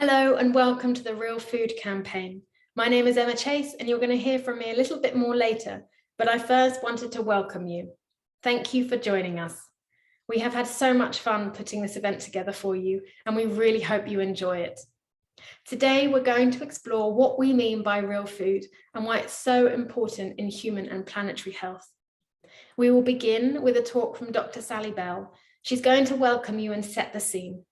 Hello and welcome to the Real Food Campaign. My name is Emma Chase and you're going to hear from me a little bit more later, but I first wanted to welcome you. Thank you for joining us. We have had so much fun putting this event together for you and we really hope you enjoy it. Today we're going to explore what we mean by real food and why it's so important in human and planetary health. We will begin with a talk from Dr. Sally Bell. She's going to welcome you and set the scene.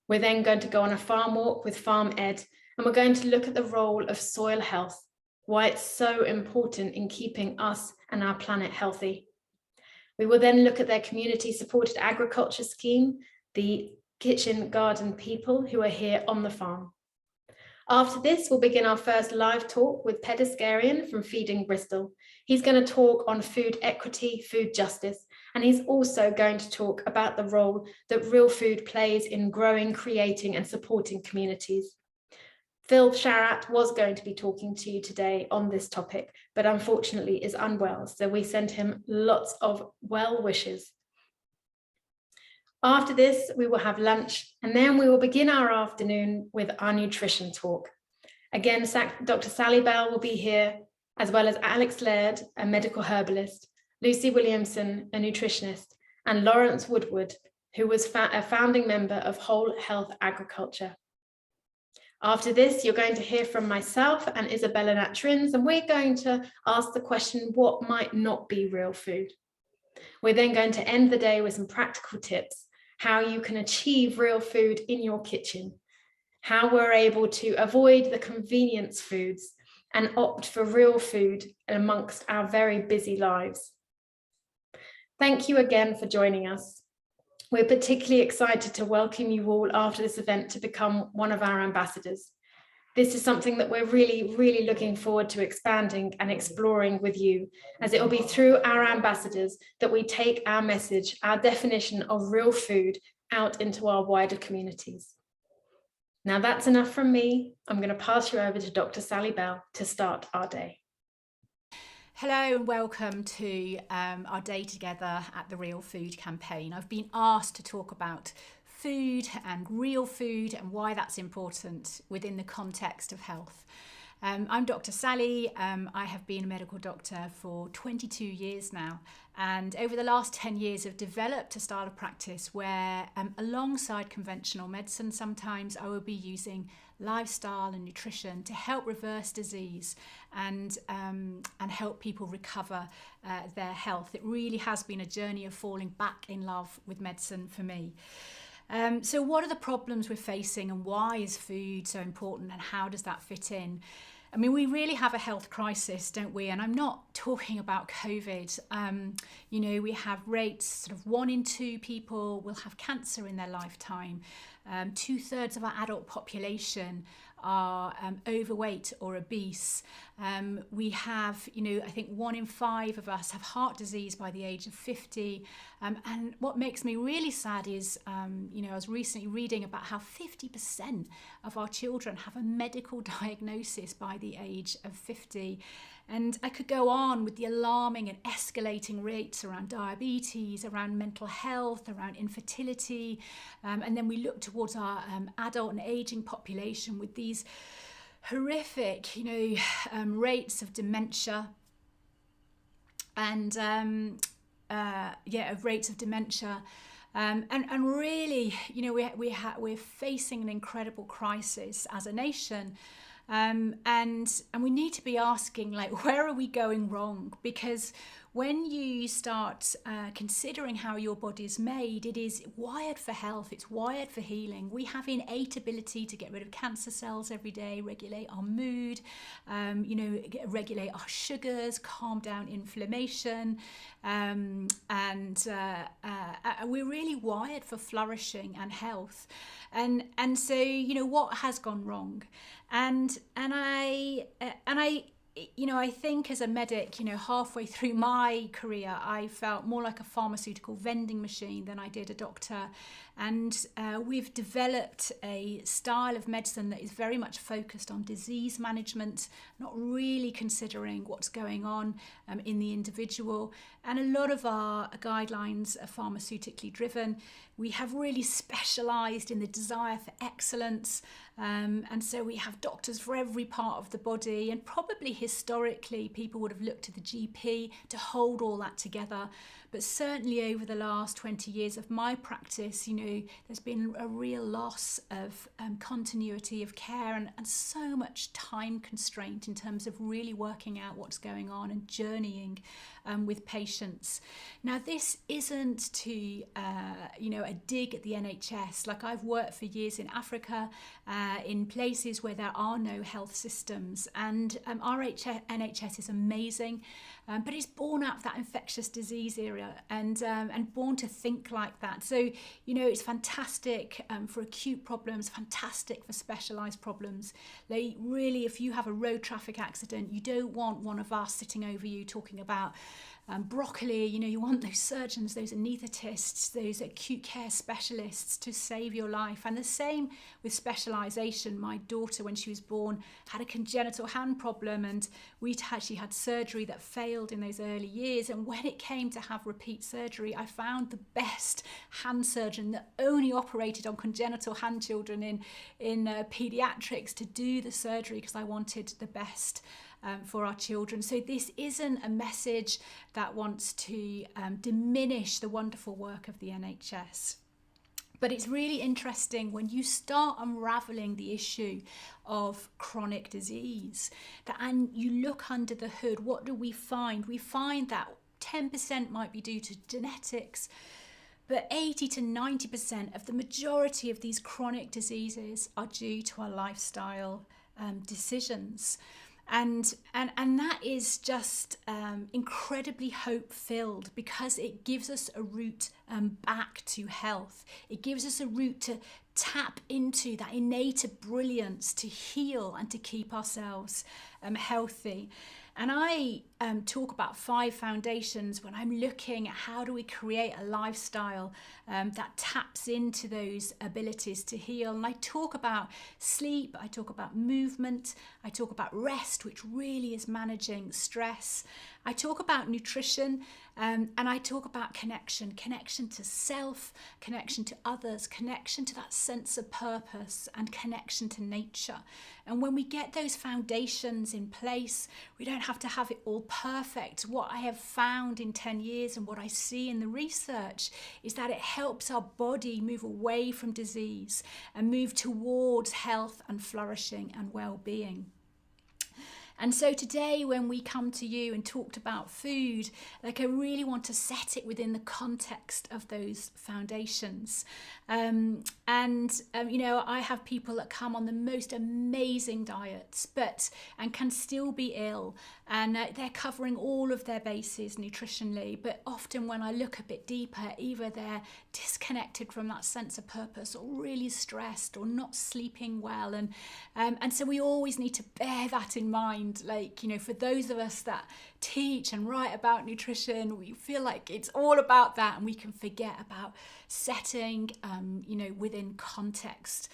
We're then going to go on a farm walk with Farm Ed, and we're going to look at the role of soil health, why it's so important in keeping us and our planet healthy. We will then look at their community-supported agriculture scheme, the Kitchen Garden people who are here on the farm. After this, we'll begin our first live talk with Ped Asgharian from Feeding Bristol. He's going to talk on food equity, food justice, and he's also going to talk about the role that real food plays in growing, creating, and supporting communities. Phil Sharratt was going to be talking to you today on this topic, but unfortunately is unwell, so we send him lots of well wishes. After this, we will have lunch, and then we will begin our afternoon with our nutrition talk. Again, Dr. Sally Bell will be here, as well as Alex Laird, a medical herbalist, Lucy Williamson, a nutritionist, and Lawrence Woodward, who was a founding member of Whole Health Agriculture. After this, you're going to hear from myself and Isabella Natrins, and we're going to ask the question, what might not be real food? We're then going to end the day with some practical tips, how you can achieve real food in your kitchen, how we're able to avoid the convenience foods and opt for real food amongst our very busy lives. Thank you again for joining us. We're particularly excited to welcome you all after this event to become one of our ambassadors. This is something that we're really looking forward to expanding and exploring with you, as it will be through our ambassadors that we take our message, our definition of real food out into our wider communities. Now that's enough from me. I'm going to pass you over to Dr. Sally Bell to start our day. Hello and welcome to our day together at the Real Food Campaign. I've been asked to talk about food and real food and why that's important within the context of health. I'm Dr. Sally. I have been a medical doctor for 22 years now, and over the last 10 years have developed a style of practice where alongside conventional medicine sometimes I will be using lifestyle and nutrition to help reverse disease and help people recover their health. It really has been a journey of falling back in love with medicine for me. So what are the problems we're facing and why is food so important and how does that fit in? I mean, we really have a health crisis, don't we? And I'm not talking about COVID. We have rates, sort of 1 in 2 people will have cancer in their lifetime. 2/3 of our adult population are overweight or obese. We have, I think 1 in 5 of us have heart disease by the age of 50. And what makes me really sad is, I was recently reading about how 50% of our children have a medical diagnosis by the age of 50. And I could go on with the alarming and escalating rates around diabetes, around mental health, around infertility. And then we look towards our adult and aging population with these horrific, rates of dementia and of rates of dementia. And really, we're facing an incredible crisis as a nation. And we need to be asking, where are we going wrong? Because when you start considering how your body is made, it is wired for health, it's wired for healing. We have innate ability to get rid of cancer cells every day, regulate our mood, regulate our sugars, calm down inflammation, and we're really wired for flourishing and health. And so, what has gone wrong? And I think as a medic, halfway through my career, I felt more like a pharmaceutical vending machine than I did a doctor. And we've developed a style of medicine that is very much focused on disease management, not really considering what's going on in the individual. And a lot of our guidelines are pharmaceutically driven. We have really specialised in the desire for excellence. And so we have doctors for every part of the body, and probably historically people would have looked to the GP to hold all that together. But certainly over the last 20 years of my practice, there's been a real loss of continuity of care and so much time constraint in terms of really working out what's going on and journeying with patients. Now, this isn't to, a dig at the NHS. Like, I've worked for years in Africa, in places where there are no health systems, and our NHS is amazing. But it's born out of that infectious disease era and born to think like that. So, it's fantastic for acute problems, fantastic for specialised problems. Like, really, if you have a road traffic accident, you don't want one of us sitting over you talking about broccoli. You want those surgeons, those anaesthetists, those acute care specialists to save your life. And the same with specialisation. My daughter, when she was born, had a congenital hand problem, and she had surgery that failed in those early years. And when it came to have repeat surgery, I found the best hand surgeon that only operated on congenital hand children in paediatrics to do the surgery, because I wanted the best for our children. So this isn't a message that wants to diminish the wonderful work of the NHS. But it's really interesting when you start unravelling the issue of chronic disease, and you look under the hood. What do we find? We find that 10% might be due to genetics, but 80 to 90% of the majority of these chronic diseases are due to our lifestyle decisions. And that is just incredibly hope-filled, because it gives us a route back to health. It gives us a route to tap into that innate brilliance, to heal and to keep ourselves healthy. And I talk about 5 foundations when I'm looking at how do we create a lifestyle that taps into those abilities to heal. And I talk about sleep, I talk about movement, I talk about rest, which really is managing stress. I talk about nutrition, and I talk about connection to self, connection to others, connection to that sense of purpose, and connection to nature. And when we get those foundations in place, we don't have to have it all perfect. What I have found in 10 years and what I see in the research is that it helps our body move away from disease and move towards health and flourishing and well-being. And so today, when we come to you and talked about food, I really want to set it within the context of those foundations. I have people that come on the most amazing diets, and can still be ill, and they're covering all of their bases nutritionally. But often when I look a bit deeper, either they're disconnected from that sense of purpose, or really stressed, or not sleeping well. And so we always need to bear that in mind. For those of us that teach and write about nutrition, we feel like it's all about that, and we can forget about setting, within context.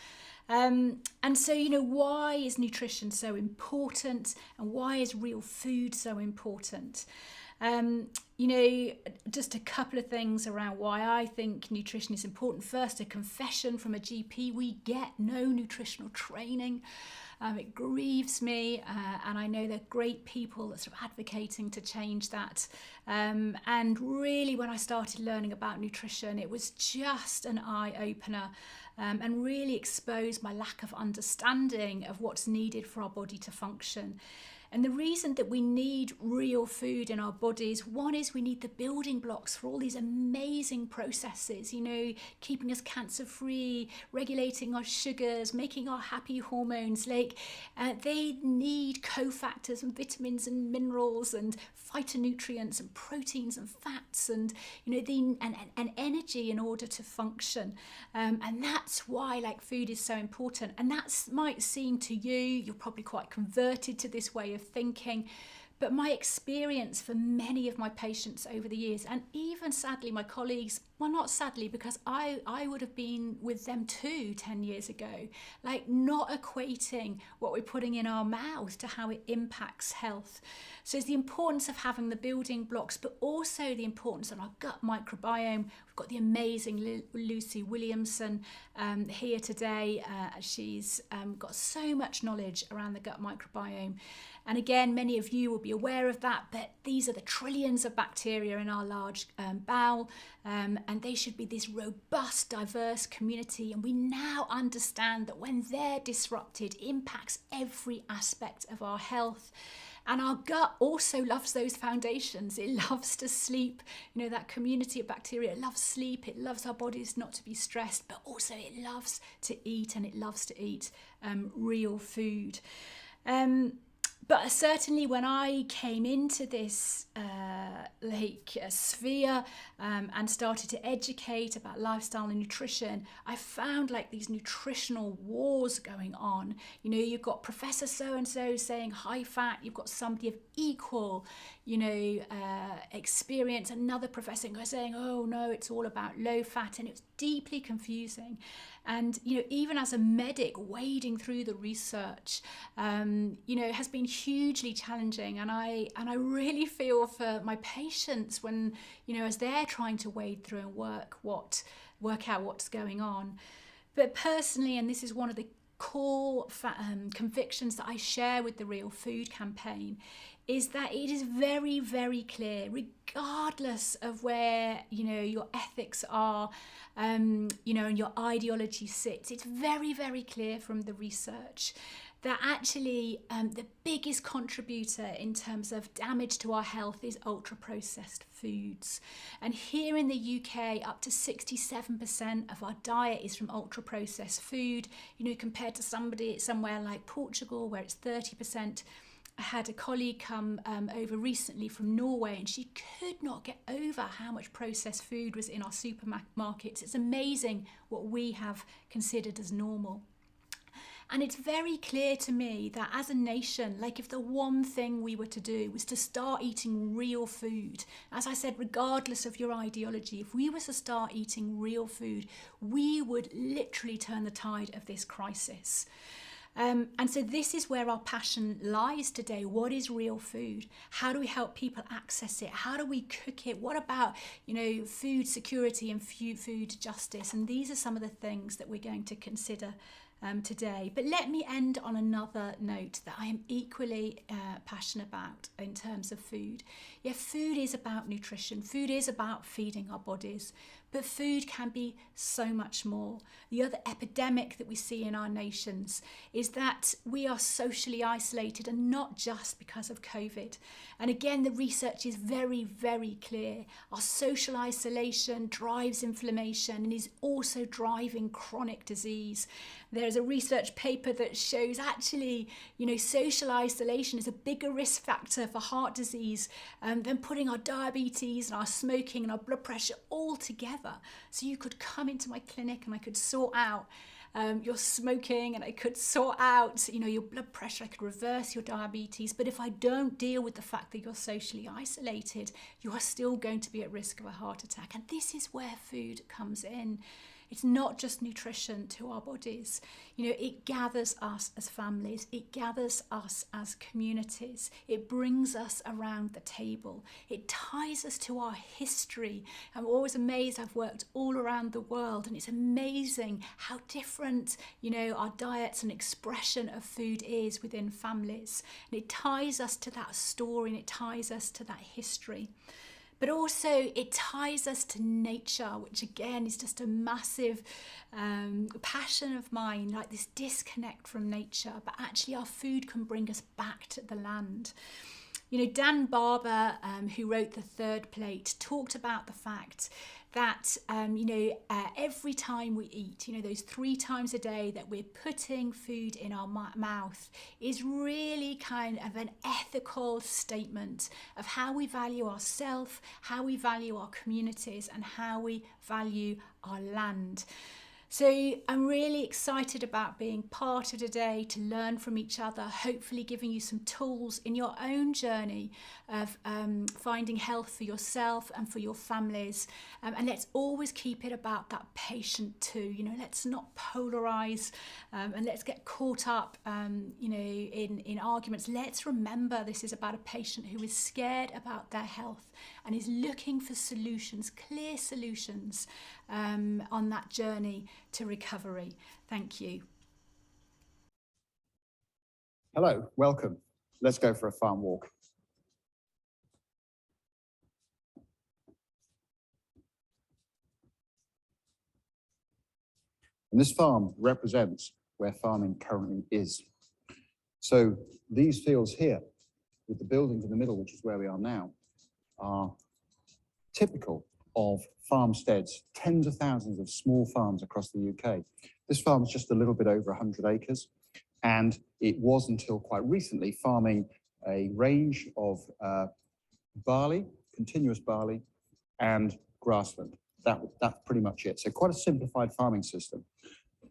And so, why is nutrition so important, and why is real food so important? Just a couple of things around why I think nutrition is important. First, a confession from a GP: we get no nutritional training. It grieves me, and I know there are great people that are advocating to change that. And really, when I started learning about nutrition, it was just an eye-opener, and really exposed my lack of understanding of what's needed for our body to function. And the reason that we need real food in our bodies, one is we need the building blocks for all these amazing processes, keeping us cancer-free, regulating our sugars, making our happy hormones. They need cofactors and vitamins and minerals and phytonutrients and proteins and fats and, and energy in order to function. And that's why food is so important. And that might seem to you, you're probably quite converted to this way of thinking, But my experience for many of my patients over the years, and even sadly my colleagues, well, not sadly, because I would have been with them too 10 years ago, like not equating what we're putting in our mouth to how it impacts health. So it's the importance of having the building blocks, but also the importance of our gut microbiome. We've got the amazing Lucy Williamson here today. She's got so much knowledge around the gut microbiome. And again, many of you will be aware of that, but these are the trillions of bacteria in our large bowel, and they should be this robust, diverse community. And we now understand that when they're disrupted, it impacts every aspect of our health. And our gut also loves those foundations. It loves to sleep. You know, that community of bacteria, it loves sleep. It loves our bodies not to be stressed, but also it loves to eat, and it loves to eat real food. But certainly when I came into this sphere and started to educate about lifestyle and nutrition, I found like these nutritional wars going on. You know, you've got Professor so-and-so saying high fat, you've got somebody of equal, experience, another professor saying, oh no, it's all about low fat, and it was deeply confusing. And, even as a medic wading through the research, has been hugely challenging. And I really feel for my patients when, as they're trying to wade through and work out what's going on. But personally, and this is one of the core convictions that I share with the Real Food Campaign, is that it is very, very clear, regardless of where, your ethics are, and your ideology sits, it's very, very clear from the research that actually the biggest contributor in terms of damage to our health is ultra-processed foods. And here in the UK, up to 67% of our diet is from ultra-processed food, compared to somewhere like Portugal, where it's 30%. I had a colleague come over recently from Norway, and she could not get over how much processed food was in our supermarkets. It's amazing what we have considered as normal. And it's very clear to me that as a nation, like if the one thing we were to do was to start eating real food, as I said, regardless of your ideology, if we were to start eating real food, we would literally turn the tide of this crisis. And so this is where our passion lies today. What is real food? How do we help people access it? How do we cook it? What about, food security and food justice? And these are some of the things that we're going to consider today. But let me end on another note that I am equally passionate about in terms of food. Yeah, food is about nutrition. Food is about feeding our bodies. But food can be so much more. The other epidemic that we see in our nations is that we are socially isolated, and not just because of COVID. And again, the research is very, very clear. Our social isolation drives inflammation and is also driving chronic disease. There's a research paper that shows actually, social isolation is a bigger risk factor for heart disease than putting our diabetes and our smoking and our blood pressure all together. So you could come into my clinic and I could sort out your smoking, and I could sort out, your blood pressure. I could reverse your diabetes. But if I don't deal with the fact that you're socially isolated, you are still going to be at risk of a heart attack. And this is where food comes in. It's not just nutrition to our bodies. It gathers us as families. It gathers us as communities. It brings us around the table. It ties us to our history. I'm always amazed. I've worked all around the world, and it's amazing how different, our diets and expression of food is within families. And it ties us to that story, and it ties us to that history. But also it ties us to nature, which again is just a massive passion of mine, like this disconnect from nature. But actually our food can bring us back to the land. Dan Barber, who wrote The Third Plate, talked about the fact that, every time we eat, those 3 times a day that we're putting food in our mouth is really kind of an ethical statement of how we value ourselves, how we value our communities, and how we value our land. So I'm really excited about being part of today to learn from each other, hopefully giving you some tools in your own journey of finding health for yourself and for your families. And let's always keep it about that patient too. Let's not polarize and let's get caught up, in arguments. Let's remember this is about a patient who is scared about their health and is looking for solutions, clear solutions on that journey to recovery. Thank you. Hello, welcome. Let's go for a farm walk. And this farm represents where farming currently is. So these fields here, with the buildings in the middle, which is where we are now, are typical of farmsteads, tens of thousands of small farms across the UK. This farm is just a little bit over 100 acres, and it was until quite recently farming a range of barley, continuous barley, and grassland. That's pretty much it. So quite a simplified farming system.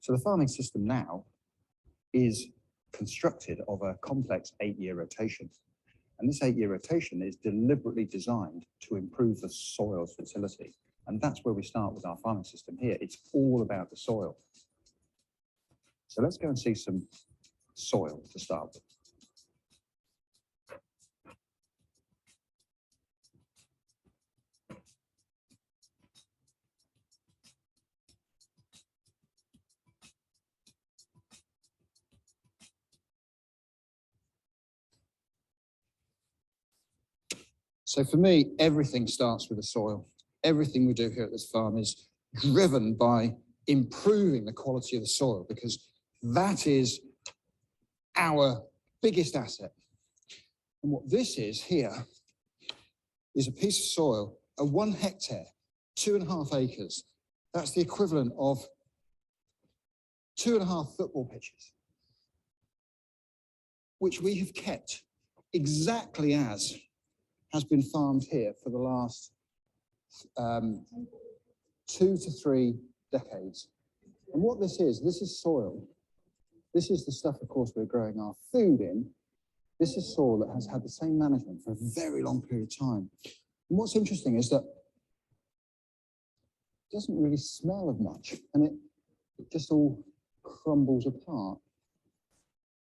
So the farming system now is constructed of a complex 8-year rotation. And this 8-year rotation is deliberately designed to improve the soil's fertility. And that's where we start with our farming system here. It's all about the soil. So let's go and see some soil to start with. So for me, everything starts with the soil. Everything we do here at this farm is driven by improving the quality of the soil, because that is our biggest asset. And what this is here is a piece of soil, a 1 hectare, 2.5 acres. That's the equivalent of 2.5 football pitches, which we have kept exactly as has been farmed here for the last 2 to 3 decades. And what this is soil. This is the stuff, of course, we're growing our food in. This is soil that has had the same management for a very long period of time. And what's interesting is that it doesn't really smell of much, and it just all crumbles apart.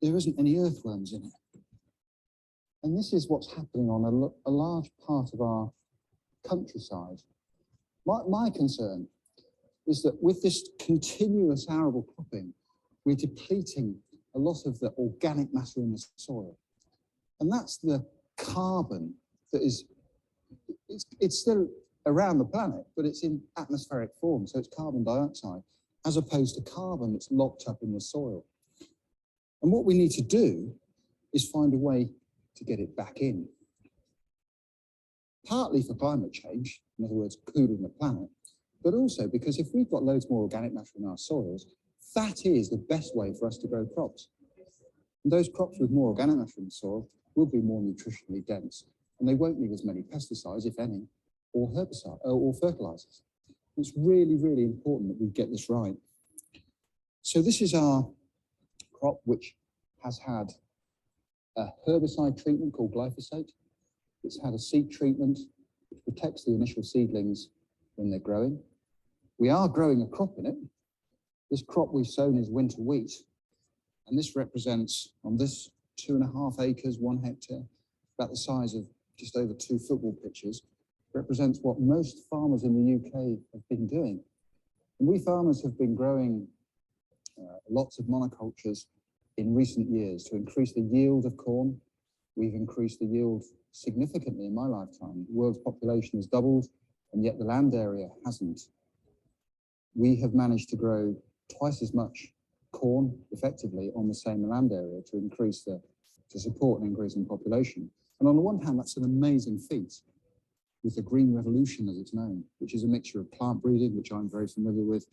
There isn't any earthworms in it. And this is what's happening on a large part of our countryside. My concern is that with this continuous arable cropping, we're depleting a lot of the organic matter in the soil. And that's the carbon that is, it's still around the planet, but it's in atmospheric form. So it's carbon dioxide, as opposed to carbon that's locked up in the soil. And what we need to do is find a way to get it back in. Partly for climate change, in other words, cooling the planet, but also because if we've got loads more organic matter in our soils, that is the best way for us to grow crops. And those crops with more organic matter in the soil will be more nutritionally dense, and they won't need as many pesticides, if any, or herbicides or fertilizers. It's really, really important that we get this right. So this is our crop, which has had a herbicide treatment called glyphosate. It's had a seed treatment which protects the initial seedlings when they're growing. We are growing a crop in it. This crop we've sown is winter wheat, and this represents, on this 2.5 acres, 1 hectare, about the size of just over 2 football pitches, represents what most farmers in the UK have been doing. And we farmers have been growing lots of monocultures in recent years to increase the yield of corn. We've increased the yield significantly in my lifetime. The world's population has doubled, and yet the land area hasn't. We have managed to grow twice as much corn effectively on the same land area to support an increasing population. And on the one hand, that's an amazing feat with the Green Revolution, as it's known, which is a mixture of plant breeding, which I'm very familiar with,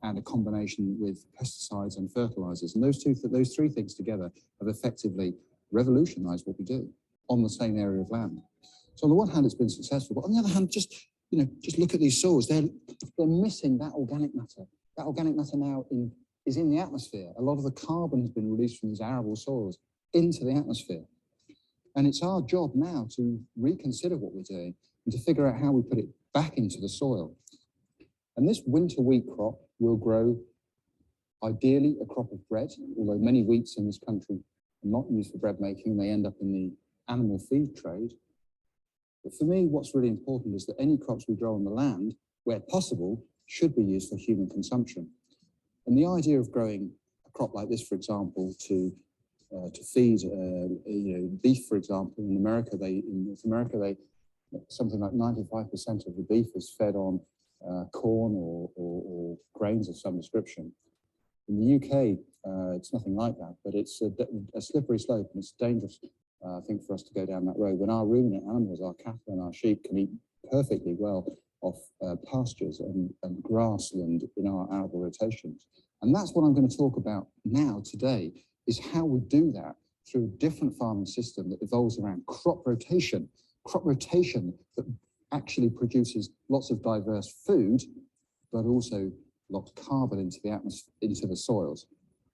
and a combination with pesticides and fertilizers. And those three things together have effectively revolutionized what we do on the same area of land. So on the one hand, it's been successful, but on the other hand, just look at these soils. They're missing that organic matter. that organic matter now is in the atmosphere. A lot of the carbon has been released from these arable soils into the atmosphere. And it's our job now to reconsider what we're doing and to figure out how we put it back into the soil. And this winter wheat crop will grow ideally a crop of bread, although many wheats in this country are not used for bread making, they end up in the animal feed trade. But for me, what's really important is that any crops we grow on the land, where possible, should be used for human consumption. And the idea of growing a crop like this, for example, to feed beef, for example, in North America, something like 95% of the beef is fed on corn or grains of some description. In the UK, it's nothing like that, but it's a slippery slope, and it's dangerous, I think, for us to go down that road when our ruminant animals, our cattle and our sheep, can eat perfectly well off pastures and grassland in our arable rotations. And that's what I'm going to talk about now today, is how we do that through a different farming system that evolves around crop rotation that actually produces lots of diverse food, but also lots of carbon into the atmosphere, into the soils.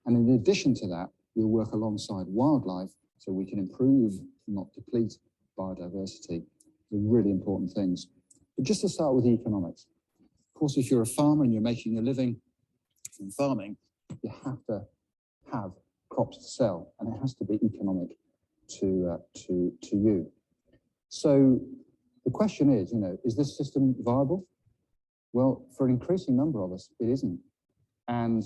And in addition to that, we'll work alongside wildlife so we can improve, not deplete, biodiversity. They're really important things. But just to start with the economics. Of course, if you're a farmer and you're making a living from farming, you have to have crops to sell, and it has to be economic to you. So the question is this system viable? Well, for an increasing number of us, it isn't. And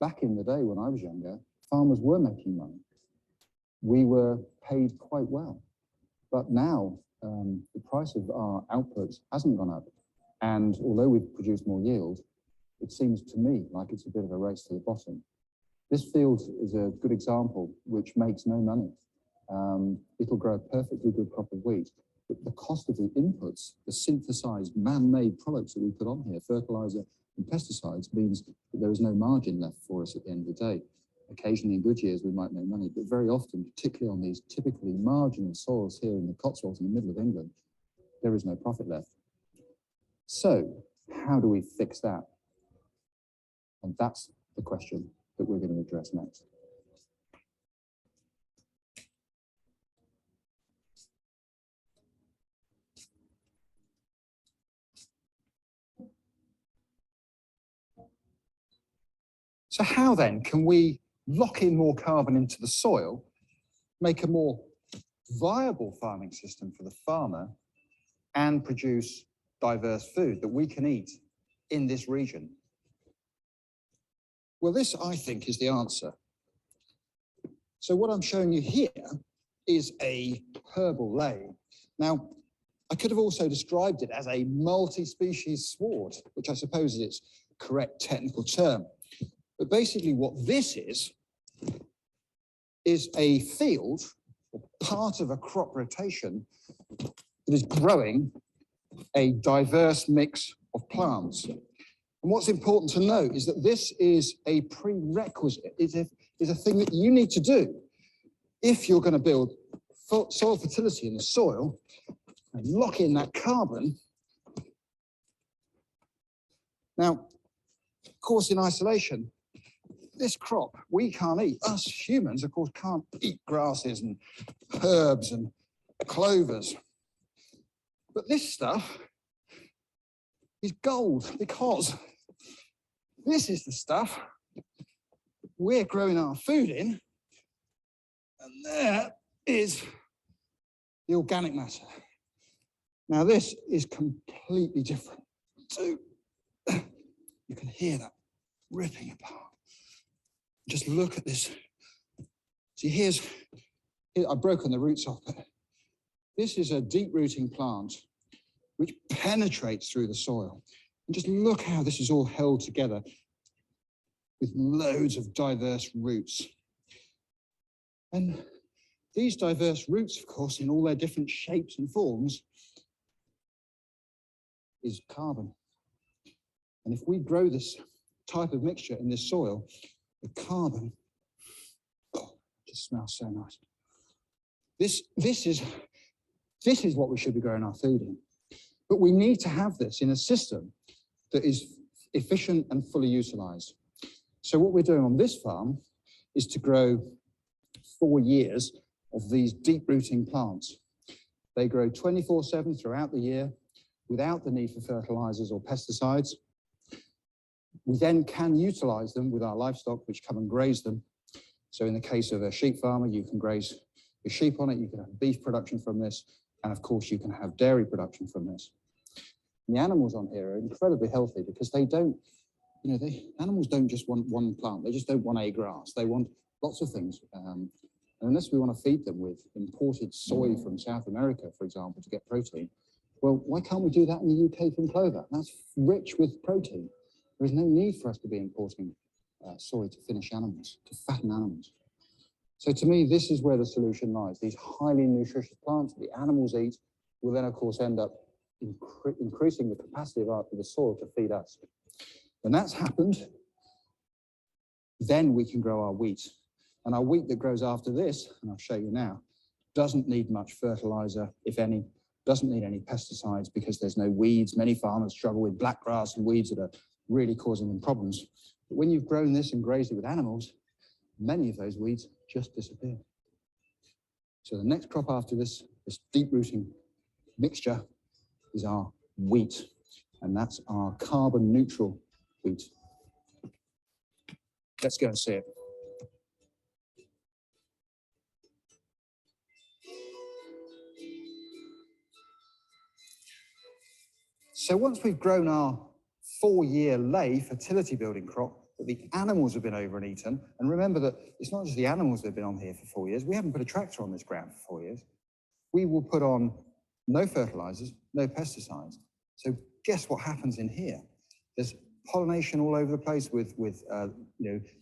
back in the day when I was younger, farmers were making money. We were paid quite well. But now the price of our outputs hasn't gone up. And although we've produced more yield, it seems to me like it's a bit of a race to the bottom. This field is a good example which makes no money. It'll grow a perfectly good crop of wheat, but the cost of the inputs, the synthesized man-made products that we put on here, fertilizer and pesticides, means that there is no margin left for us at the end of the day. Occasionally in good years we might make money, but very often, particularly on these typically marginal soils here in the Cotswolds in the middle of England, there is no profit left. So how do we fix that? And that's the question that we're going to address next. So how then can we lock in more carbon into the soil, make a more viable farming system for the farmer, and produce diverse food that we can eat in this region? Well, this, I think, is the answer. So what I'm showing you here is a herbal ley. Now, I could have also described it as a multi-species sward, which I suppose is its correct technical term. But basically what this is a field, or part of a crop rotation, that is growing a diverse mix of plants. And what's important to note is that this is a prerequisite, is a thing that you need to do if you're going to build soil fertility in the soil and lock in that carbon. Now, of course, in isolation, this crop we can't eat. Us humans, of course, can't eat grasses and herbs and clovers. But this stuff is gold, because this is the stuff we're growing our food in, and there is the organic matter. Now, this is completely different. So you can hear that ripping apart. Just look at this. See, here I've broken the roots off, but this is a deep-rooting plant which penetrates through the soil. And just look how this is all held together with loads of diverse roots. And these diverse roots, of course, in all their different shapes and forms, is carbon. And if we grow this type of mixture in this soil, the carbon, just smells so nice. This is what we should be growing our food in. But we need to have this in a system that is efficient and fully utilised. So what we're doing on this farm is to grow 4 years of these deep-rooting plants. They grow 24/7 throughout the year without the need for fertilisers or pesticides. We then can utilise them with our livestock, which come and graze them. So in the case of a sheep farmer, you can graze your sheep on it, you can have beef production from this, and of course you can have dairy production from this. And the animals on here are incredibly healthy because they don't, animals don't just want one plant, they just don't want a grass, they want lots of things. And unless we want to feed them with imported soy from South America, for example, to get protein, well, why can't we do that in the UK from clover? That's rich with protein. There is no need for us to be importing soy to finish animals, to fatten animals. So to me, this is where the solution lies. These highly nutritious plants the animals eat will then, of course, end up increasing the capacity of the soil to feed us. When that's happened, then we can grow our wheat. And our wheat that grows after this, and I'll show you now, doesn't need much fertilizer, if any, doesn't need any pesticides because there's no weeds. Many farmers struggle with blackgrass and weeds that are really causing them problems. But when you've grown this and grazed it with animals, many of those weeds just disappear. So the next crop after this deep-rooting mixture is our wheat, and that's our carbon-neutral wheat. Let's go and see it. So once we've grown our 4-year lay fertility building crop that the animals have been over and eaten, and remember that it's not just the animals that have been on here for 4 years, we haven't put a tractor on this ground for 4 years. We will put on no fertilizers, no pesticides. So guess what happens in here? There's pollination all over the place with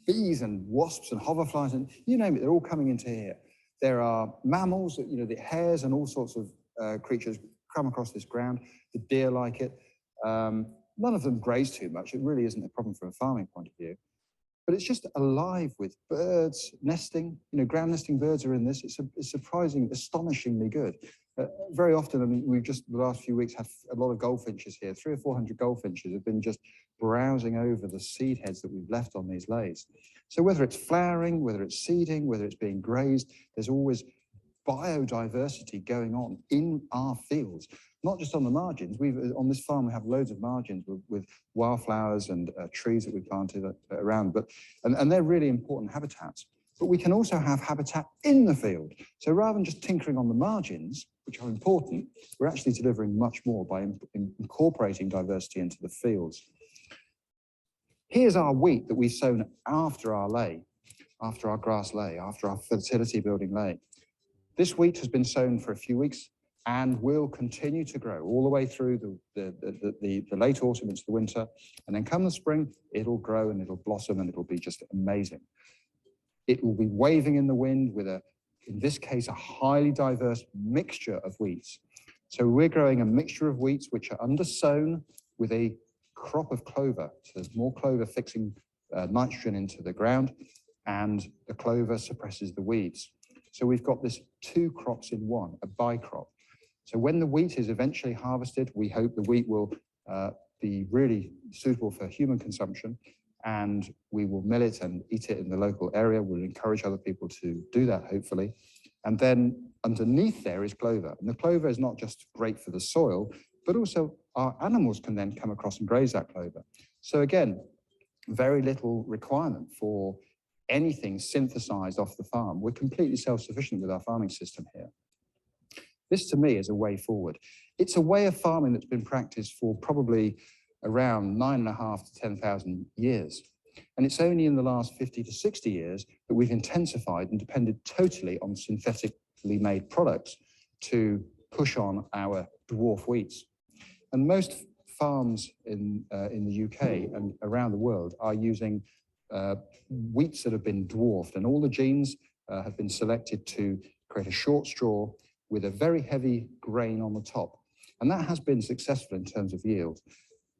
bees and wasps and hoverflies and you name it, they're all coming into here. There are mammals, the hares and all sorts of creatures come across this ground. The deer like it. None of them graze too much. It really isn't a problem from a farming point of view. But it's just alive with birds nesting. Ground nesting birds are in this. It's surprising, astonishingly good. Very often, we've just the last few weeks had a lot of goldfinches here. 300 or 400 goldfinches have been just browsing over the seed heads that we've left on these lays. So whether it's flowering, whether it's seeding, whether it's being grazed, there's always biodiversity going on in our fields, not just on the margins. On this farm, we have loads of margins with wildflowers and trees that we planted around, and they're really important habitats. But we can also have habitat in the field. So rather than just tinkering on the margins, which are important, we're actually delivering much more by incorporating diversity into the fields. Here's our wheat that we've sown after our lay, after our grass lay, after our fertility building lay. This wheat has been sown for a few weeks and will continue to grow all the way through the late autumn into the winter. And then come the spring, it'll grow and it'll blossom and it'll be just amazing. It will be waving in the wind with in this case, a highly diverse mixture of wheats. So we're growing a mixture of wheats which are undersown with a crop of clover. So there's more clover fixing nitrogen into the ground and the clover suppresses the weeds. So we've got this 2 crops in one, a bicrop. So when the wheat is eventually harvested, we hope the wheat will be really suitable for human consumption, and we will mill it and eat it in the local area. We'll encourage other people to do that, hopefully. And then underneath there is clover. And the clover is not just great for the soil, but also our animals can then come across and graze that clover. So again, very little requirement for anything synthesized off the farm. We're completely self-sufficient with our farming system here. This, to me, is a way forward. It's a way of farming that's been practiced for probably around 9,500 to 10,000 years. And it's only in the last 50 to 60 years that we've intensified and depended totally on synthetically made products to push on our dwarf wheats. And most farms in the UK and around the world are using wheats that have been dwarfed, and all the genes have been selected to create a short straw with a very heavy grain on the top. And that has been successful in terms of yield.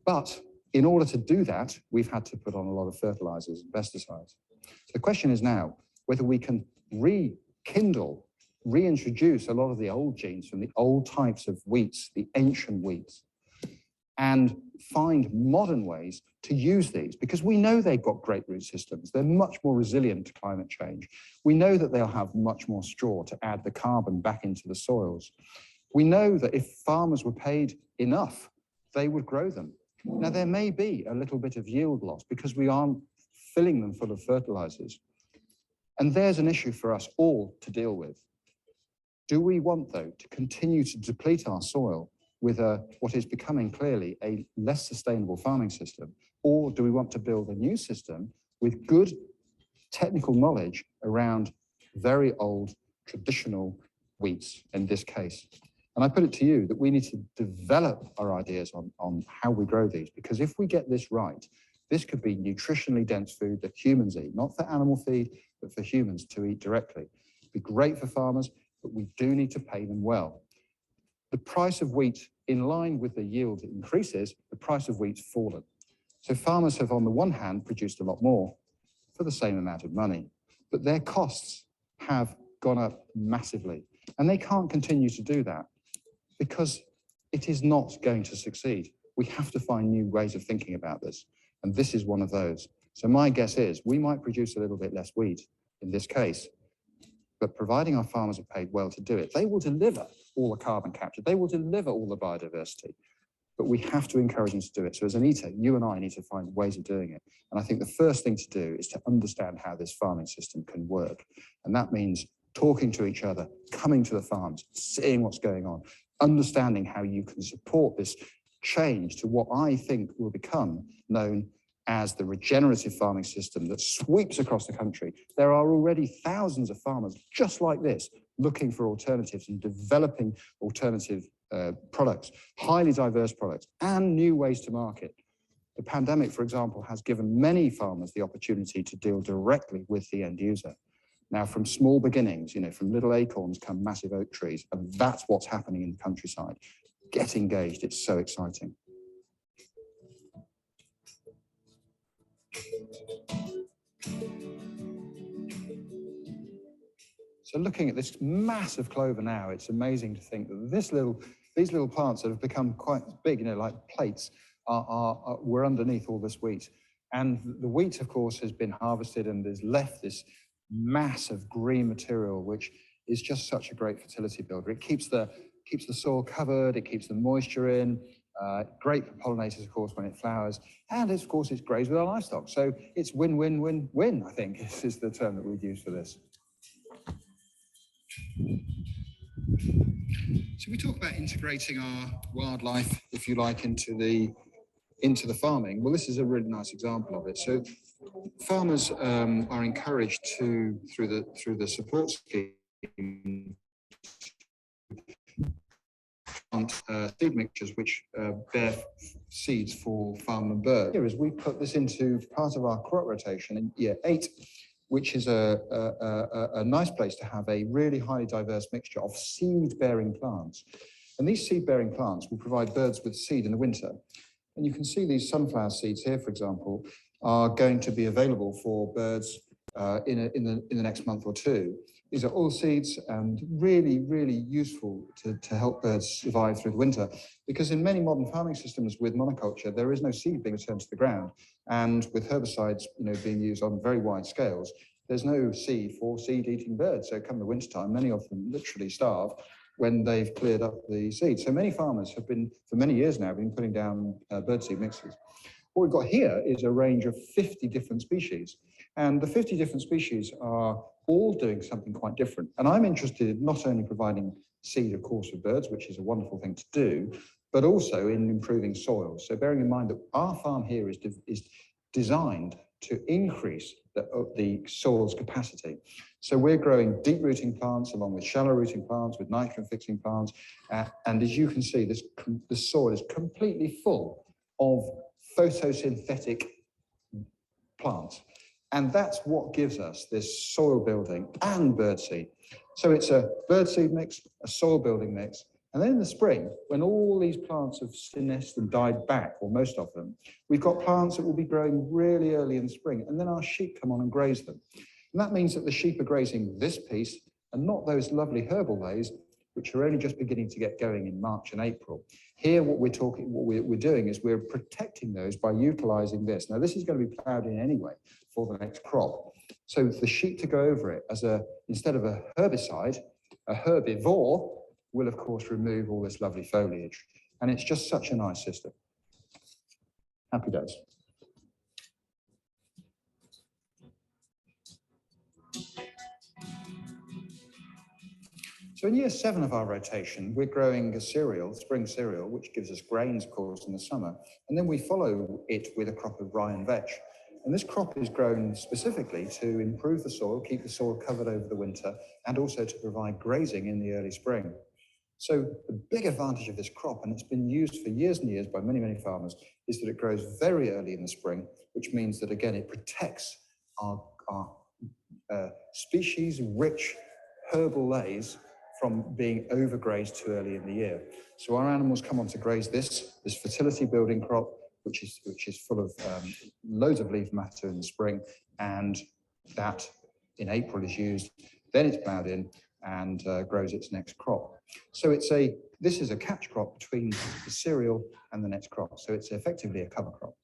But in order to do that, we've had to put on a lot of fertilizers and pesticides. So the question is now whether we can rekindle, reintroduce a lot of the old genes from the old types of wheats, the ancient wheats, and find modern ways to use these, because we know they've got great root systems. They're much more resilient to climate change. We know that they'll have much more straw to add the carbon back into the soils. We know that if farmers were paid enough, they would grow them. Now, there may be a little bit of yield loss because we aren't filling them full of fertilizers. And there's an issue for us all to deal with. Do we want, though, to continue to deplete our soil with what is becoming clearly a less sustainable farming system? Or do we want to build a new system with good technical knowledge around very old traditional wheats in this case? And I put it to you that we need to develop our ideas on how we grow these, because if we get this right, this could be nutritionally dense food that humans eat, not for animal feed, but for humans to eat directly. It'd be great for farmers, but we do need to pay them well. The price of wheat, in line with the yield increases, the price of wheat's fallen. So farmers have, on the one hand, produced a lot more for the same amount of money, but their costs have gone up massively. And they can't continue to do that because it is not going to succeed. We have to find new ways of thinking about this. And this is one of those. So my guess is we might produce a little bit less wheat in this case, but providing our farmers are paid well to do it, they will deliver all the carbon capture, they will deliver all the biodiversity, but we have to encourage them to do it. So as Anita, you and I need to find ways of doing it. And I think the first thing to do is to understand how this farming system can work. And that means talking to each other, coming to the farms, seeing what's going on, understanding how you can support this change to what I think will become known as the regenerative farming system that sweeps across the country. There are already thousands of farmers just like this looking for alternatives and developing alternative products, highly diverse products, and new ways to market. The pandemic, for example, has given many farmers the opportunity to deal directly with the end user. Now, from small beginnings, from little acorns come massive oak trees, and that's what's happening in the countryside. Get engaged, it's so exciting. So looking at this massive clover now, it's amazing to think that these little plants that have become quite big, like plates, were underneath all this wheat. And the wheat, of course, has been harvested and has left this massive green material, which is just such a great fertility builder. It keeps the soil covered, it keeps the moisture in, great for pollinators, of course, when it flowers, and of course it's grazed with our livestock. So it's win-win-win-win, I think, is the term that we'd use for this. So we talk about integrating our wildlife, if you like, into the farming. Well, this is a really nice example of it. So farmers are encouraged to, through the support scheme, plant seed mixtures which bear seeds for farmland birds. Here is we put this into part of our crop rotation in year 8, which is a nice place to have a really highly diverse mixture of seed-bearing plants. And these seed-bearing plants will provide birds with seed in the winter. And you can see these sunflower seeds here, for example, are going to be available for birds in the next month or two. These are oil seeds and really, really useful to help birds survive through the winter, because in many modern farming systems with monoculture, there is no seed being returned to the ground. And with herbicides being used on very wide scales, there's no seed for seed-eating birds. So come the wintertime, many of them literally starve when they've cleared up the seed. So many farmers have been, for many years now, been putting down birdseed mixes. What we've got here is a range of 50 different species. And the 50 different species are all doing something quite different. And I'm interested in not only providing seed, of course, for birds, which is a wonderful thing to do, but also in improving soils. So bearing in mind that our farm here is designed to increase the soil's capacity. So we're growing deep rooting plants along with shallow rooting plants, with nitrogen fixing plants. And as you can see, the soil is completely full of photosynthetic plants. And that's what gives us this soil building and birdseed. So it's a birdseed mix, a soil building mix. And then in the spring, when all these plants have senesced and died back, or most of them, we've got plants that will be growing really early in the spring. And then our sheep come on and graze them. And that means that the sheep are grazing this piece and not those lovely herbal lays, which are only just beginning to get going in March and April. Here, what we're doing is we're protecting those by utilizing this. Now, this is going to be ploughed in anyway for the next crop. So the sheet to go over it instead of a herbicide, a herbivore will of course remove all this lovely foliage. And it's just such a nice system. Happy days. So in year 7 of our rotation, we're growing a cereal, spring cereal, which gives us grains, of course, in the summer. And then we follow it with a crop of rye and vetch. And this crop is grown specifically to improve the soil, keep the soil covered over the winter, and also to provide grazing in the early spring. So the big advantage of this crop, and it's been used for years and years by many, many farmers, is that it grows very early in the spring, which means that, again, it protects our species-rich herbal lays from being overgrazed too early in the year. So our animals come on to graze this fertility building crop, which is full of loads of leaf matter in the spring, and that in April is used. Then it's ploughed in and grows its next crop. So this is a catch crop between the cereal and the next crop. So it's effectively a cover crop.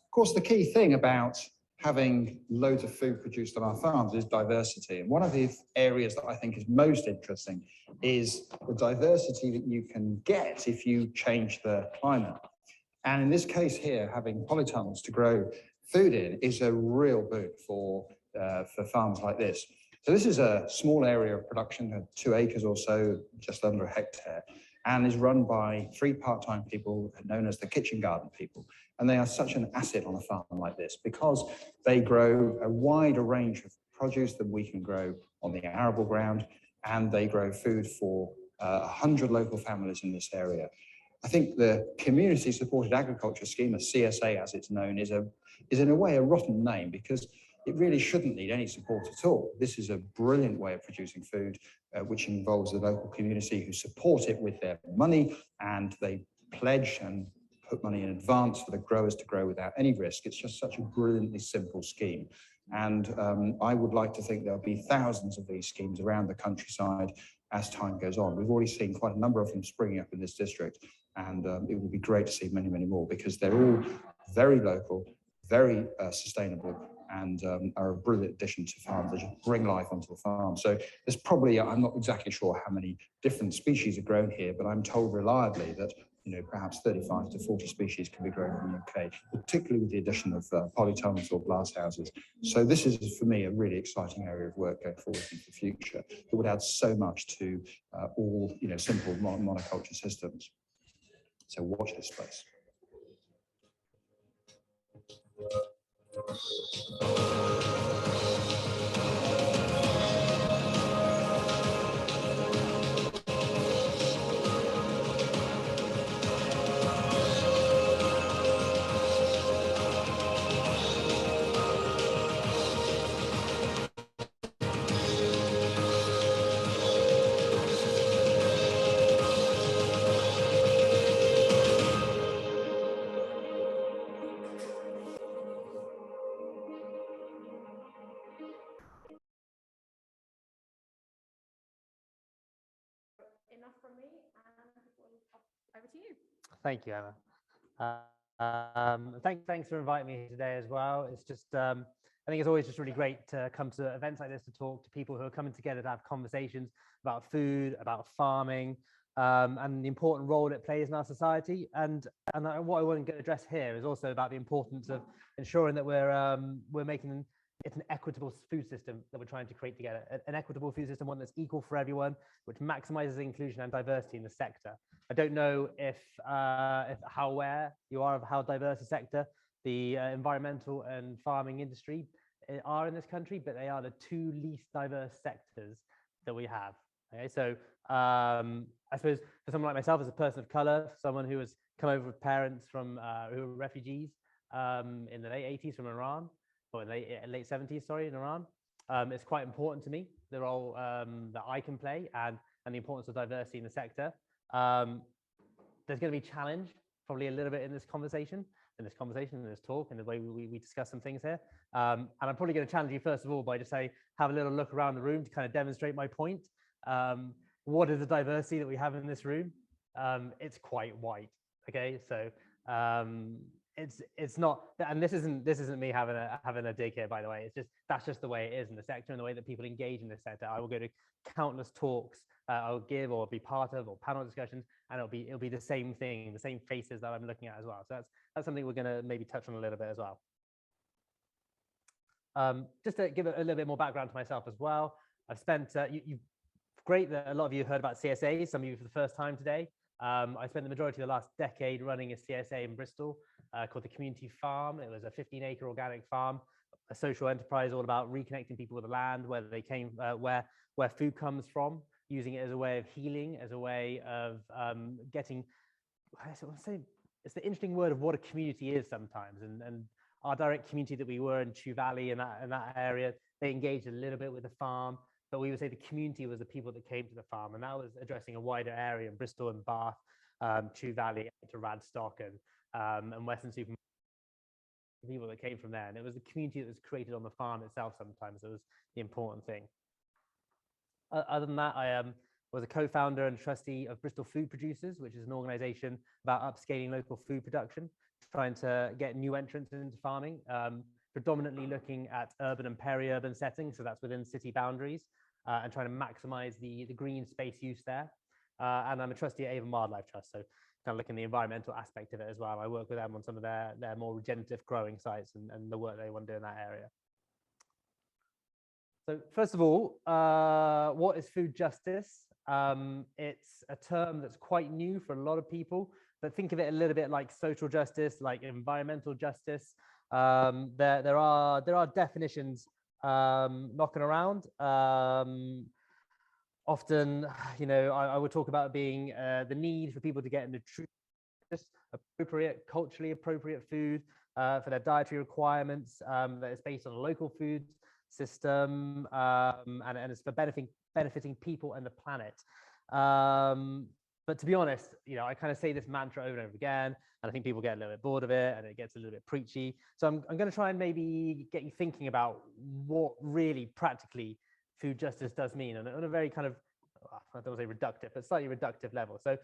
Of course, the key thing about having loads of food produced on our farms is diversity. And one of the areas that I think is most interesting is the diversity that you can get if you change the climate. And in this case here, having polytunnels to grow food in is a real boon for farms like this. So this is a small area of production, 2 acres or so, just under a hectare, and is run by 3 part-time people known as the kitchen garden people. And they are such an asset on a farm like this because they grow a wider range of produce than we can grow on the arable ground, and they grow food for 100 local families in this area. I think the Community Supported Agriculture Scheme, a CSA as it's known, is in a way a rotten name because it really shouldn't need any support at all. This is a brilliant way of producing food, which involves the local community who support it with their money, and they pledge and put money in advance for the growers to grow without any risk. It's just such a brilliantly simple scheme. And I would like to think there'll be thousands of these schemes around the countryside as time goes on. We've already seen quite a number of them springing up in this district, and it would be great to see many, many more because they're all very local, very sustainable, and are a brilliant addition to farms. They just bring life onto the farm. So there's probably, I'm not exactly sure how many different species are grown here, but I'm told reliably that perhaps 35 to 40 species can be grown in the UK, particularly with the addition of polytunnels or glass houses. So this is, for me, a really exciting area of work going forward into the future. It would add so much to all, simple monoculture systems. So watch this space. Enough from me, and over to you. Thank you, Emma. Thanks for inviting me here today as well. It's just, I think it's always just really great to come to events like this to talk to people who are coming together to have conversations about food, about farming, and the important role it plays in our society. And what I want to address here is also about the importance of ensuring that we're making it's an equitable food system that we're trying to create together. An equitable food system, one that's equal for everyone, which maximizes inclusion and diversity in the sector. I don't know if how aware you are of how diverse a sector the environmental and farming industry are in this country, but they are the 2 least diverse sectors that we have. Okay, so I suppose for someone like myself, as a person of color, someone who has come over with parents from who were refugees in the late 80s from Iran, or late 70s, sorry, in Iran. It's quite important to me, the role that I can play and the importance of diversity in the sector. There's going to be challenge, probably a little bit in this conversation, this conversation, in this talk, and the way we discuss some things here. And I'm probably going to challenge you first of all by just say, have a little look around the room to kind of demonstrate my point. What is the diversity that we have in this room? It's quite white. Okay, so it's not, and this isn't me having a dig here, by the way. It's just, that's just the way it is in the sector and the way that people engage in this sector. I will go to countless talks I'll give or be part of, or panel discussions, and it'll be the same thing, the same faces that I'm looking at as well. So that's something we're going to maybe touch on a little bit as well. Just to give a little bit more background to myself as well, I've spent great that a lot of you heard about CSAs, some of you for the first time today. I spent the majority of the last decade running a CSA in Bristol called the Community Farm. It was a 15-acre organic farm, a social enterprise all about reconnecting people with the land, where they came, where food comes from, using it as a way of healing, as a way of getting, I want to say, it's the interesting word of what a community is sometimes. And our direct community that we were in Chew Valley, in that area, they engaged a little bit with the farm, but we would say the community was the people that came to the farm, and that was addressing a wider area in Bristol and Bath, Chew Valley to Radstock and Western Supermarket, people that came from there. And it was the community that was created on the farm itself sometimes that was the important thing. Other than that, I was a co-founder and trustee of Bristol Food Producers, which is an organization about upscaling local food production, trying to get new entrants into farming, predominantly looking at urban and peri-urban settings, so that's within city boundaries, and trying to maximize the green space use there. And I'm a trustee at Avon Wildlife Trust, so kind of looking at the environmental aspect of it as well. I work with them on some of their more regenerative growing sites and the work they want to do in that area. So first of all, what is food justice? It's a term that's quite new for a lot of people, but think of it a little bit like social justice, like environmental justice. There are definitions knocking around. Often, you know, I would talk about being the need for people to get nutritious, appropriate, culturally appropriate food for their dietary requirements that is based on a local food system, and it's for benefiting people and the planet. But to be honest, you know, I kind of say this mantra over and over again, and I think people get a little bit bored of it, and it gets a little bit preachy. So I'm going to try and maybe get you thinking about what really practically food justice does mean, and on a very kind of, I don't want to say reductive, but slightly reductive level. So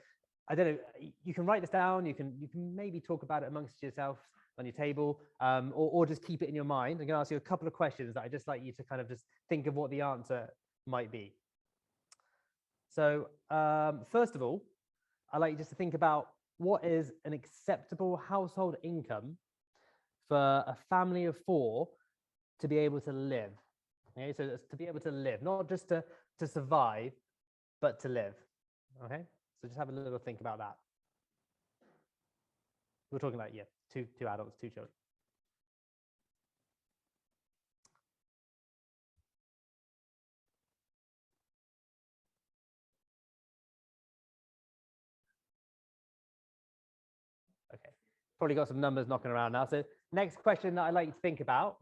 I don't know, you can write this down, you can maybe talk about it amongst yourself on your table, or just keep it in your mind. I'm going to ask you a couple of questions that I'd just like you to kind of just think of what the answer might be. So first of all, I'd like you just to think about what is an acceptable household income for a family of 4 to be able to live. Okay, so it's to be able to live, not just to survive, but to live. Okay, so just have a little think about that. We're talking about, yeah, two adults, 2 children. Okay, probably got some numbers knocking around now. So next question that I'd like you to think about,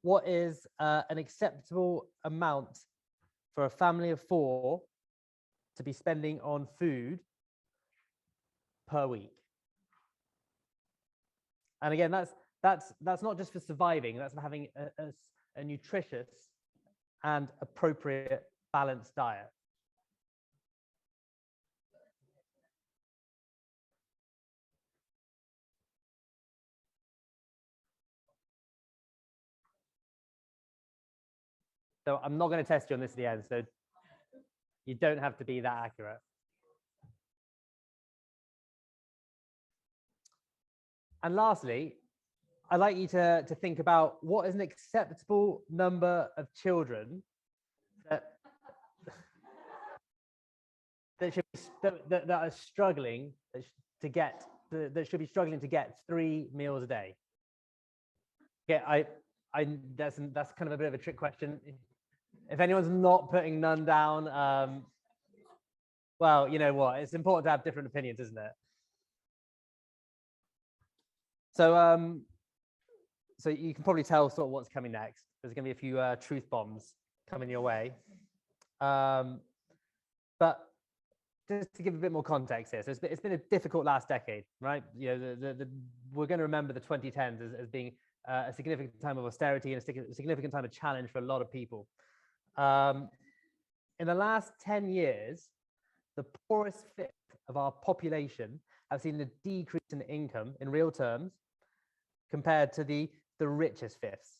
what is an acceptable amount for a family of 4 to be spending on food per week? And again, that's not just for surviving, that's for having a nutritious and appropriate balanced diet. So I'm not going to test you on this at the end, so you don't have to be that accurate. And lastly, I'd like you to think about what is an acceptable number of children that are struggling that should be struggling to get 3 meals a day. Yeah, that's kind of a bit of a trick question. If anyone's not putting none down, well, you know what? It's important to have different opinions, isn't it? So, so you can probably tell sort of what's coming next. There's going to be a few truth bombs coming your way. But just to give a bit more context here, so it's been a difficult last decade, right? You know, we're going to remember the 2010s as being a significant time of austerity and a significant time of challenge for a lot of people. In the last 10 years, the poorest fifth of our population have seen a decrease in income in real terms compared to the richest fifths.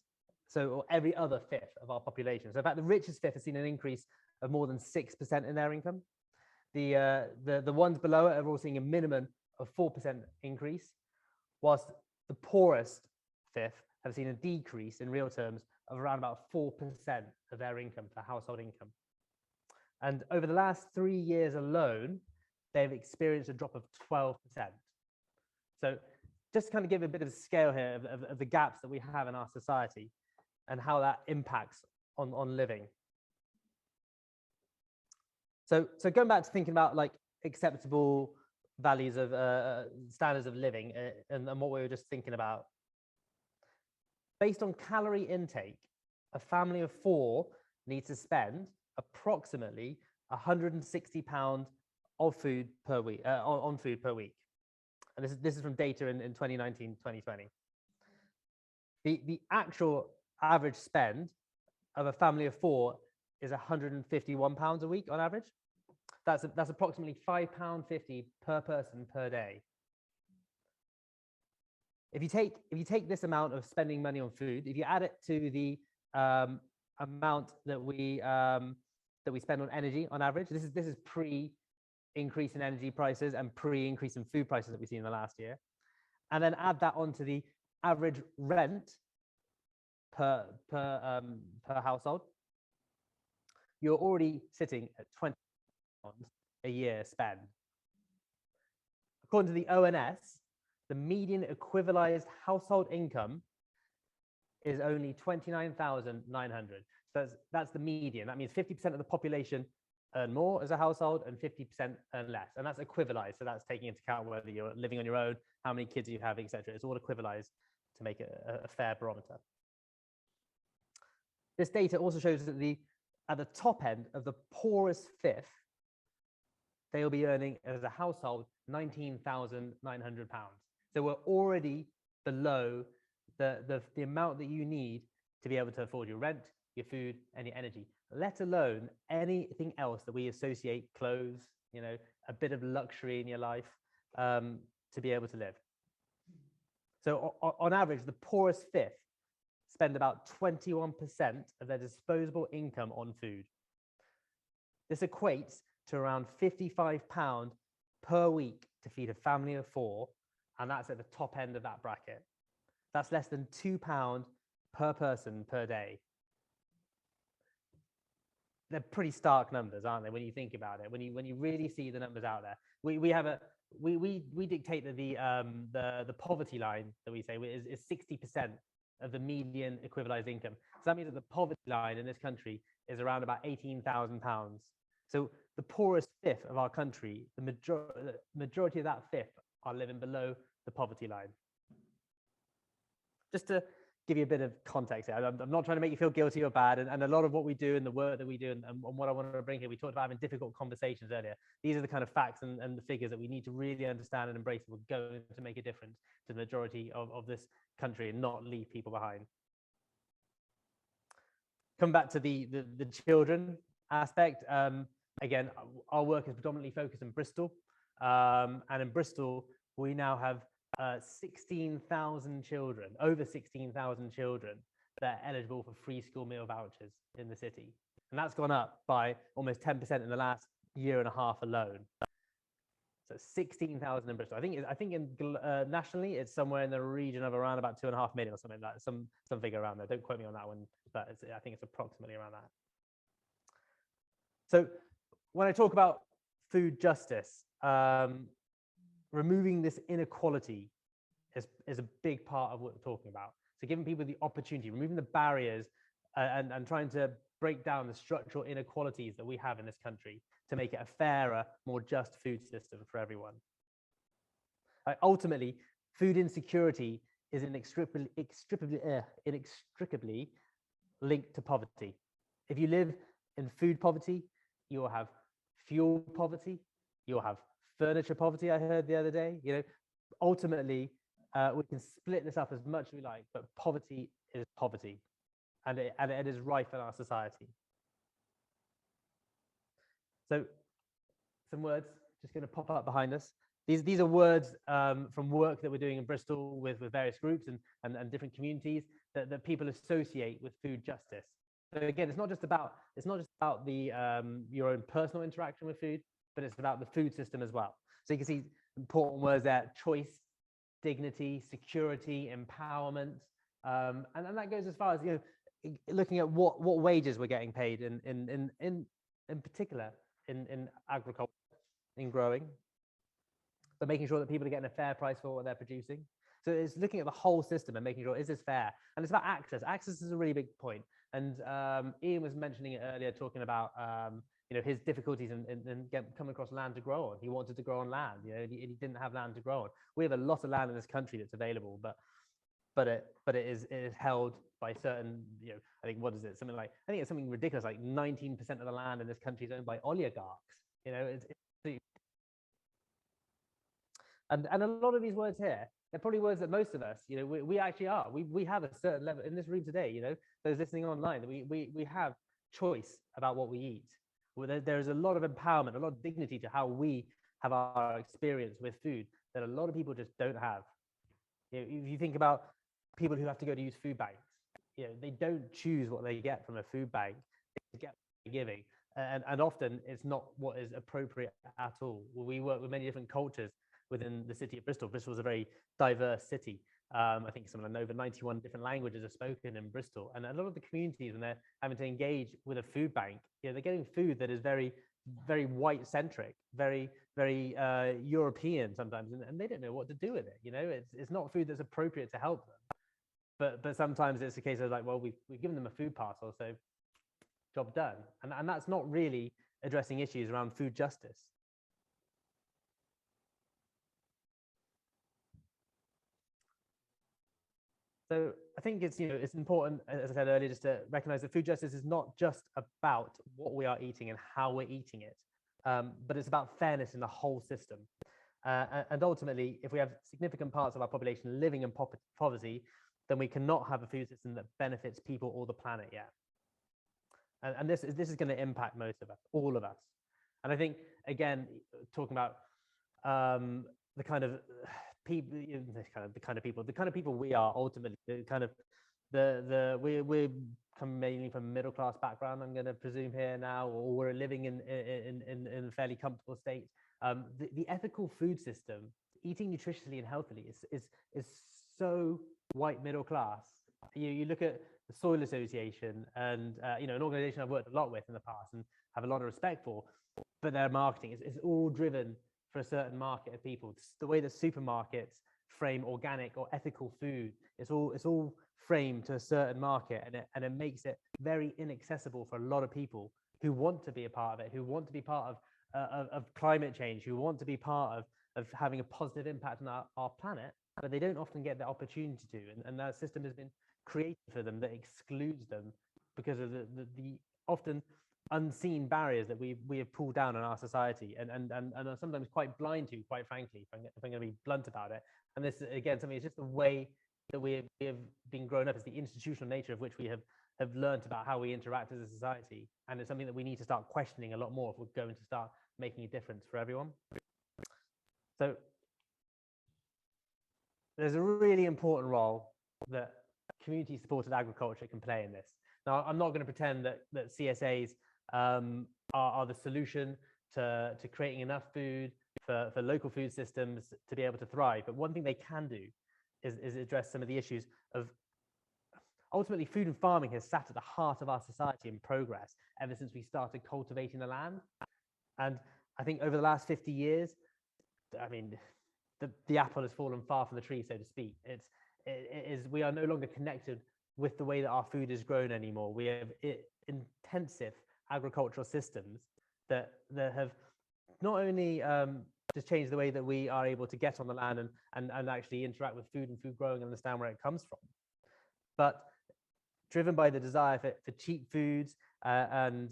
So, or every other fifth of our population. So in fact, the richest fifth has seen an increase of more than 6% in their income. The ones below it are all seeing a minimum of 4% increase, whilst the poorest fifth have seen a decrease in real terms of around about 4% of their income, for household income. And over the last 3 years alone, they've experienced a drop of 12%. So just to kind of give a bit of a scale here of the gaps that we have in our society and how that impacts on living. So going back to thinking about like acceptable values of standards of living and what we were just thinking about. Based on calorie intake, a family of 4 needs to spend approximately £160 of food per week, on food per week. And this is from data in 2019, 2020. The actual average spend of a family of 4 is £151 a week on average. That's approximately £5.50 per person per day. If you take this amount of spending money on food, if you add it to the amount that we spend on energy on average, this is pre-increase in energy prices and pre-increase in food prices that we've seen in the last year, and then add that onto the average rent per household, you're already sitting at £20 a year spend. According to the ONS, the median equivalized household income is only 29,900. So that's the median. That means 50% of the population earn more as a household and 50% earn less. And that's equivalized. So that's taking into account whether you're living on your own, how many kids you have, etc. It's all equivalized to make it a fair barometer. This data also shows that at the top end of the poorest fifth, they'll be earning as a household £19,900. So we're already below the amount that you need to be able to afford your rent, your food, and your energy, let alone anything else that we associate, clothes, you know, a bit of luxury in your life, to be able to live. So on average, the poorest fifth spend about 21% of their disposable income on food. This equates to around £55 per week to feed a family of 4, and that's at the top end of that bracket. That's less than £2 per person per day. They're pretty stark numbers, aren't they? When you think about it, when you really see the numbers out there, we dictate that the poverty line that we say is 60% of the median equivalized income. So that means that the poverty line in this country is around about £18,000. So the poorest fifth of our country, the majority of that fifth are living below the poverty line. Just to give you a bit of context here, I'm not trying to make you feel guilty or bad, and a lot of what we do and the work that we do and what I want to bring here, we talked about having difficult conversations earlier. These are the kind of facts and the figures that we need to really understand and embrace if we're going to make a difference to the majority of this country and not leave people behind. Come back to the children aspect. Again, our work is predominantly focused in Bristol, and in Bristol we now have 16,000 children, over 16,000 children that are eligible for free school meal vouchers in the city. And that's gone up by almost 10% in the last year and a half alone. So 16,000 in Bristol. I think in nationally, it's somewhere in the region of around about 2.5 million or something like that, some figure around there. Don't quote me on that one, but I think it's approximately around that. So when I talk about food justice, removing this inequality is a big part of what we're talking about. So giving people the opportunity, removing the barriers, and trying to break down the structural inequalities that we have in this country to make it a fairer, more just food system for everyone. Ultimately, food insecurity is inextricably linked to poverty. If you live in food poverty, you will have fuel poverty, You'll have furniture poverty, I heard the other day. You know, ultimately, we can split this up as much as we like, but poverty is poverty, and it is rife in our society. So some words just going to pop up behind us. These are words from work that we're doing in Bristol with various groups and different communities that people associate with food justice. So again, it's not just about the your own personal interaction with food, but it's about the food system as well. So you can see important words there: choice, dignity, security, empowerment, and that goes as far as, you know, looking at what wages we're getting paid in particular in agriculture, in growing, but making sure that people are getting a fair price for what they're producing. So it's looking at the whole system and making sure, is this fair? And it's about access. Access is a really big point. And Ian was mentioning it earlier, talking about you know, his difficulties in coming across land to grow on. He wanted to grow on land, you know, and he didn't have land to grow on. We have a lot of land in this country that's available, but it is held by certain, you know, I think, what is it? Something like, I think it's something ridiculous, like 19% of the land in this country is owned by oligarchs. You know, it's and a lot of these words here, they're probably words that most of us, you know, we actually are. We have a certain level in this room today, you know, those listening online, we have choice about what we eat. There's a lot of empowerment, a lot of dignity to how we have our experience with food that a lot of people just don't have. You know, if you think about people who have to go to use food banks, you know, they don't choose what they get from a food bank, they get what they're giving. And often it's not what is appropriate at all. We work with many different cultures within the city of Bristol. Bristol is a very diverse city. I think something like over 91 different languages are spoken in Bristol. And a lot of the communities, when they're having to engage with a food bank, you know, they're getting food that is very, very white centric, very, very European sometimes, and they don't know what to do with it. You know, it's not food that's appropriate to help them. But sometimes it's a case of like, well, we've given them a food parcel, so job done. And that's not really addressing issues around food justice. So I think it's, you know, it's important, as I said earlier, just to recognize that food justice is not just about what we are eating and how we're eating it, but it's about fairness in the whole system. And ultimately, if we have significant parts of our population living in poverty, then we cannot have a food system that benefits people or the planet yet. And this is going to impact most of us, all of us. And I think, again, talking about the kind of people, the kind of people we are ultimately, we come mainly from a middle class background, I'm going to presume here now, or we're living in a fairly comfortable state. The ethical food system, eating nutritiously and healthily, is so white middle class. You look at the Soil Association, and you know, an organization I've worked a lot with in the past and have a lot of respect for, but their marketing is all driven for a certain market of people. It's the way that supermarkets frame organic or ethical food, it's all framed to a certain market, and it makes it very inaccessible for a lot of people who want to be a part of it, who want to be part of climate change, who want to be part of having a positive impact on our planet, but they don't often get the opportunity to. And that system has been created for them that excludes them because of the often unseen barriers that we have pulled down in our society and are sometimes quite blind to, quite frankly, if I'm going to be blunt about it. And this, again, something, it's just the way that we have been grown up. It's the institutional nature of which we have learned about how we interact as a society. And it's something that we need to start questioning a lot more if we're going to start making a difference for everyone. So there's a really important role that community-supported agriculture can play in this. Now, I'm not going to pretend that CSAs are the solution to creating enough food for local food systems to be able to thrive. But one thing they can do is address some of the issues of, ultimately, food and farming has sat at the heart of our society and progress ever since we started cultivating the land. And I think over the last 50 years, I mean, the apple has fallen far from the tree, so to speak. We are no longer connected with the way that our food is grown anymore. We have intensive agricultural systems that have not only just changed the way that we are able to get on the land and actually interact with food and food growing and understand where it comes from, but driven by the desire for cheap foods and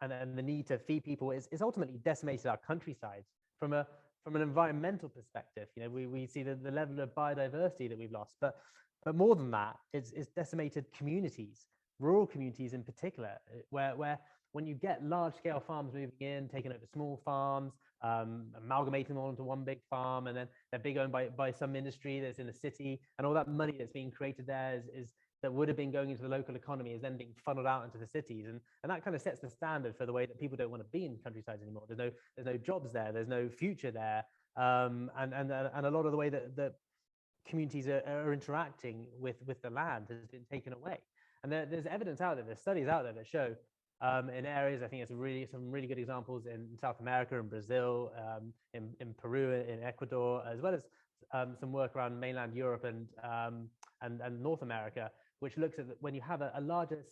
and the need to feed people is ultimately decimated our countrysides from an environmental perspective. You know, we see the level of biodiversity that we've lost, but more than that, it's decimated communities, rural communities in particular, where when you get large scale farms moving in, taking over small farms, amalgamating them all into one big farm, and then they're big owned by some industry that's in the city, and all that money that's being created there is that would have been going into the local economy is then being funneled out into the cities, and that kind of sets the standard for the way that people don't want to be in countrysides anymore. There's no jobs there, there's no future there, and a lot of the way that communities are interacting with the land has been taken away. And there's evidence out there, there's studies out there that show in areas, I think it's some really good examples in South America, in Brazil, in Peru, in Ecuador, as well as some work around mainland Europe and North America, which looks at when you have a larger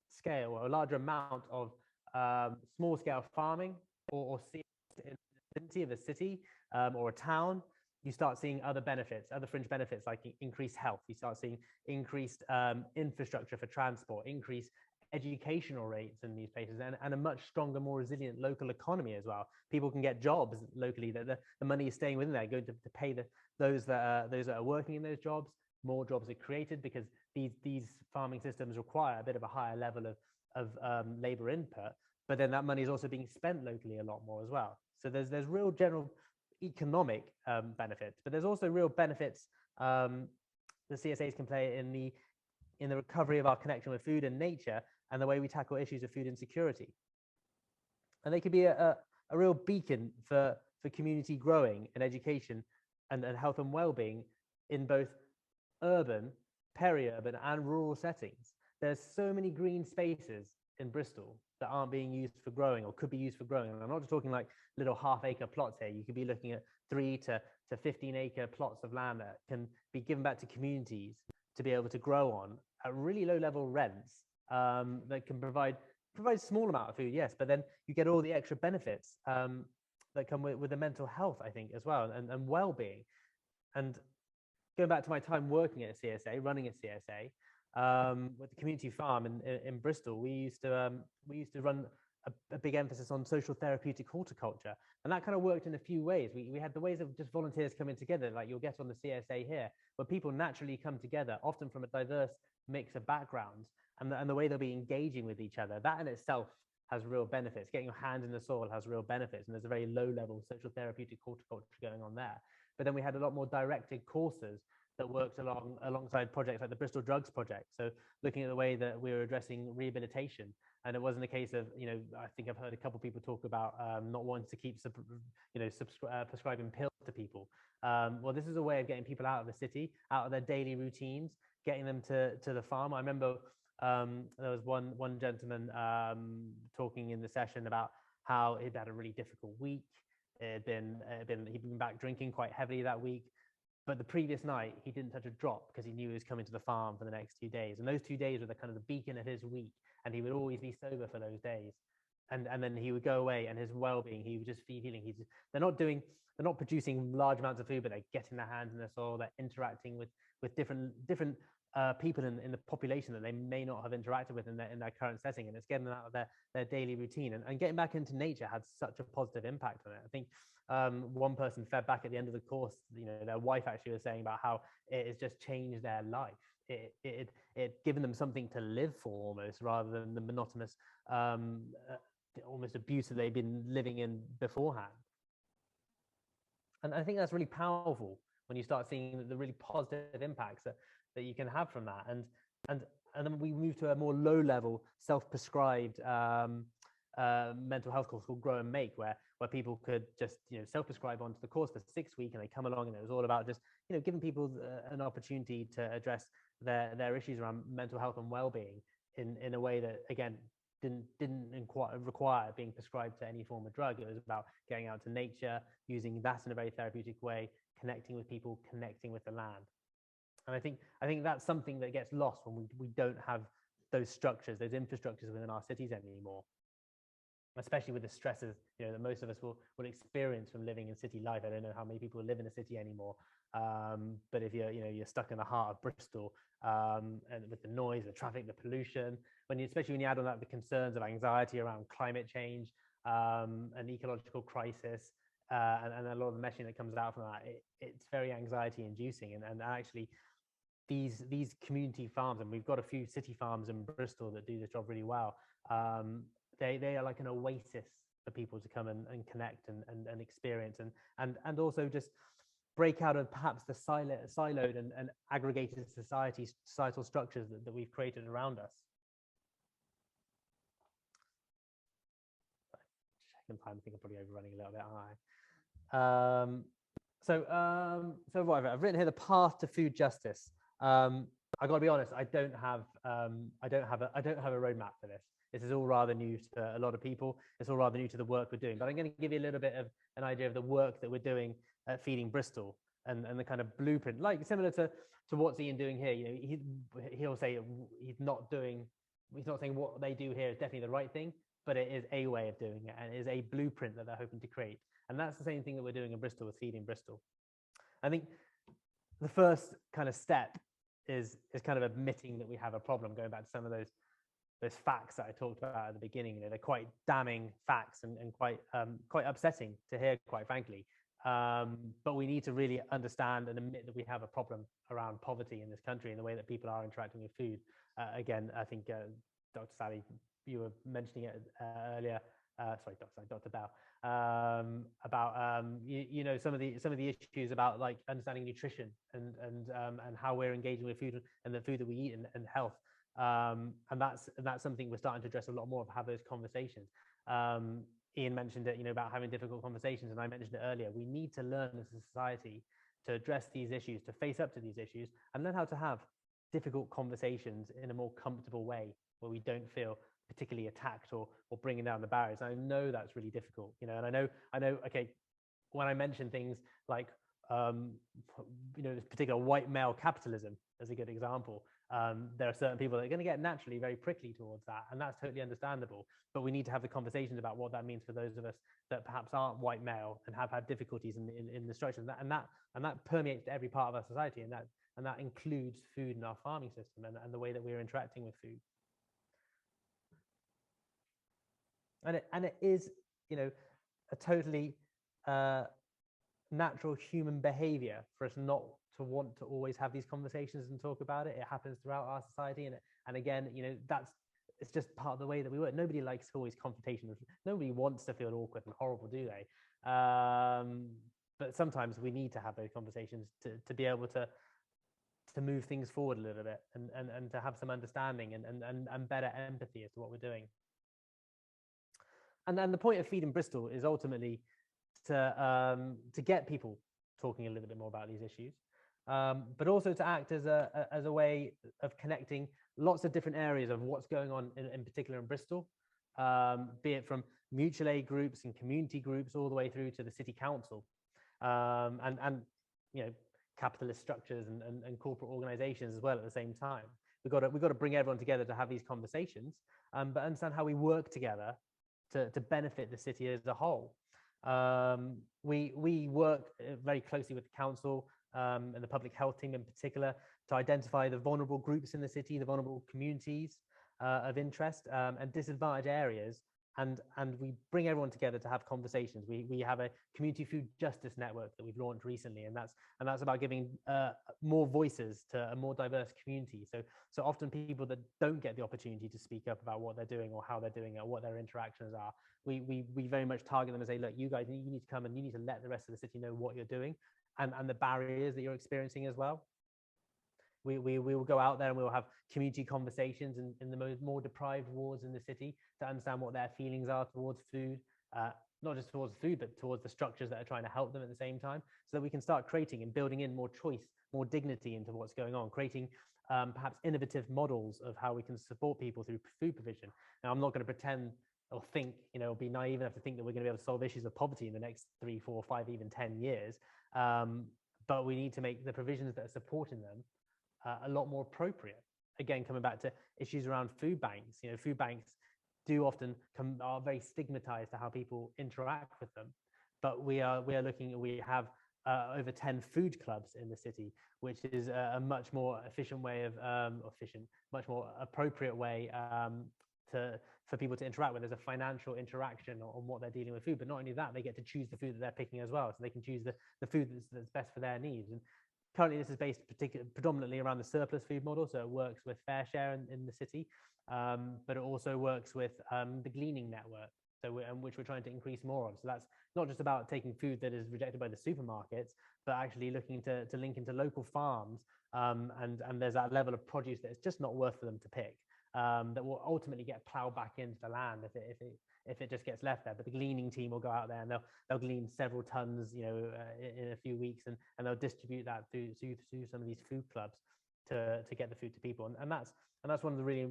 scale or a larger amount of small scale farming or in the vicinity of a city or a town, you start seeing other benefits, other fringe benefits like increased health. You start seeing increased infrastructure for transport, increased educational rates in these places, and a much stronger, more resilient local economy as well. People can get jobs locally. The money is staying within there, going to pay those that are working in those jobs. More jobs are created because these farming systems require a bit of a higher level of labor input, but then that money is also being spent locally a lot more as well. So there's real general economic benefits, but there's also real benefits the CSAs can play in the recovery of our connection with food and nature and the way we tackle issues of food insecurity. And they could be a real beacon for community growing and education and health and well-being in both urban, peri-urban and rural settings. There's so many green spaces in Bristol that aren't being used for growing or could be used for growing. And I'm not just talking like little half-acre plots here. You could be looking at 3 to 15-acre plots of land that can be given back to communities to be able to grow on at really low-level rents that can provide a small amount of food, yes, but then you get all the extra benefits that come with the mental health, I think, as well, and well-being. And going back to my time working at a CSA, running a CSA, with the community farm in Bristol, we used to run a big emphasis on social therapeutic horticulture, and that kind of worked in a few ways. We had the ways of just volunteers coming together, like you'll get on the CSA here, where people naturally come together, often from a diverse mix of backgrounds, and the way they'll be engaging with each other. That in itself has real benefits. Getting your hands in the soil has real benefits, and there's a very low-level social therapeutic horticulture going on there. But then we had a lot more directed courses that worked alongside projects like the Bristol Drugs Project. So looking at the way that we were addressing rehabilitation, and it wasn't a case of, I think I've heard a couple of people talk about not wanting to keep, prescribing pills to people. Well, this is a way of getting people out of the city, out of their daily routines, getting them to the farm. I remember there was one gentleman talking in the session about how he'd had a really difficult week. He'd been back drinking quite heavily that week. But the previous night, he didn't touch a drop because he knew he was coming to the farm for the next 2 days. And those 2 days were the kind of the beacon of his week. And he would always be sober for those days. And then he would go away, and his well-being, he would just be feeling they're not producing large amounts of food, but they're getting their hands in the soil, they're interacting with different people in the population that they may not have interacted with in their current setting. And it's getting them out of their daily routine. And getting back into nature had such a positive impact on it. I think one person fed back at the end of the course, their wife actually was saying about how it has just changed their life. It given them something to live for almost, rather than the monotonous almost abuse that they've been living in beforehand. And I think that's really powerful when you start seeing the really positive impacts that you can have from that. And then we move to a more low-level, self-prescribed mental health course called Grow and Make, where people could just self-prescribe onto the course for 6 weeks, and they come along, and it was all about just giving people an opportunity to address their issues around mental health and well-being in a way that, again, didn't require being prescribed to any form of drug. It was about getting out to nature, using that in a very therapeutic way, connecting with people, connecting with the land. And I think that's something that gets lost when we don't have those structures, those infrastructures within our cities anymore, especially with the stresses that most of us will experience from living in city life. I don't know how many people live in a city anymore, But if you're stuck in the heart of Bristol, and with the noise, the traffic, the pollution, especially when you add on that the concerns of anxiety around climate change, an ecological crisis, and a lot of the messaging that comes out from that, it's very anxiety inducing. And actually, these community farms, and we've got a few city farms in Bristol that do this job really well. They are like an oasis for people to come and connect and experience, and also just break out of perhaps the siloed and aggregated societal structures that we've created around us. Second time, I think I'm probably overrunning a little bit, aren't I? So what I've written here, the path to food justice. I got to be honest, I don't have a roadmap for this. This is all rather new to a lot of people. It's all rather new to the work we're doing. But I'm going to give you a little bit of an idea of the work that we're doing at Feeding Bristol, and the kind of blueprint, like similar to what's Ian doing here. He'll say he's not saying what they do here is definitely the right thing, but it is a way of doing it, and it is a blueprint that they're hoping to create. And that's the same thing that we're doing in Bristol with Feeding Bristol. I think the first kind of step is kind of admitting that we have a problem, going back to some of those facts that I talked about at the beginning. They're quite damning facts and quite upsetting to hear, quite frankly. But we need to really understand and admit that we have a problem around poverty in this country and the way that people are interacting with food. Again, I think Dr. Sally, you were mentioning it earlier. Sorry, Dr. Bell, about some of the issues about like understanding nutrition and how we're engaging with food and the food that we eat and health. And that's something we're starting to address a lot more, of have those conversations. Ian mentioned it, about having difficult conversations, and I mentioned it earlier. We need to learn as a society to address these issues, to face up to these issues, and learn how to have difficult conversations in a more comfortable way, where we don't feel particularly attacked or bringing down the barriers. I know that's really difficult, and I know. Okay, when I mention things like this particular white male capitalism as a good example, there are certain people that are going to get naturally very prickly towards that, and that's totally understandable. But we need to have the conversations about what that means for those of us that perhaps aren't white male and have had difficulties in the structures, and that permeates to every part of our society, and that includes food in our farming system and the way that we're interacting with food. And it is, a totally natural human behavior for us not to want to always have these conversations and talk about it. It happens throughout our society, and again, it's just part of the way that we work. Nobody likes always confrontation. Nobody wants to feel awkward and horrible, do they? But sometimes we need to have those conversations to be able to move things forward a little bit, and to have some understanding and better empathy as to what we're doing. And then the point of Feeding Bristol is ultimately to get people talking a little bit more about these issues, but also to act as a way of connecting lots of different areas of what's going on in particular in Bristol, be it from mutual aid groups and community groups all the way through to the city council, and capitalist structures and corporate organizations as well at the same time. We've got to bring everyone together to have these conversations, but understand how we work together to benefit the city as a whole. We work very closely with the council and the public health team in particular to identify the vulnerable groups in the city, the vulnerable communities of interest and disadvantaged areas, and we bring everyone together to have conversations. We have a community food justice network that we've launched recently, and that's about giving more voices to a more diverse community. So often people that don't get the opportunity to speak up about what they're doing or how they're doing it or what their interactions are, we very much target them and say, look, you guys, you need to come and you need to let the rest of the city know what you're doing and the barriers that you're experiencing as well. We will go out there and we'll have community conversations in the more deprived wards in the city to understand what their feelings are towards food, not just towards food, but towards the structures that are trying to help them at the same time, so that we can start creating and building in more choice, more dignity into what's going on, creating perhaps innovative models of how we can support people through food provision. Now, I'm not going to pretend or think, or be naive enough to think that we're going to be able to solve issues of poverty in the next 3, 4, 5, even 10 years. But we need to make the provisions that are supporting them a lot more appropriate. Again, coming back to issues around food banks, food banks do often are very stigmatized to how people interact with them. But we have over 10 food clubs in the city, which is a much more efficient way of, much more appropriate way for people to interact with. There's a financial interaction on what they're dealing with food, but not only that, they get to choose the food that they're picking as well. So they can choose the food that's best for their needs. And currently this is based predominantly around the surplus food model. So it works with Fair Share in the city, but it also works with the Gleaning network, which we're trying to increase more of. So that's not just about taking food that is rejected by the supermarkets, but actually looking to link into local farms. And there's that level of produce that it's just not worth for them to pick, that will ultimately get plowed back into the land if it just gets left there. But the Gleaning team will go out there and they'll glean several tons, in a few weeks, and they'll distribute that through some of these food clubs to get the food to people. And that's one of the really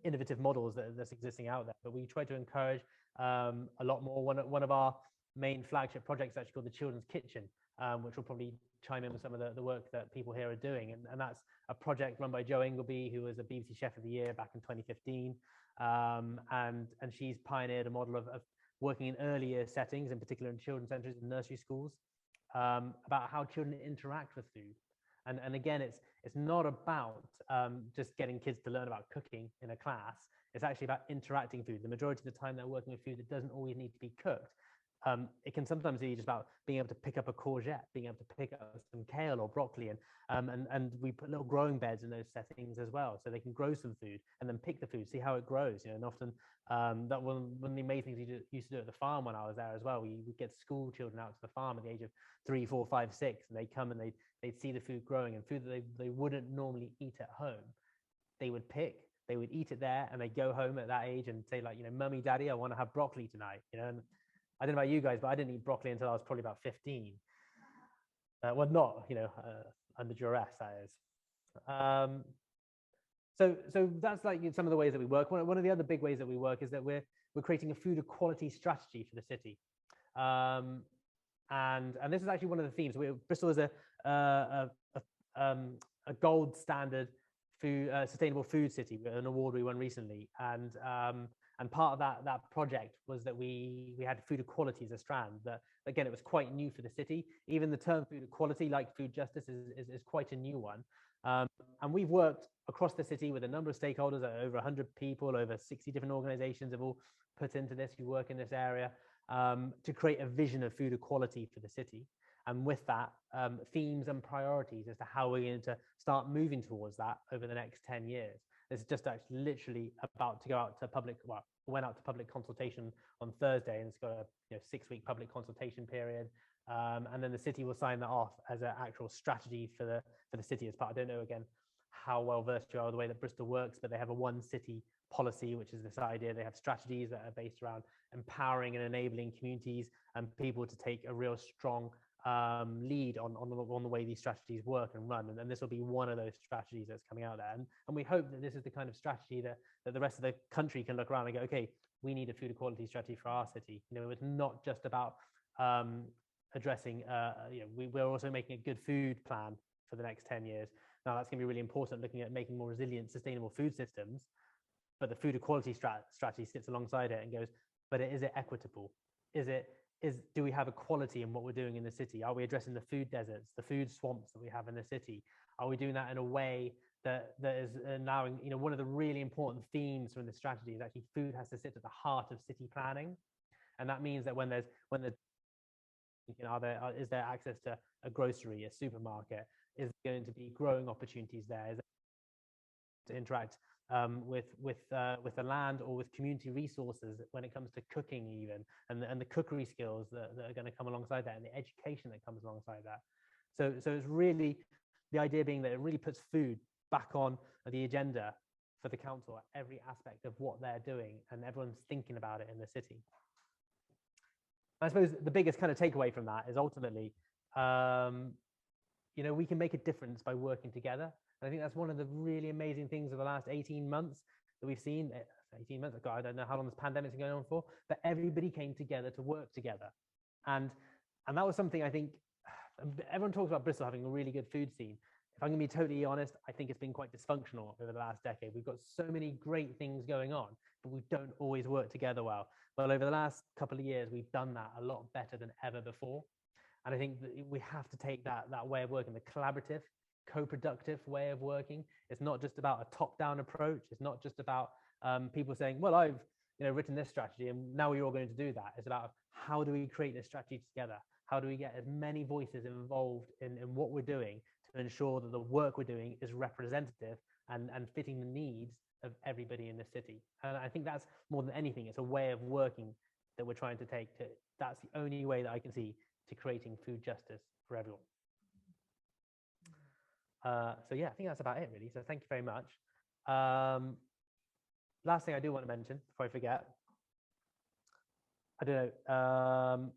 innovative models that's existing out there. But we try to encourage a lot more. One of our main flagship projects is actually called the Children's Kitchen, which will probably chime in with some of the work that people here are doing. And that's a project run by Jo Ingleby, who was a BBC Chef of the Year back in 2015. And she's pioneered a model of working in earlier settings, in particular in children's centres and nursery schools, about how children interact with food. And again, it's not about just getting kids to learn about cooking in a class. It's actually about interacting food. The majority of the time they're working with food that doesn't always need to be cooked. It can sometimes be just about being able to pick up a courgette, being able to pick up some kale or broccoli, and we put little growing beds in those settings as well, so they can grow some food and then pick the food, see how it grows. And often that one of the amazing things we used to do at the farm when I was there as well. We would get school children out to the farm at the age of 3, 4, 5, 6, and they'd come and they'd see the food growing, and food that they wouldn't normally eat at home, they would pick. They would eat it there, and they'd go home at that age and say, like, Mummy, Daddy, I want to have broccoli tonight. And I don't know about you guys, but I didn't eat broccoli until I was probably about 15. Well, not, under duress, that is. So that's like some of the ways that we work. One of the other big ways that we work is that we're creating a food equality strategy for the city. And this is actually one of the themes. Bristol is a gold standard sustainable food city, an award we won recently. And part of that project was that we had food equality as a strand. That, again, it was quite new for the city. Even the term food equality, like food justice, is quite a new one. And we've worked across the city with a number of stakeholders, over 100 people, over 60 different organizations have all put into this, who work in this area, to create a vision of food equality for the city. And with that, themes and priorities as to how we're going to start moving towards that over the next 10 years. This is just actually literally about to go out to public, went out to public consultation on Thursday, and it's got a 6-week public consultation period. And then the city will sign that off as an actual strategy for the city as part. I don't know, again, how well versed you are the way that Bristol works, but they have a one city policy, which is this idea. They have strategies that are based around empowering and enabling communities and people to take a real strong lead on the way these strategies work and run. And this will be one of those strategies that's coming out there. And we hope that this is the kind of strategy that the rest of the country can look around and go, okay, we need a food equality strategy for our city. It's not just about addressing, we're also making a good food plan for the next 10 years. Now that's going to be really important, looking at making more resilient, sustainable food systems. But the food equality strategy sits alongside it and goes, but is it equitable? Do we have equality in what we're doing in the city? Are we addressing the food deserts, the food swamps that we have in the city? Are we doing that in a way that is allowing, one of the really important themes from the strategy is actually food has to sit at the heart of city planning. And that means that is there access to a grocery, a supermarket? Is there going to be growing opportunities there? Is there to interact with the land or with community resources when it comes to cooking, even, and the cookery skills that are going to come alongside that, and the education that comes alongside that. So it's really the idea being that it really puts food back on the agenda for the council at every aspect of what they're doing, and everyone's thinking about it in the city. I suppose the biggest kind of takeaway from that is ultimately, we can make a difference by working together. And I think that's one of the really amazing things of the last 18 months that we've seen. 18 months ago, I don't know how long this pandemic's been going on for, but everybody came together to work together. And that was something I think, everyone talks about Bristol having a really good food scene. If I'm going to be totally honest, I think it's been quite dysfunctional over the last decade. We've got so many great things going on, but we don't always work together well. Well, over the last couple of years, we've done that a lot better than ever before. And I think that we have to take that way of working, the collaborative, co-productive way of working. It's not just about a top-down approach. It's not just about people saying, well, I've written this strategy and now we're all going to do that. It's about how do we create this strategy together? How do we get as many voices involved in what we're doing to ensure that the work we're doing is representative and fitting the needs of everybody in the city? And I think that's more than anything, it's a way of working that we're trying to take. That's the only way that I can see to creating food justice for everyone. So yeah, I think that's about it really. So thank you very much. Last thing I do want to mention before I forget, I don't know.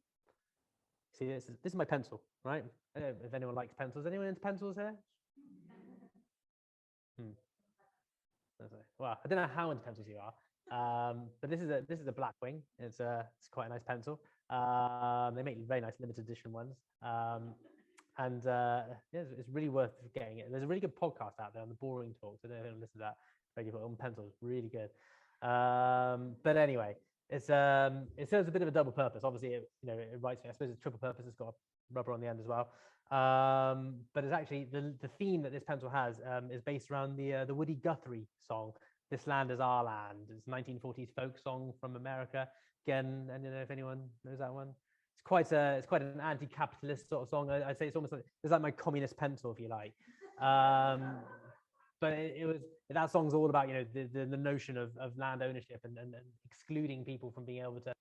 See, this is my pencil, right? I don't know if anyone likes pencils. Anyone into pencils here? Well, I don't know how into pencils you are, but this is a Blackwing. It's quite a nice pencil. They make very nice limited edition ones, and yeah, it's really worth getting it. There's a really good podcast out there on the Boring Talks. I don't know if anyone listens to that. Very good on pencils, really good. But anyway, it serves a bit of a double purpose. Obviously, it writes me. I suppose it's triple purpose. It's got rubber on the end as well. But it's actually the theme that this pencil has is based around the Woody Guthrie song, "This Land Is Our Land." It's a 1940s folk song from America. Again, I don't know if anyone knows that one. It's quite an anti-capitalist sort of song. I'd say it's almost like it's like my communist pencil, if you like. But that song's all about the notion of land ownership and excluding people from being able to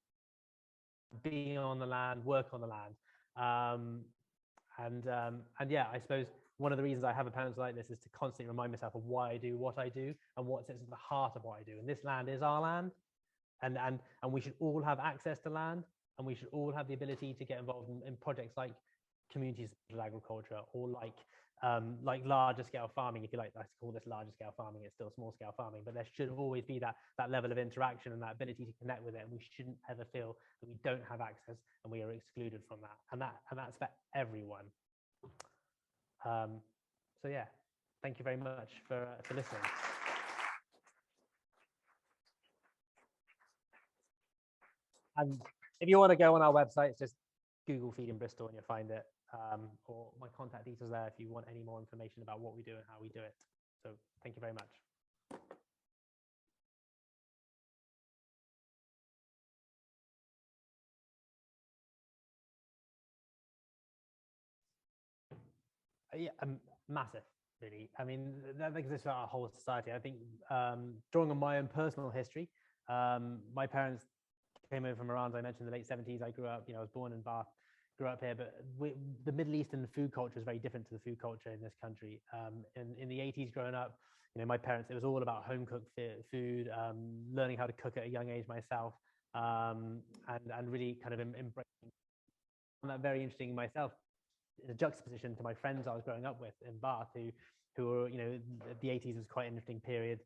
be on the land, work on the land. And yeah, I suppose one of the reasons I have a pencil like this is to constantly remind myself of why I do what I do and what sits at the heart of what I do. And this land is our land, and we should all have access to land, and we should all have the ability to get involved in projects like community agriculture or like larger scale farming, if you like. I call this larger scale farming. It's still small scale farming, but there should always be that level of interaction and that ability to connect with it. And we shouldn't ever feel that we don't have access and we are excluded from that. And that's for everyone. So yeah, thank you very much for listening. And if you want to go on our website, just Google Feeding Bristol and you'll find it. Or my contact details there if you want any more information about what we do and how we do it. So thank you very much. Yeah, massive, really. I mean, that exists for our whole society. I think drawing on my own personal history, my parents came over from Iran, as I mentioned, in the late 70s. I grew up, I was born in Bath, grew up here, but the Middle Eastern food culture is very different to the food culture in this country. In the 80s, growing up, my parents, it was all about home cooked food, learning how to cook at a young age myself, and really kind of embracing. I found that very interesting myself, in a juxtaposition to my friends I was growing up with in Bath, who were, the 80s was quite an interesting period.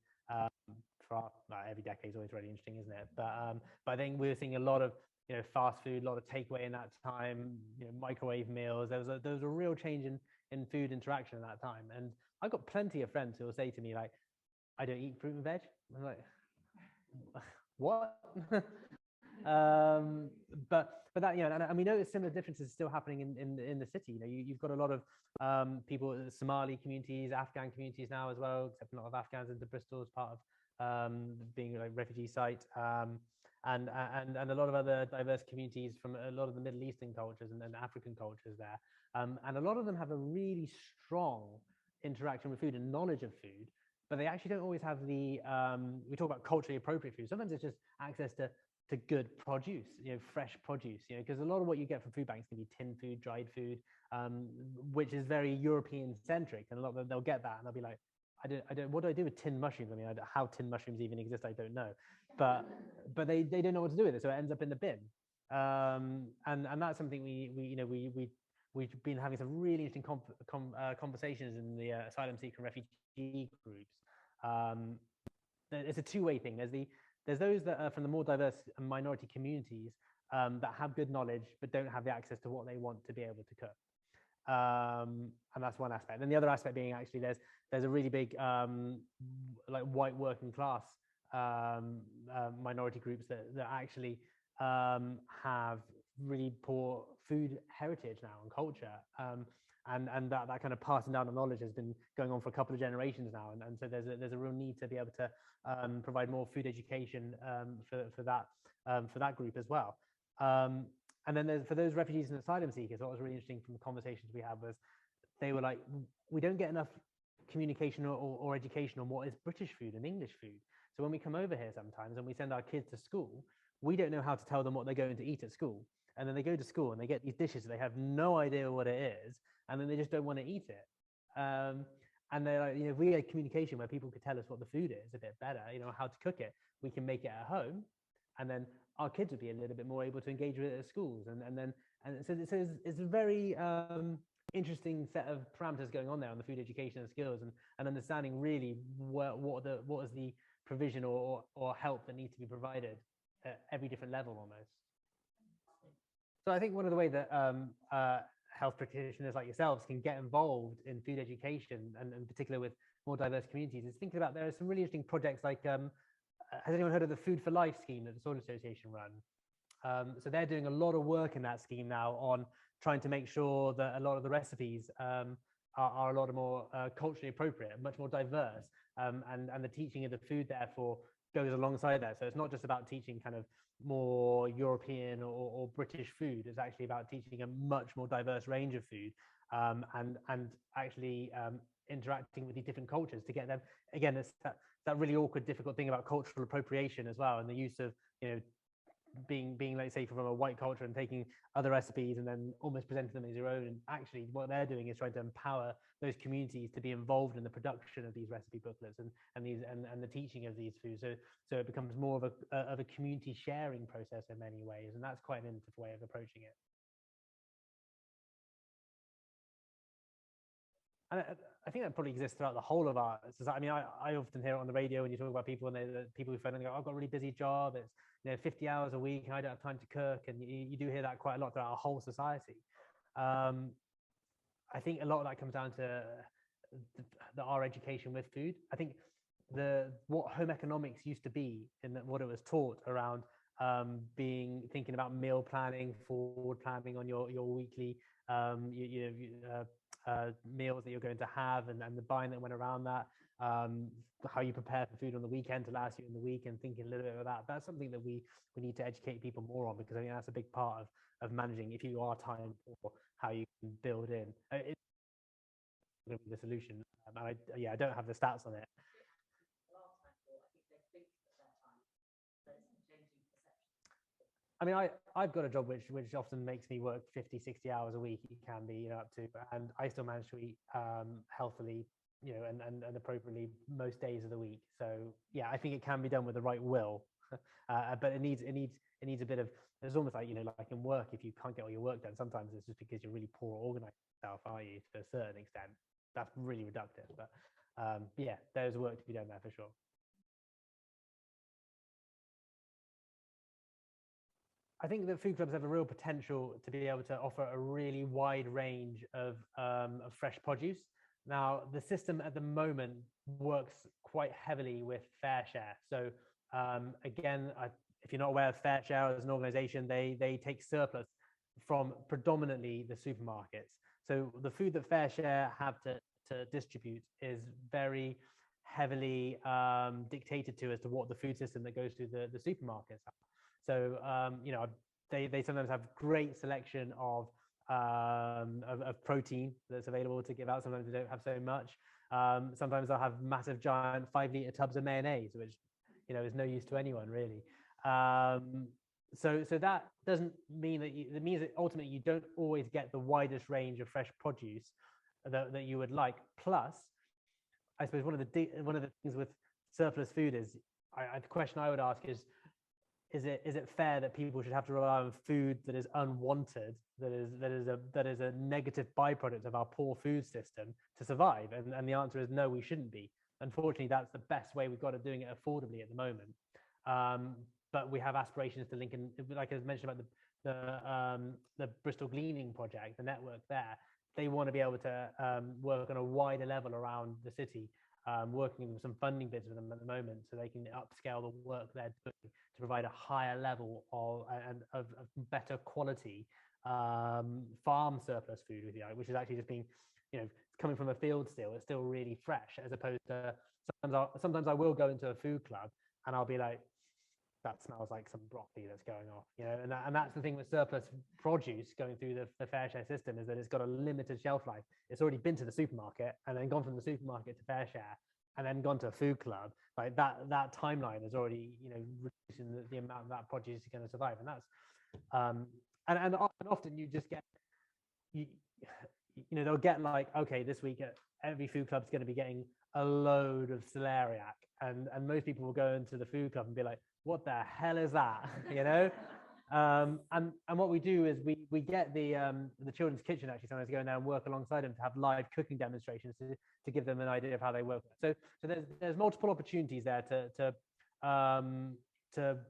For every decade is always really interesting, isn't it? But I think we were seeing a lot of fast food, a lot of takeaway in that time, microwave meals. There was a real change in food interaction at that time. And I've got plenty of friends who will say to me, like, I don't eat fruit and veg. I'm like, what? But that, and we notice similar differences still happening in the city. You've got a lot of people, Somali communities, Afghan communities now as well, except a lot of Afghans into Bristol as part of being like refugee site, and a lot of other diverse communities from a lot of the Middle Eastern cultures and African cultures there, and a lot of them have a really strong interaction with food and knowledge of food, but they actually don't always have the we talk about culturally appropriate food. Sometimes it's just access to good produce, fresh produce, because a lot of what you get from food banks can be tin food, dried food, which is very European centric, and a lot of them, they'll get that and they'll be like, I don't, what do I do with tin mushrooms? I mean, how tin mushrooms even exist, I don't know, but they don't know what to do with it, so it ends up in the bin, and that's something we've been having some really interesting conversations in the asylum seeker and refugee groups. It's a two-way thing. There's those that are from the more diverse and minority communities that have good knowledge but don't have the access to what they want to be able to cook. And that's one aspect. And the other aspect being actually there's a really big like white working class minority groups that actually have really poor food heritage now and culture. And that kind of passing down of knowledge has been going on for a couple of generations now, and so there's a real need to be able to provide more food education for that group as well. And then for those refugees and asylum seekers, what was really interesting from the conversations we had was they were like, we don't get enough communication or education on what is British food and English food. So when we come over here sometimes and we send our kids to school, we don't know how to tell them what they're going to eat at school. And then they go to school and they get these dishes, they have no idea what it is, and then they just don't want to eat it. And they're like, if we had communication where people could tell us what the food is a bit better, how to cook it, we can make it at home, and then our kids would be a little bit more able to engage with it at schools. And so it's a very interesting set of parameters going on there on the food education and skills, and understanding really what is the provision or help that needs to be provided at every different level almost. So I think one of the ways that health practitioners like yourselves can get involved in food education, and in particular with more diverse communities, is thinking about, there are some really interesting projects like, has anyone heard of the Food for Life scheme that the Soil Association run? So they're doing a lot of work in that scheme now on trying to make sure that a lot of the recipes are a lot more culturally appropriate, much more diverse, and the teaching of the food therefore goes alongside that. So it's not just about teaching kind of more European or British food. It's actually about teaching a much more diverse range of food, and actually interacting with the different cultures to get them. Again, it's that really awkward, difficult thing about cultural appropriation as well, and the use of being like, say, from a white culture and taking other recipes and then almost presenting them as your own. And actually what they're doing is trying to empower those communities to be involved in the production of these recipe booklets and the teaching of these foods. So it becomes more of a community sharing process in many ways, and that's quite an innovative way of approaching it. And I think that probably exists throughout the whole of our society. I mean, I often hear it on the radio when you talk about people, and the people who phone and go, I've got a really busy job, it's 50 hours a week, and I don't have time to cook. And you do hear that quite a lot throughout our whole society. I think a lot of that comes down to our education with food. I think what home economics used to be, and what it was taught around thinking about meal planning, forward planning on your weekly meals that you're going to have, and the buying that went around that, how you prepare for food on the weekend to last you in the week, and thinking a little bit about that. That's something that we need to educate people more on, because I think that's a big part of managing, if you are time, or how you can build in. It's going to be the solution. I don't have the stats on it. I mean, I've got a job which often makes me work 50, 60 hours a week. It can be up to, and I still manage to eat healthily, and appropriately most days of the week. So yeah, I think it can be done with the right will, but it needs a bit of. It's almost like like in work, if you can't get all your work done, sometimes it's just because you're really poor at organising yourself, are you? To a certain extent, that's really reductive. But yeah, there's work to be done there for sure. I think that food clubs have a real potential to be able to offer a really wide range of fresh produce. Now, the system at the moment works quite heavily with FareShare. So again, if you're not aware of FareShare as an organization, they take surplus from predominantly the supermarkets. So the food that FareShare have to distribute is very heavily dictated to as to what the food system that goes through the supermarkets are. So they sometimes have great selection of protein that's available to give out. Sometimes they don't have so much. Sometimes they'll have massive, giant 5-liter tubs of mayonnaise, which is no use to anyone really. So that doesn't mean that it means that ultimately you don't always get the widest range of fresh produce that you would like. Plus, I suppose one of the things with surplus food is the question I would ask is it fair that people should have to rely on food that is unwanted, that is a negative byproduct of our poor food system to survive? And the answer is no, we shouldn't be. Unfortunately, that's the best way we've got of doing it affordably at the moment. But we have aspirations to link in, like I mentioned about the Bristol Gleaning Project, the network there. They want to be able to work on a wider level around the city working with some funding bits with them at the moment so they can upscale the work they're doing to provide a higher level of better quality farm surplus food, which is actually just being, coming from a field still. It's still really fresh, as opposed to sometimes I will go into a food club and I'll be like, that smells like some broccoli that's going off, and that's the thing with surplus produce going through the FareShare system, is that it's got a limited shelf life. It's already been to the supermarket and then gone from the supermarket to FareShare and then gone to a food club. Like that timeline is already, reducing the amount of that produce is going to survive. And that's and often you just get they'll get like, okay, this week every food club's going to be getting a load of celeriac, and most people will go into the food club and be like, what the hell is that? And what we do is we get the children's kitchen actually sometimes go in there and work alongside them to have live cooking demonstrations to give them an idea of how they work. So there's multiple opportunities there to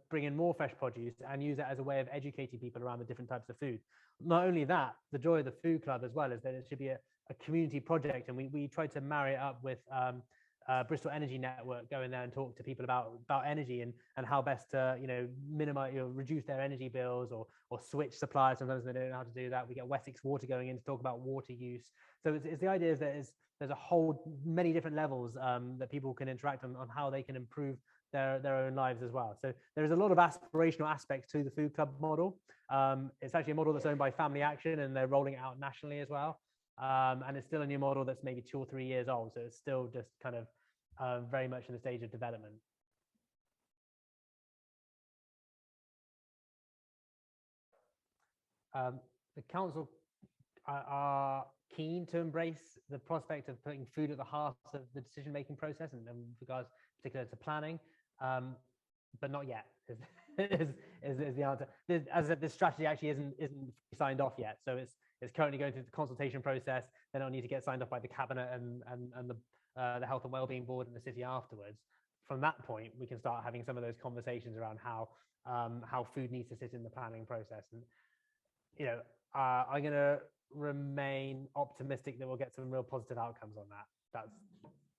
bring in more fresh produce and use it as a way of educating people around the different types of food. Not only that, the joy of the food club as well is that it should be a community project, and we try to marry it up with Bristol Energy Network, go in there and talk to people about energy and how best to minimize, reduce their energy bills or switch suppliers. Sometimes they don't know how to do that. We get Wessex Water going in to talk about water use. So it's the idea that there's a whole many different levels that people can interact on how they can improve their own lives as well. So there's a lot of aspirational aspects to the food club model. It's actually a model that's owned by Family Action, and they're rolling it out nationally as well. And it's still a new model that's maybe 2 or 3 years old. So it's still just kind of very much in the stage of development. The council are keen to embrace the prospect of putting food at the heart of the decision-making process, and with regards particularly to planning, but not yet is the answer. As I said, this strategy actually isn't signed off yet, so it's currently going through the consultation process. Then it'll need to get signed off by the cabinet and the Health and Wellbeing Board in the city afterwards. From that point, we can start having some of those conversations around how food needs to sit in the planning process. And I'm going to remain optimistic that we'll get some real positive outcomes on that. That's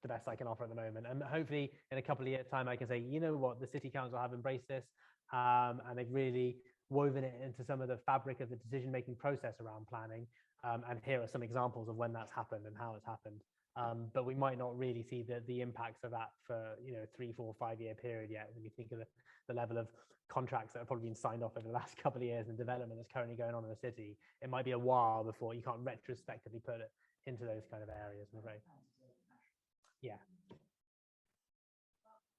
the best I can offer at the moment. And hopefully in a couple of years' time, I can say, you know what, the City Council have embraced this, and they've really woven it into some of the fabric of the decision-making process around planning. And here are some examples of when that's happened and how it's happened. But we might not really see the impacts of that for 3, 4, 5 year period yet. When you think of the level of contracts that have probably been signed off over the last couple of years and development that's currently going on in the city, it might be a while before you can't retrospectively put it into those kind of areas, I'm afraid. Yeah.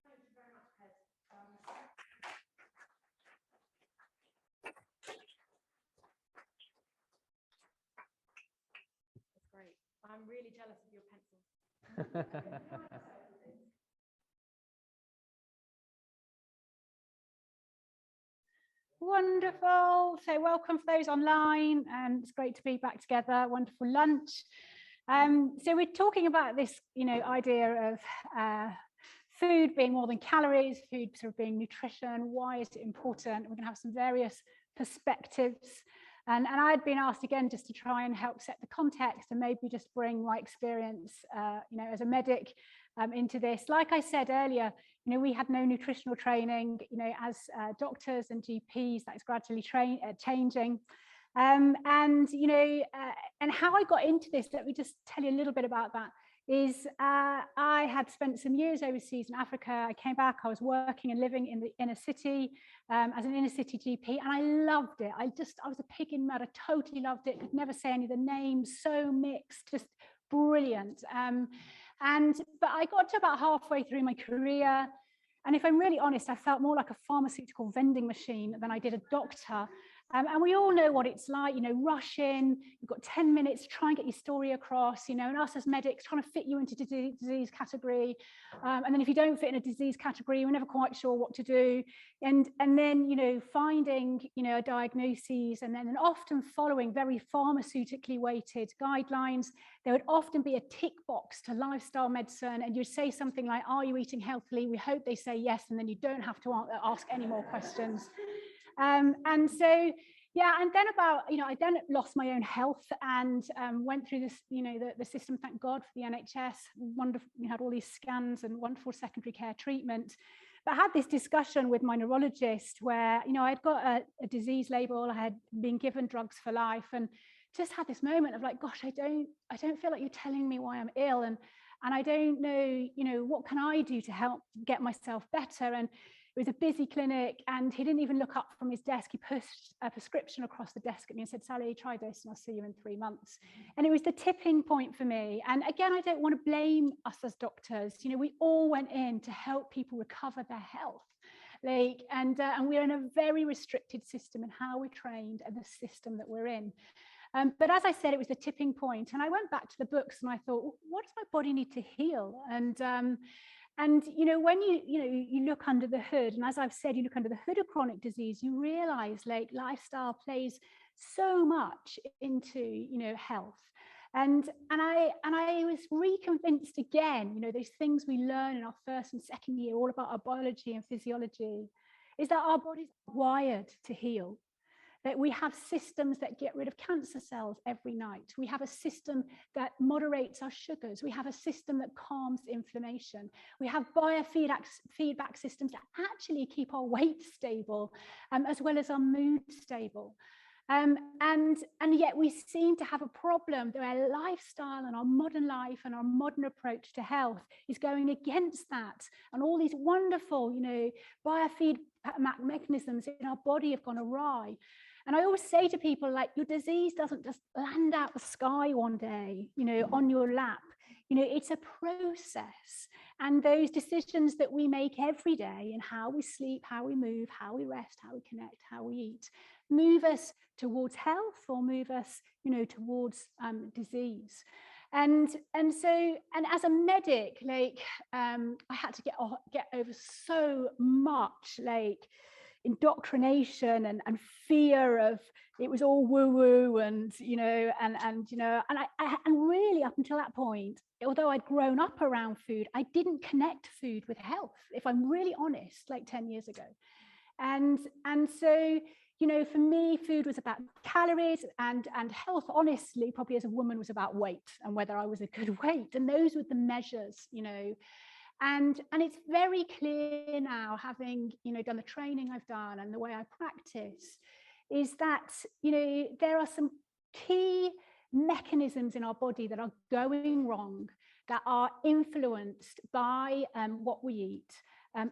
Thank you very much, Pez. That's great. I'm really jealous of your pencil. Wonderful. So welcome for those online, and it's great to be back together. Wonderful lunch. So we're talking about this, idea of food being more than calories, food sort of being nutrition. Why is it important? We're going to have some various perspectives. And I had been asked again just to try and help set the context and maybe just bring my experience, as a medic into this. Like I said earlier, we had no nutritional training, as doctors and GPs, that is gradually changing. And how I got into this, let me just tell you a little bit about that, is I had spent some years overseas in Africa. I came back, I was working and living in the inner city as an inner city GP, and I loved it. I was a pig in mud. I totally loved it. Could never say any of the names, so mixed, just brilliant. But I got to about halfway through my career, and if I'm really honest, I felt more like a pharmaceutical vending machine than I did a doctor. And we all know what it's like, rush in, you've got 10 minutes to try and get your story across, and us as medics trying to fit you into disease category. And then if you don't fit in a disease category, we're never quite sure what to do. And then, finding, a diagnosis, and then often following very pharmaceutically weighted guidelines. There would often be a tick box to lifestyle medicine, and you'd say something like, are you eating healthily? We hope they say yes, and then you don't have to ask any more questions. And so, Yeah, and then I then lost my own health and went through this, the system, thank God for the NHS, wonderful, we had all these scans and wonderful secondary care treatment. But I had this discussion with my neurologist where, I'd got a disease label, I had been given drugs for life, and just had this moment of like, gosh, I don't feel like you're telling me why I'm ill, and I don't know, what can I do to help get myself better? And it was a busy clinic, and he didn't even look up from his desk. He pushed a prescription across the desk at me and said, Sally, try this and I'll see you in 3 months. And it was the tipping point for me. And again, I don't want to blame us as doctors. We all went in to help people recover their health. And we're in a very restricted system in how we're trained and the system that we're in. But as I said, it was the tipping point. And I went back to the books and I thought, well, what does my body need to heal? And when you look under the hood, and as I've said, you look under the hood of chronic disease, you realize like lifestyle plays so much into health. And I was reconvinced again, those things we learn in our first and second year, all about our biology and physiology, is that our bodies are wired to heal. That we have systems that get rid of cancer cells every night. We have a system that moderates our sugars. We have a system that calms inflammation. We have biofeedback systems that actually keep our weight stable, as well as our mood stable. And yet we seem to have a problem that our lifestyle and our modern life and our modern approach to health is going against that. And all these wonderful, biofeedback mechanisms in our body have gone awry. And I always say to people, like, your disease doesn't just land out the sky one day, on your lap. It's a process. And those decisions that we make every day in how we sleep, how we move, how we rest, how we connect, how we eat, move us towards health or move us, towards disease. And as a medic, I had to get over so much, indoctrination and fear of it was all woo-woo and really up until that point, although I'd grown up around food, I didn't connect food with health, if I'm really honest, 10 years ago. And so for me, food was about calories, and health, honestly, probably as a woman, was about weight and whether I was a good weight, and those were the measures, And it's very clear now, having done the training I've done and the way I practice, is that there are some key mechanisms in our body that are going wrong, that are influenced by what we eat,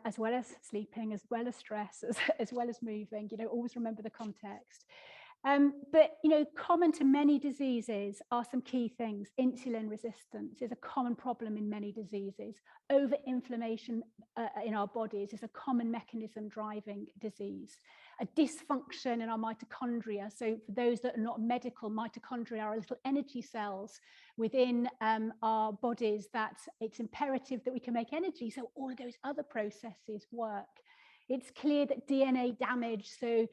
as well as sleeping, as well as stress, as well as moving. Always remember the context. But common to many diseases are some key things. Insulin resistance is a common problem in many diseases. Over-inflammation in our bodies is a common mechanism driving disease. A dysfunction in our mitochondria. So for those that are not medical, mitochondria are little energy cells within our bodies that it's imperative that we can make energy, so all of those other processes work. It's clear that DNA damage, so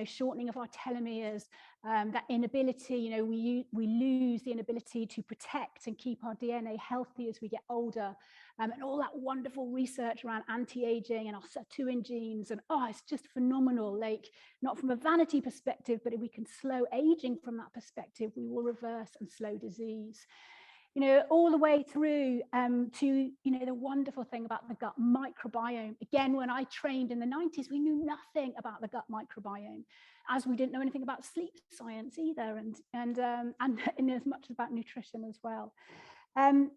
shortening of our telomeres, that inability, we lose the inability to protect and keep our DNA healthy as we get older, and all that wonderful research around anti-aging and our sirtuin genes, and it's just phenomenal. Not from a vanity perspective, but if we can slow aging from that perspective, we will reverse and slow disease. All the way through to, the wonderful thing about the gut microbiome. Again, when I trained in the 90s, we knew nothing about the gut microbiome, as we didn't know anything about sleep science either, and as much about nutrition as well. And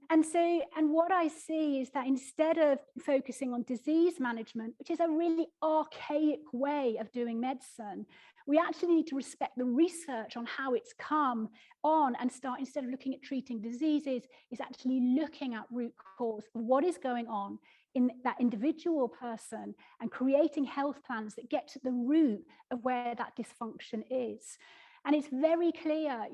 what I see is that instead of focusing on disease management, which is a really archaic way of doing medicine, we actually need to respect the research on how it's come on and start, instead of looking at treating diseases, is actually looking at root cause of what is going on in that individual person and creating health plans that get to the root of where that dysfunction is. And it's very clear,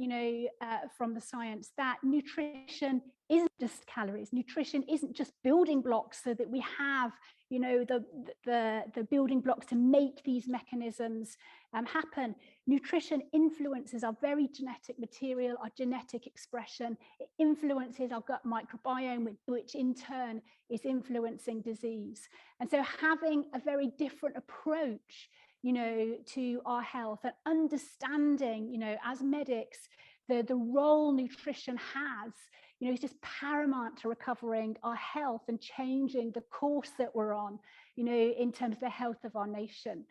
from the science, that nutrition isn't just calories. Nutrition isn't just building blocks so that we have, the building blocks to make these mechanisms happen. Nutrition influences our very genetic material, our genetic expression. It influences our gut microbiome, which in turn is influencing disease. And so having a very different approach you know, to our health, and understanding, you know, as medics, the role nutrition has, you know, is just paramount to recovering our health and changing the course that we're on, you know, in terms of the health of our nation.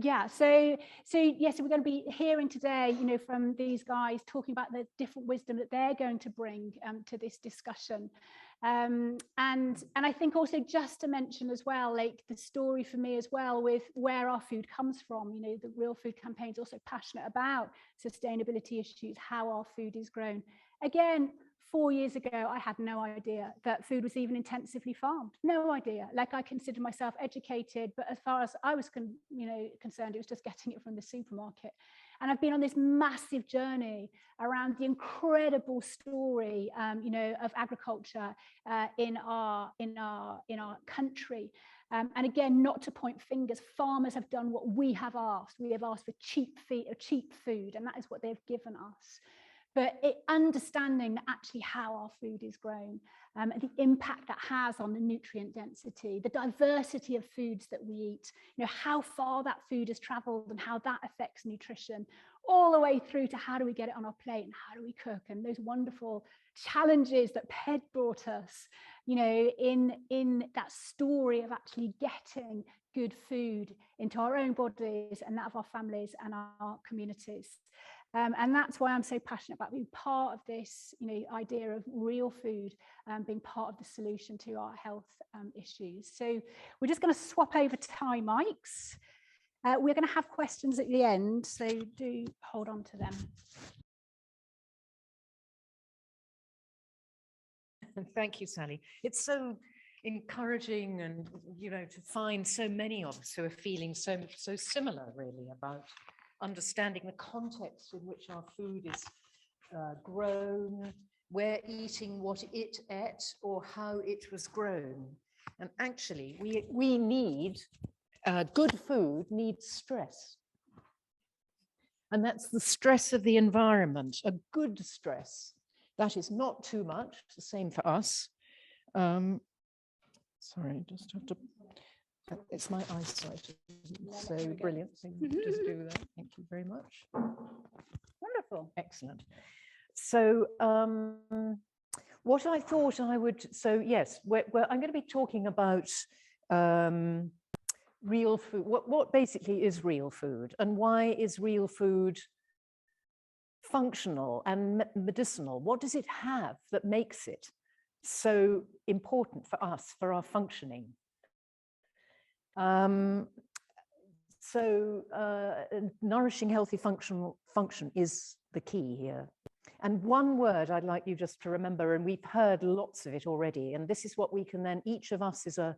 Yeah, so yes, we're going to be hearing today, you know, from these guys talking about the different wisdom that they're going to bring to this discussion. And I think also just to mention as well, like the story for me as well with where our food comes from. You know, the Real Food Campaign is also passionate about sustainability issues, how our food is grown. Again, 4 years ago, I had no idea that food was even intensively farmed. No idea. Like, I considered myself educated, but as far as I was concerned, it was just getting it from the supermarket. And I've been on this massive journey around the incredible story, you know, of agriculture in our country. And again, not to point fingers, farmers have done what we have asked. We have asked for cheap food, and that is what they've given us. But understanding that actually how our food is grown, the impact that has on the nutrient density, the diversity of foods that we eat, you know, how far that food has traveled and how that affects nutrition, all the way through to how do we get it on our plate and how do we cook, and those wonderful challenges that Ped brought us, you know, in that story of actually getting good food into our own bodies and that of our families and our communities. And that's why I'm so passionate about being part of this, you know, idea of real food, being part of the solution to our health issues. So we're just going to swap over to Thai mics. We're going to have questions at the end, so do hold on to them. Thank you, Sally. It's so encouraging, and you know, to find so many of us who are feeling so similar, really, about understanding the context in which our food is grown, we're eating what it ate or how it was grown. And actually, we need good food needs stress. And that's the stress of the environment, a good stress. That is not too much, the same for us. Sorry, just have to, it's my eyesight, so brilliant. So just do that, thank you very much. Wonderful, excellent. So what I thought I would, so yes, I'm going to be talking about real food. What basically is real food, and why is real food functional and medicinal? What does it have that makes it so important for us, for our functioning? Nourishing healthy function is the key here. And one word I'd like you just to remember, and we've heard lots of it already, and this is what we can then, each of us is an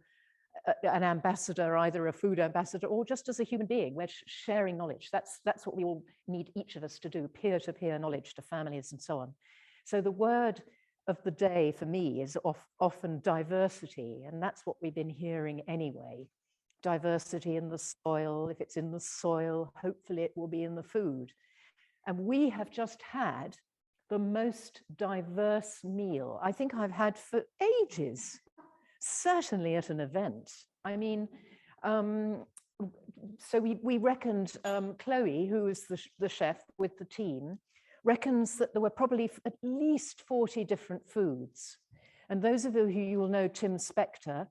ambassador, either a food ambassador or just as a human being. We're sharing knowledge. That's what we all need, each of us, to do, peer-to-peer knowledge to families and so on. So the word of the day for me is often diversity, and that's what we've been hearing anyway. Diversity in the soil. If it's in the soil, hopefully it will be in the food. And we have just had the most diverse meal I think I've had for ages. Certainly at an event. I mean, so we reckoned, Chloe, who is the chef with the team, reckons that there were probably at least 40 different foods. And those of you who will know Tim Spector,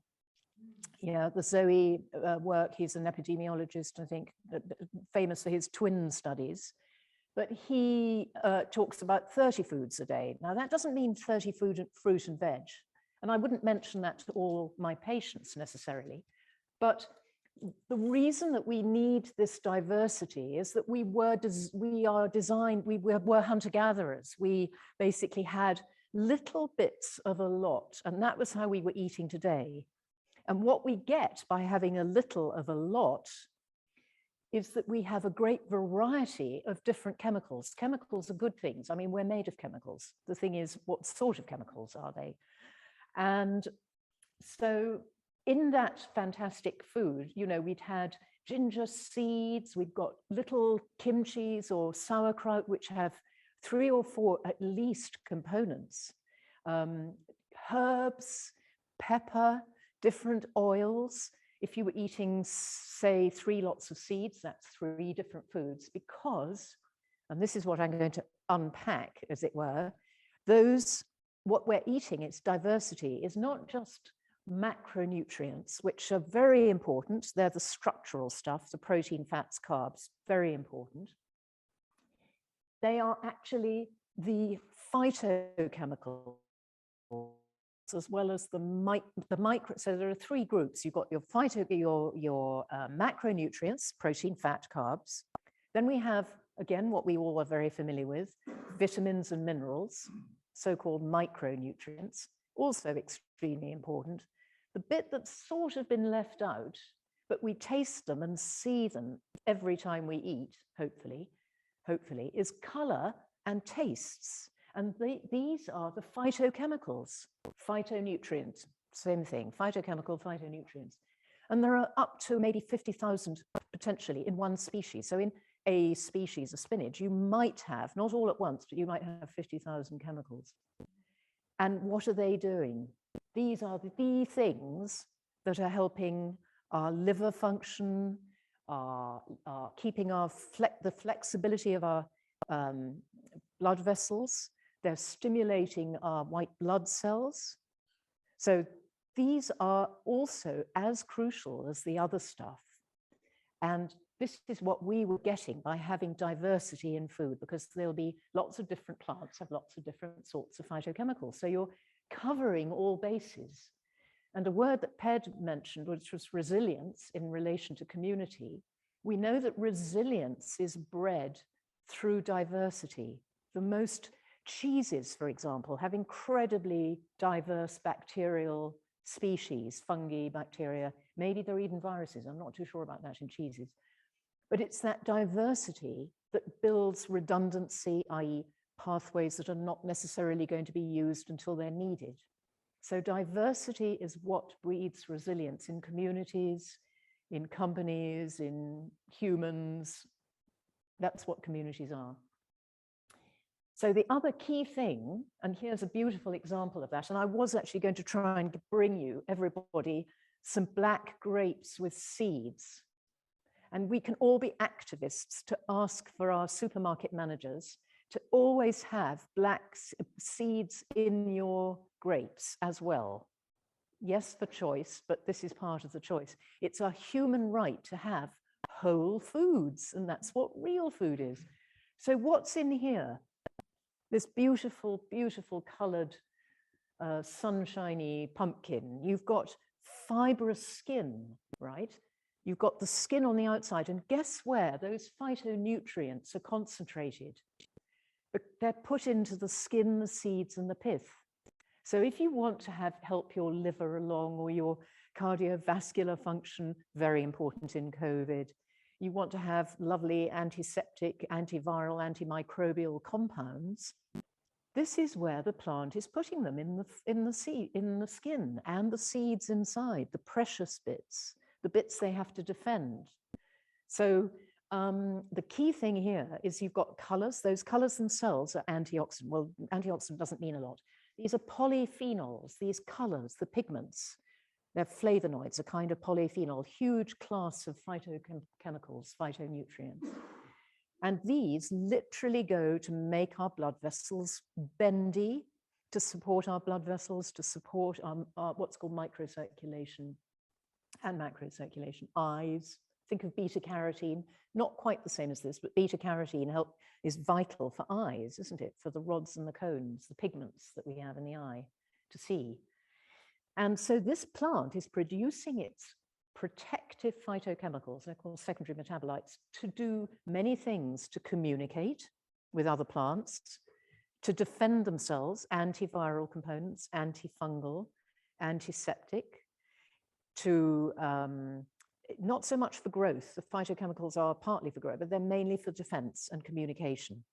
yeah, the Zoe work, he's an epidemiologist, I think, famous for his twin studies. But he talks about 30 foods a day. Now that doesn't mean 30 fruit and veg. And I wouldn't mention that to all my patients necessarily, but the reason that we need this diversity is that we were hunter-gatherers. We basically had little bits of a lot, and that was how we were eating today. And what we get by having a little of a lot is that we have a great variety of different chemicals. Chemicals are good things. I mean, we're made of chemicals. The thing is, what sort of chemicals are they? And so in that fantastic food, you know, we'd had ginger seeds, we've got little kimchis or sauerkraut, which have 3 or 4 at least components. Herbs, pepper, different oils. If you were eating, say, 3 lots of seeds, that's 3 different foods, because, and this is what I'm going to unpack, as it were, what we're eating, its diversity, is not just macronutrients, which are very important. They're the structural stuff, the protein, fats, carbs, very important. They are actually the phytochemicals, as well as the micro. So there are 3 groups. You've got your macronutrients, protein, fat, carbs. Then we have, again, what we all are very familiar with, vitamins and minerals, so-called micronutrients, also extremely important. The bit that's sort of been left out, but we taste them and see them every time we eat, hopefully, is color and tastes. And these are the phytochemicals, phytonutrients, same thing, phytochemical, phytonutrients. And there are up to maybe 50,000 potentially in one species. So in a species of spinach, you might have, not all at once, but you might have 50,000 chemicals. And what are they doing? These are the things that are helping our liver function, keeping the flexibility of our blood vessels. They're stimulating our white blood cells. So these are also as crucial as the other stuff. And this is what we were getting by having diversity in food, because there'll be lots of different plants have lots of different sorts of phytochemicals. So you're covering all bases. And a word that Ped mentioned, which was resilience in relation to community, we know that resilience is bred through diversity. The most cheeses, for example, have incredibly diverse bacterial species, fungi, bacteria, maybe there are even viruses. I'm not too sure about that in cheeses. But it's that diversity that builds redundancy, i.e. pathways that are not necessarily going to be used until they're needed. So diversity is what breeds resilience in communities, in companies, in humans. That's what communities are. So the other key thing, and here's a beautiful example of that, and I was actually going to try and bring you, everybody, some black grapes with seeds. And we can all be activists to ask for our supermarket managers to always have black seeds in your grapes as well. Yes, for choice, but this is part of the choice. It's a human right to have whole foods, and that's what real food is. So what's in here? This beautiful, beautiful colored sunshiny pumpkin. You've got fibrous skin, right? You've got the skin on the outside, and guess where those phytonutrients are concentrated? But they're put into the skin, the seeds, and the pith. So if you want to help your liver along, or your cardiovascular function, very important in COVID, you want to have lovely antiseptic, antiviral, antimicrobial compounds, this is where the plant is putting them in the skin and the seeds inside, the precious bits, the bits they have to defend. So the key thing here is you've got colors. Those colors themselves are antioxidant. Well, antioxidant doesn't mean a lot. These are polyphenols, these colors, the pigments. They're flavonoids, a kind of polyphenol, huge class of phytochemicals, phytonutrients. And these literally go to make our blood vessels bendy, to support our blood vessels, to support our what's called microcirculation and macrocirculation. Eyes, think of beta carotene, not quite the same as this, but beta carotene is vital for eyes, isn't it? For the rods and the cones, the pigments that we have in the eye to see. And so this plant is producing its protective phytochemicals, they're called secondary metabolites, to do many things: to communicate with other plants, to defend themselves, antiviral components, antifungal, antiseptic, to not so much for growth. The phytochemicals are partly for growth, but they're mainly for defense and communication,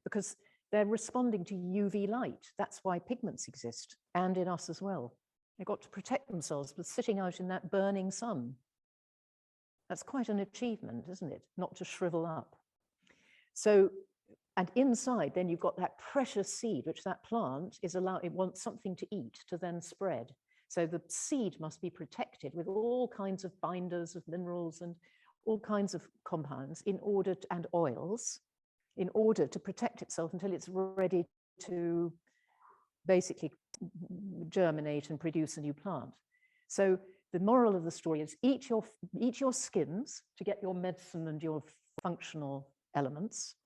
because they're responding to UV light. That's why pigments exist, and in us as well. They've got to protect themselves with sitting out in that burning sun. That's quite an achievement, isn't it? Not to shrivel up. So, and inside, then you've got that precious seed, which that plant is it wants something to eat to then spread. So the seed must be protected with all kinds of binders of minerals and all kinds of compounds and oils in order to protect itself until it's ready to basically germinate and produce a new plant. So the moral of the story is eat your skins to get your medicine and your functional elements,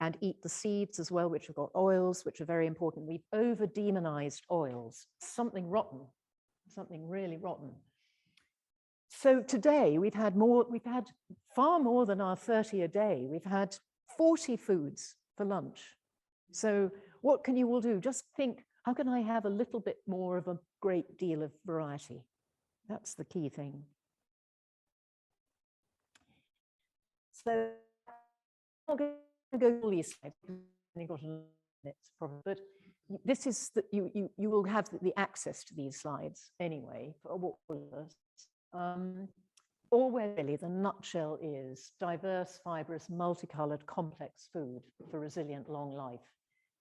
and eat the seeds as well, which have got oils, which are very important. We've over-demonized oils, something rotten, something really rotten. So today we've had far more than our 30 a day. We've had 40 foods for lunch. So what can you all do? Just think, how can I have a little bit more of a great deal of variety? That's the key thing. So I'm going to go all these slides. I've got a minute, probably, but this is that you will have the access to these slides anyway for all of us. All really the nutshell is diverse, fibrous, multicolored, complex food for resilient long life.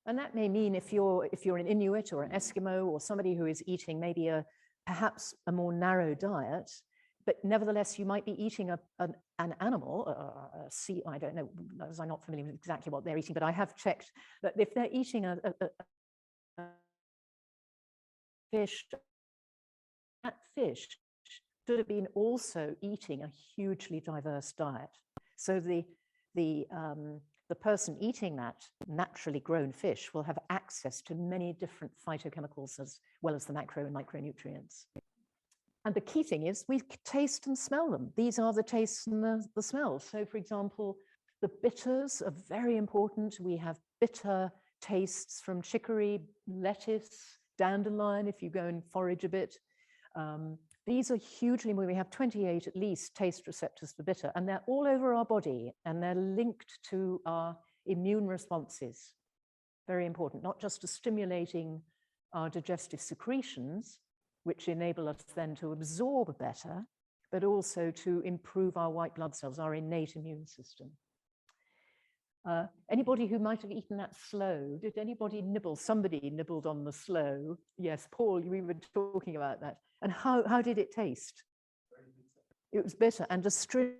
And that may mean if you're an Inuit or an Eskimo or somebody who is eating maybe perhaps a more narrow diet, but nevertheless you might be eating an animal, a sea, I don't know, as I'm not familiar with exactly what they're eating, but I have checked that if they're eating a fish, that fish should have been also eating a hugely diverse diet. So the person eating that naturally grown fish will have access to many different phytochemicals as well as the macro and micronutrients. And the key thing is we taste and smell them. These are the tastes and the smells. So for example, the bitters are very important. We have bitter tastes from chicory, lettuce, dandelion, if you go and forage a bit. These are hugely, we have 28 at least taste receptors for bitter, and they're all over our body, and they're linked to our immune responses. Very important, not just to stimulating our digestive secretions, which enable us then to absorb better, but also to improve our white blood cells, our innate immune system. Anybody who might have eaten that sloe, did anybody nibble? Somebody nibbled on the sloe. Yes, Paul, we were talking about that. And how did it taste? It was bitter and astringent.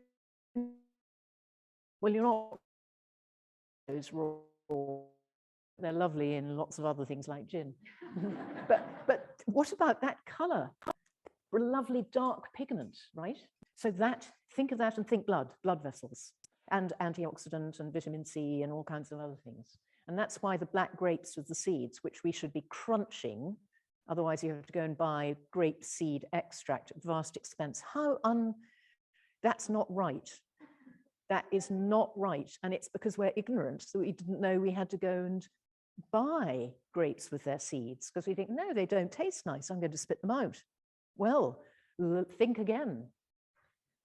Well, you're not those raw. They're lovely in lots of other things like gin. but what about that color? Lovely dark pigment, right? So think of that and think blood vessels, and antioxidant and vitamin C and all kinds of other things. And that's why the black grapes with the seeds, which we should be crunching, otherwise you have to go and buy grape seed extract at vast expense. That's not right. That is not right. And it's because we're ignorant, so we didn't know we had to go and buy grapes with their seeds, because we think, no, they don't taste nice, I'm going to spit them out. Well, think again.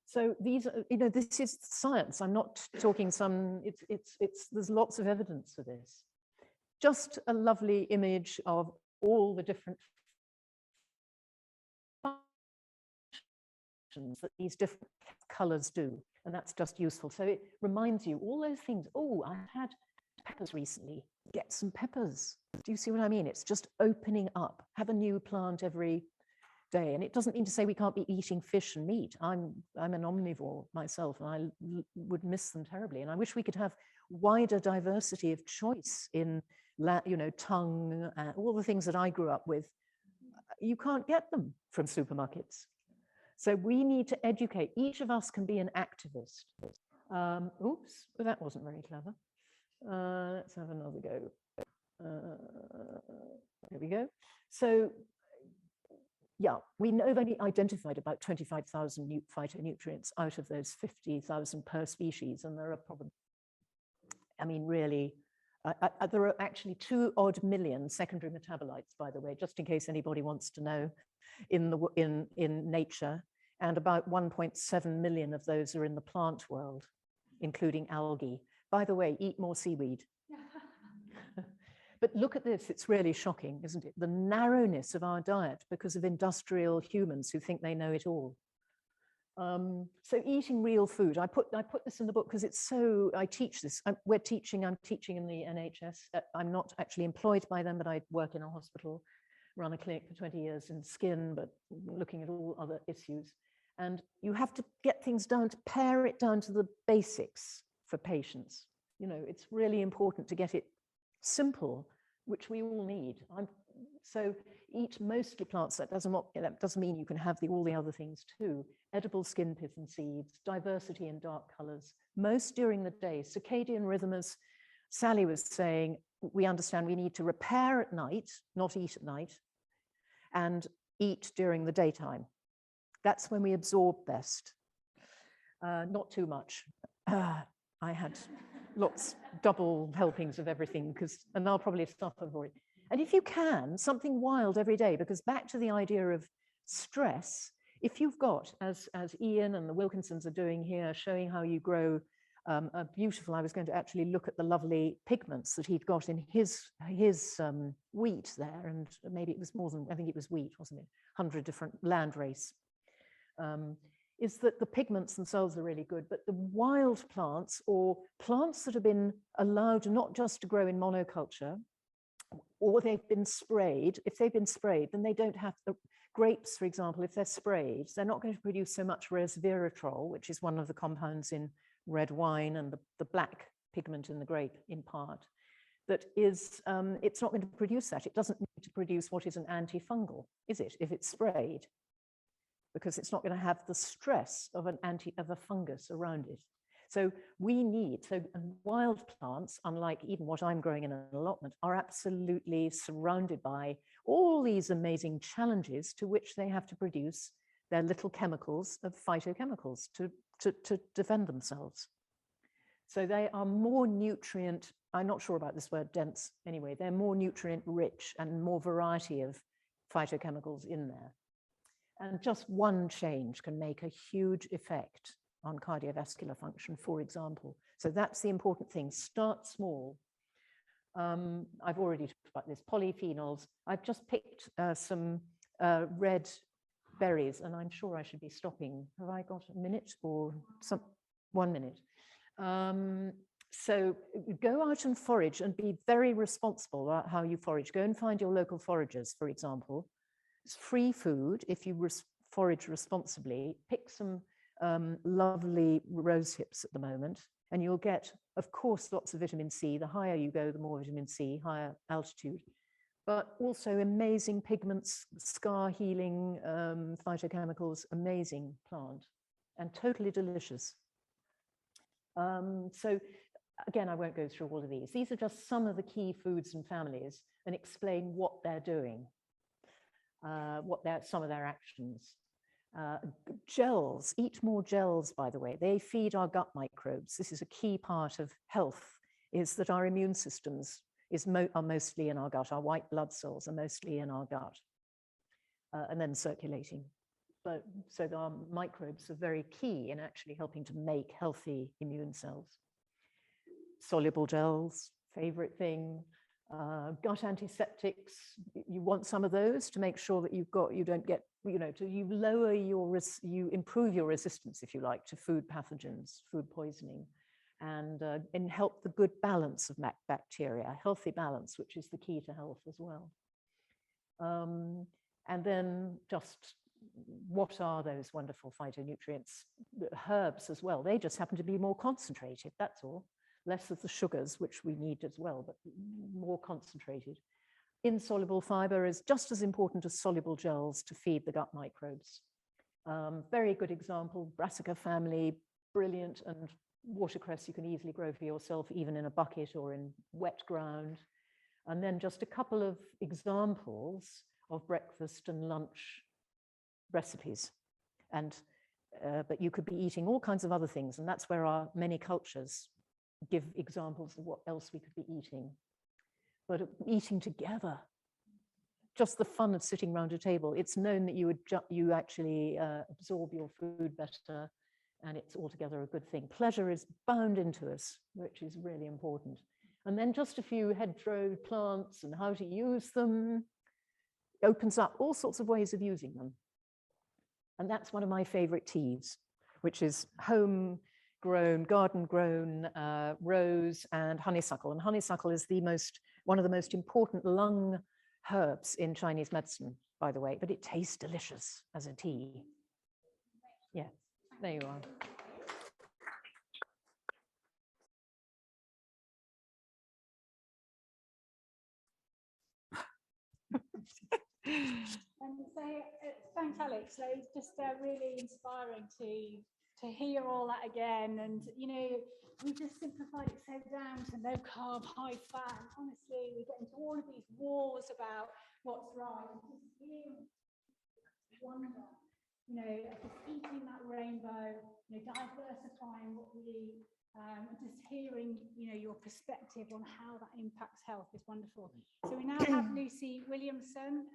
So these are, this is science. I'm not talking there's lots of evidence for this. Just a lovely image of all the different functions that these different colors do. And that's just useful. So it reminds you all those things. Oh, I had peppers recently. Get some peppers. Do you see what I mean? It's just opening up. Have a new plant every day. And it doesn't mean to say we can't be eating fish and meat. I'm an omnivore myself, and I would miss them terribly. And I wish we could have wider diversity of choice in, tongue, all the things that I grew up with. You can't get them from supermarkets. So we need to educate. Each of us can be an activist. Oops, well, that wasn't very clever. Let's have another go. There we go. So yeah, we've only identified about 25,000 phytonutrients out of those 50,000 per species, and there are probably, really, there are actually 2 odd million secondary metabolites, by the way, just in case anybody wants to know, in nature, and about 1.7 million of those are in the plant world, including algae. By the way, eat more seaweed. But look at this, it's really shocking, isn't it? The narrowness of our diet because of industrial humans who think they know it all. So eating real food, I put this in the book because it's so, I teach this. I'm teaching in the NHS. I'm not actually employed by them, but I work in a hospital. run a clinic for 20 years in skin, but looking at all other issues. And you have to get things down, to pare it down to the basics for patients. You know, it's really important to get it simple, which we all need. So eat mostly plants. That doesn't mean you can have all the other things too. Edible skin pith and seeds, diversity in dark colors, most during the day. Circadian rhythm, as Sally was saying, we understand we need to repair at night, not eat at night, and eat during the daytime. That's when we absorb best. Not too much. I had double helpings of everything, and I'll probably suffer for it. And if you can, something wild every day, because back to the idea of stress, if you've got, as Ian and the Wilkinsons are doing here, showing how you grow a beautiful, I was going to actually look at the lovely pigments that he'd got in his wheat there, and maybe it was more than, I think it was wheat, wasn't it? 100 different landrace. Is that the pigments themselves are really good, but the wild plants, or plants that have been allowed not just to grow in monoculture, or they've been sprayed. If they've been sprayed, then they don't have the grapes, for example. If they're sprayed, they're not going to produce so much resveratrol, which is one of the compounds in red wine and the black pigment in the grape in part. That is, it's not going to produce that. It doesn't need to produce what is an antifungal, is it, if it's sprayed? Because it's not going to have the stress of a fungus around it. So wild plants, unlike even what I'm growing in an allotment, are absolutely surrounded by all these amazing challenges to which they have to produce their little chemicals of phytochemicals to defend themselves. So they are more nutrient, I'm not sure about this word dense anyway, they're more nutrient rich and more variety of phytochemicals in there. And just one change can make a huge effect on cardiovascular function, for example. So that's the important thing. Start small. I've already talked about this, polyphenols. I've just picked some red berries, and I'm sure I should be stopping. Have I got a minute or 1 minute? So go out and forage and be very responsible about how you forage. Go and find your local foragers, for example. It's free food if you forage responsibly. Pick some lovely rose hips at the moment, and you'll get, of course, lots of vitamin C. The higher you go, the more vitamin C, higher altitude, but also amazing pigments, scar healing phytochemicals, amazing plant, and totally delicious. So again, I won't go through all of these. These are just some of the key foods and families, and explain what they're doing, some of their actions. Gels, eat more gels, by the way. They feed our gut microbes. This is a key part of health, is that our immune systems are mostly in our gut. Our white blood cells are mostly in our gut, and then circulating. So our microbes are very key in actually helping to make healthy immune cells. Soluble gels, favorite thing. Gut antiseptics, you want some of those to make sure that you don't get, you improve your resistance, if you like, to food pathogens, food poisoning, and help the good balance of bacteria, healthy balance, which is the key to health as well. And then just, what are those wonderful phytonutrients? Herbs as well, they just happen to be more concentrated, that's all. Less of the sugars, which we need as well, but more concentrated. Insoluble fiber is just as important as soluble gels to feed the gut microbes. Very good example, brassica family, brilliant, and watercress you can easily grow for yourself, even in a bucket or in wet ground. And then just a couple of examples of breakfast and lunch recipes. But you could be eating all kinds of other things, and that's where our many cultures give examples of what else we could be eating. But eating together, just the fun of sitting around a table. It's known that you actually absorb your food better, and it's altogether a good thing. Pleasure is bound into us, which is really important. And then just a few hedgerow plants and how to use them opens up all sorts of ways of using them. And that's one of my favorite teas, which is home-grown, garden-grown rose and honeysuckle. And honeysuckle is one of the most important lung herbs in Chinese medicine, by the way, but it tastes delicious as a tea. Yeah, there you are. Thanks, Alex. So it's just really inspiring to hear all that again. And you know, we just simplified it so down to no carb, high fat. And honestly, we get into all of these wars about what's right. And just hearing wonder, you know, just eating that rainbow, you know, diversifying what we eat. And just hearing, you know, your perspective on how that impacts health is wonderful. So we now have Lucy Williamson.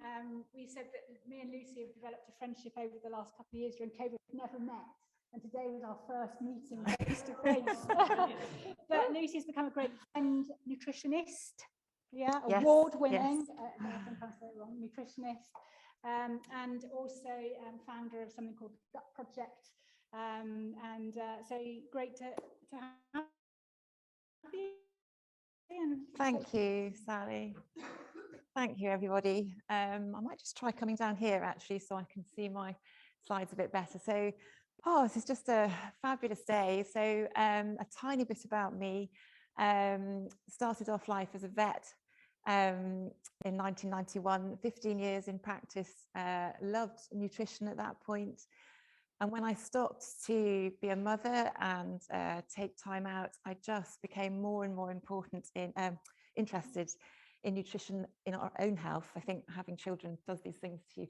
We said that me and Lucy have developed a friendship over the last couple of years during COVID. We've never met, and today was our first meeting face to face. But Lucy's become a great friend, nutritionist, yeah, Yes, award-winning. yes. I sometimes say it wrong, nutritionist, and also founder of something called the Gut Project. So great to have you. Thank you, Sally. Thank you, everybody. I might just try coming down here actually so I can see my slides a bit better. So, this is just a fabulous day. So a tiny bit about me. Started off life as a vet in 1991, 15 years in practice, loved nutrition at that point. And when I stopped to be a mother and take time out, I just became more and more interested in nutrition in our own health. I think having children does these things to you.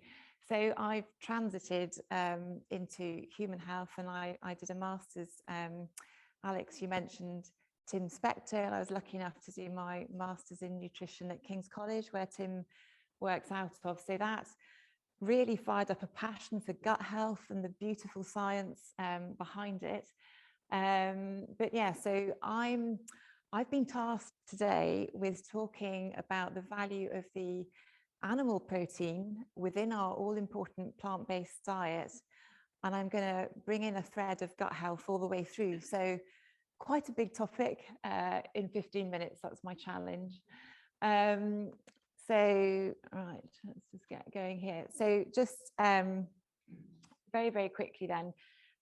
So I've transited into human health, and I did a master's. Alex, you mentioned Tim Spector, and I was lucky enough to do my master's in nutrition at King's College, where Tim works out of. So that really fired up a passion for gut health and the beautiful science behind it. But yeah, so I've been tasked today with talking about the value of the animal protein within our all-important plant-based diet. And I'm going to bring in a thread of gut health all the way through. So quite a big topic in 15 minutes, that's my challenge. So, right, let's just get going here. So just very, very quickly then,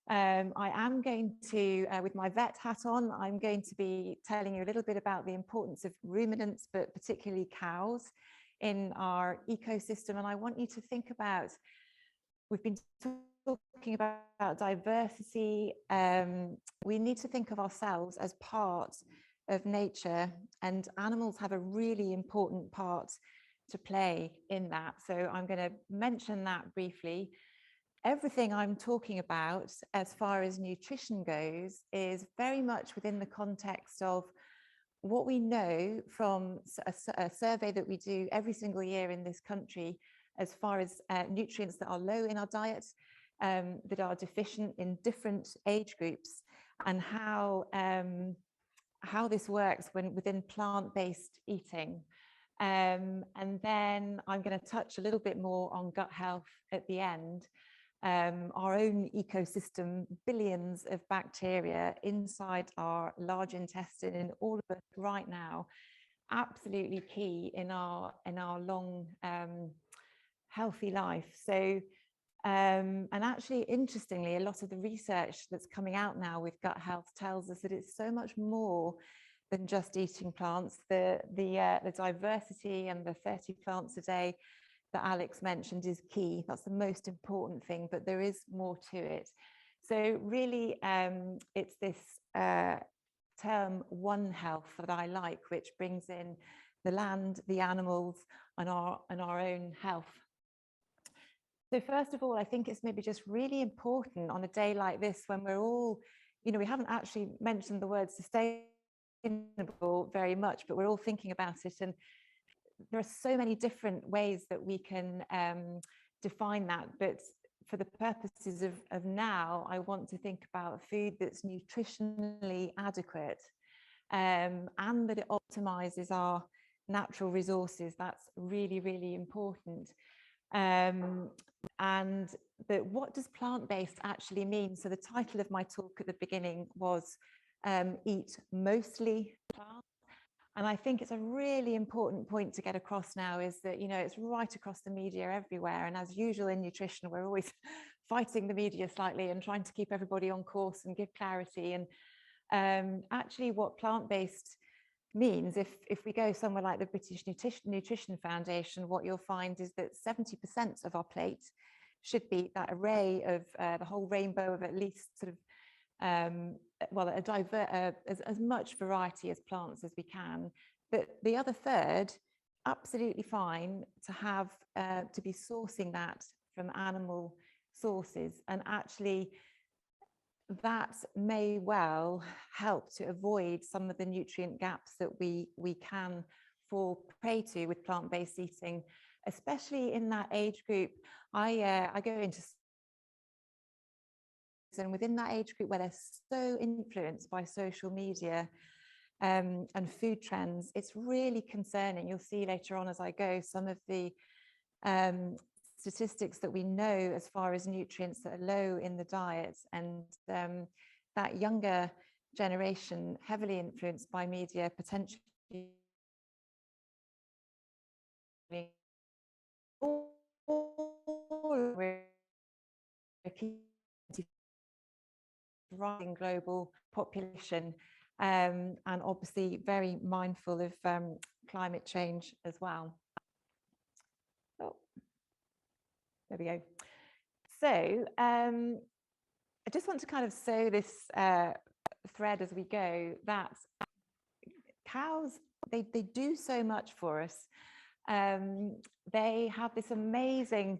I am going to, with my vet hat on, I'm going to be telling you a little bit about the importance of ruminants, but particularly cows in our ecosystem. And I want you to think about, we've been talking about diversity. We need to think of ourselves as part of nature, and animals have a really important part to play in that. So I'm going to mention that briefly. Everything I'm talking about as far as nutrition goes is very much within the context of what we know from a survey that we do every single year in this country as far as nutrients that are low in our diet, that are deficient in different age groups, and how this works within plant-based eating. And then I'm going to touch a little bit more on gut health at the end. Our own ecosystem, billions of bacteria inside our large intestine in all of us right now, absolutely key in our long healthy life. So and actually, interestingly, a lot of the research that's coming out now with gut health tells us that it's so much more than just eating plants. The diversity and the 30 plants a day that Alex mentioned is key. That's the most important thing, but there is more to it. So really, it's this term One Health that I like, which brings in the land, the animals, and our own health. So first of all, I think it's maybe just really important on a day like this when we're all, you know, we haven't actually mentioned the word sustainable very much, but we're all thinking about it. And there are so many different ways that we can define that. But for the purposes of now, I want to think about food that's nutritionally adequate and that it optimizes our natural resources. That's really, really important. And but what does plant-based actually mean? So the title of my talk at the beginning was Eat Mostly Plants. And I think it's a really important point to get across now, is that, you know, it's right across the media everywhere. And as usual in nutrition, we're always fighting the media slightly and trying to keep everybody on course and give clarity. And actually what plant-based means, if we go somewhere like the British Nutrition Foundation, what you'll find is that 70% of our plate should be that array of the whole rainbow of at least sort of well, as much variety as plants as we can. But the other third, absolutely fine to have to be sourcing that from animal sources, and actually that may well help to avoid some of the nutrient gaps that we can fall prey to with plant-based eating, especially in that age group. I go into, and within that age group where they're so influenced by social media and food trends, it's really concerning. You'll see later on as I go some of the statistics that we know as far as nutrients that are low in the diet, and that younger generation heavily influenced by media potentially rising global population, and obviously very mindful of climate change as well. Oh, there we go. So I just want to kind of sow this thread as we go, that cows, they do so much for us. They have this amazing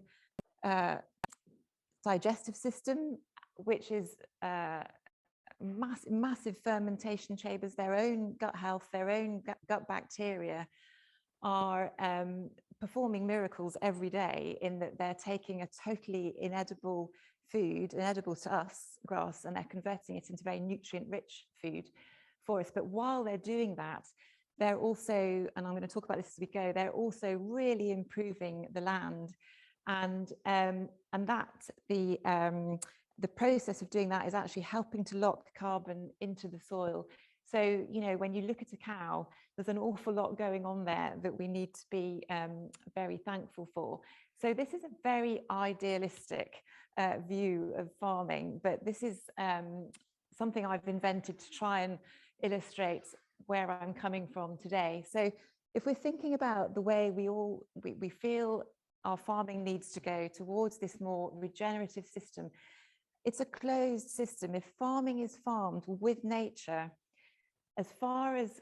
digestive system, which is massive fermentation chambers. Their own gut health, their own gut bacteria are performing miracles every day, in that they're taking a totally inedible food, inedible to us, grass, and they're converting it into very nutrient-rich food for us. But while they're doing that, they're also, and I'm going to talk about this as we go, they're also really improving the land, and that the process of doing that is actually helping to lock carbon into the soil. So, you know, when you look at a cow, there's an awful lot going on there that we need to be very thankful for. So this is a very idealistic view of farming, but this is something I've invented to try and illustrate where I'm coming from today. So if we're thinking about the way we feel our farming needs to go towards this more regenerative system, it's a closed system. If farming is farmed with nature, as far as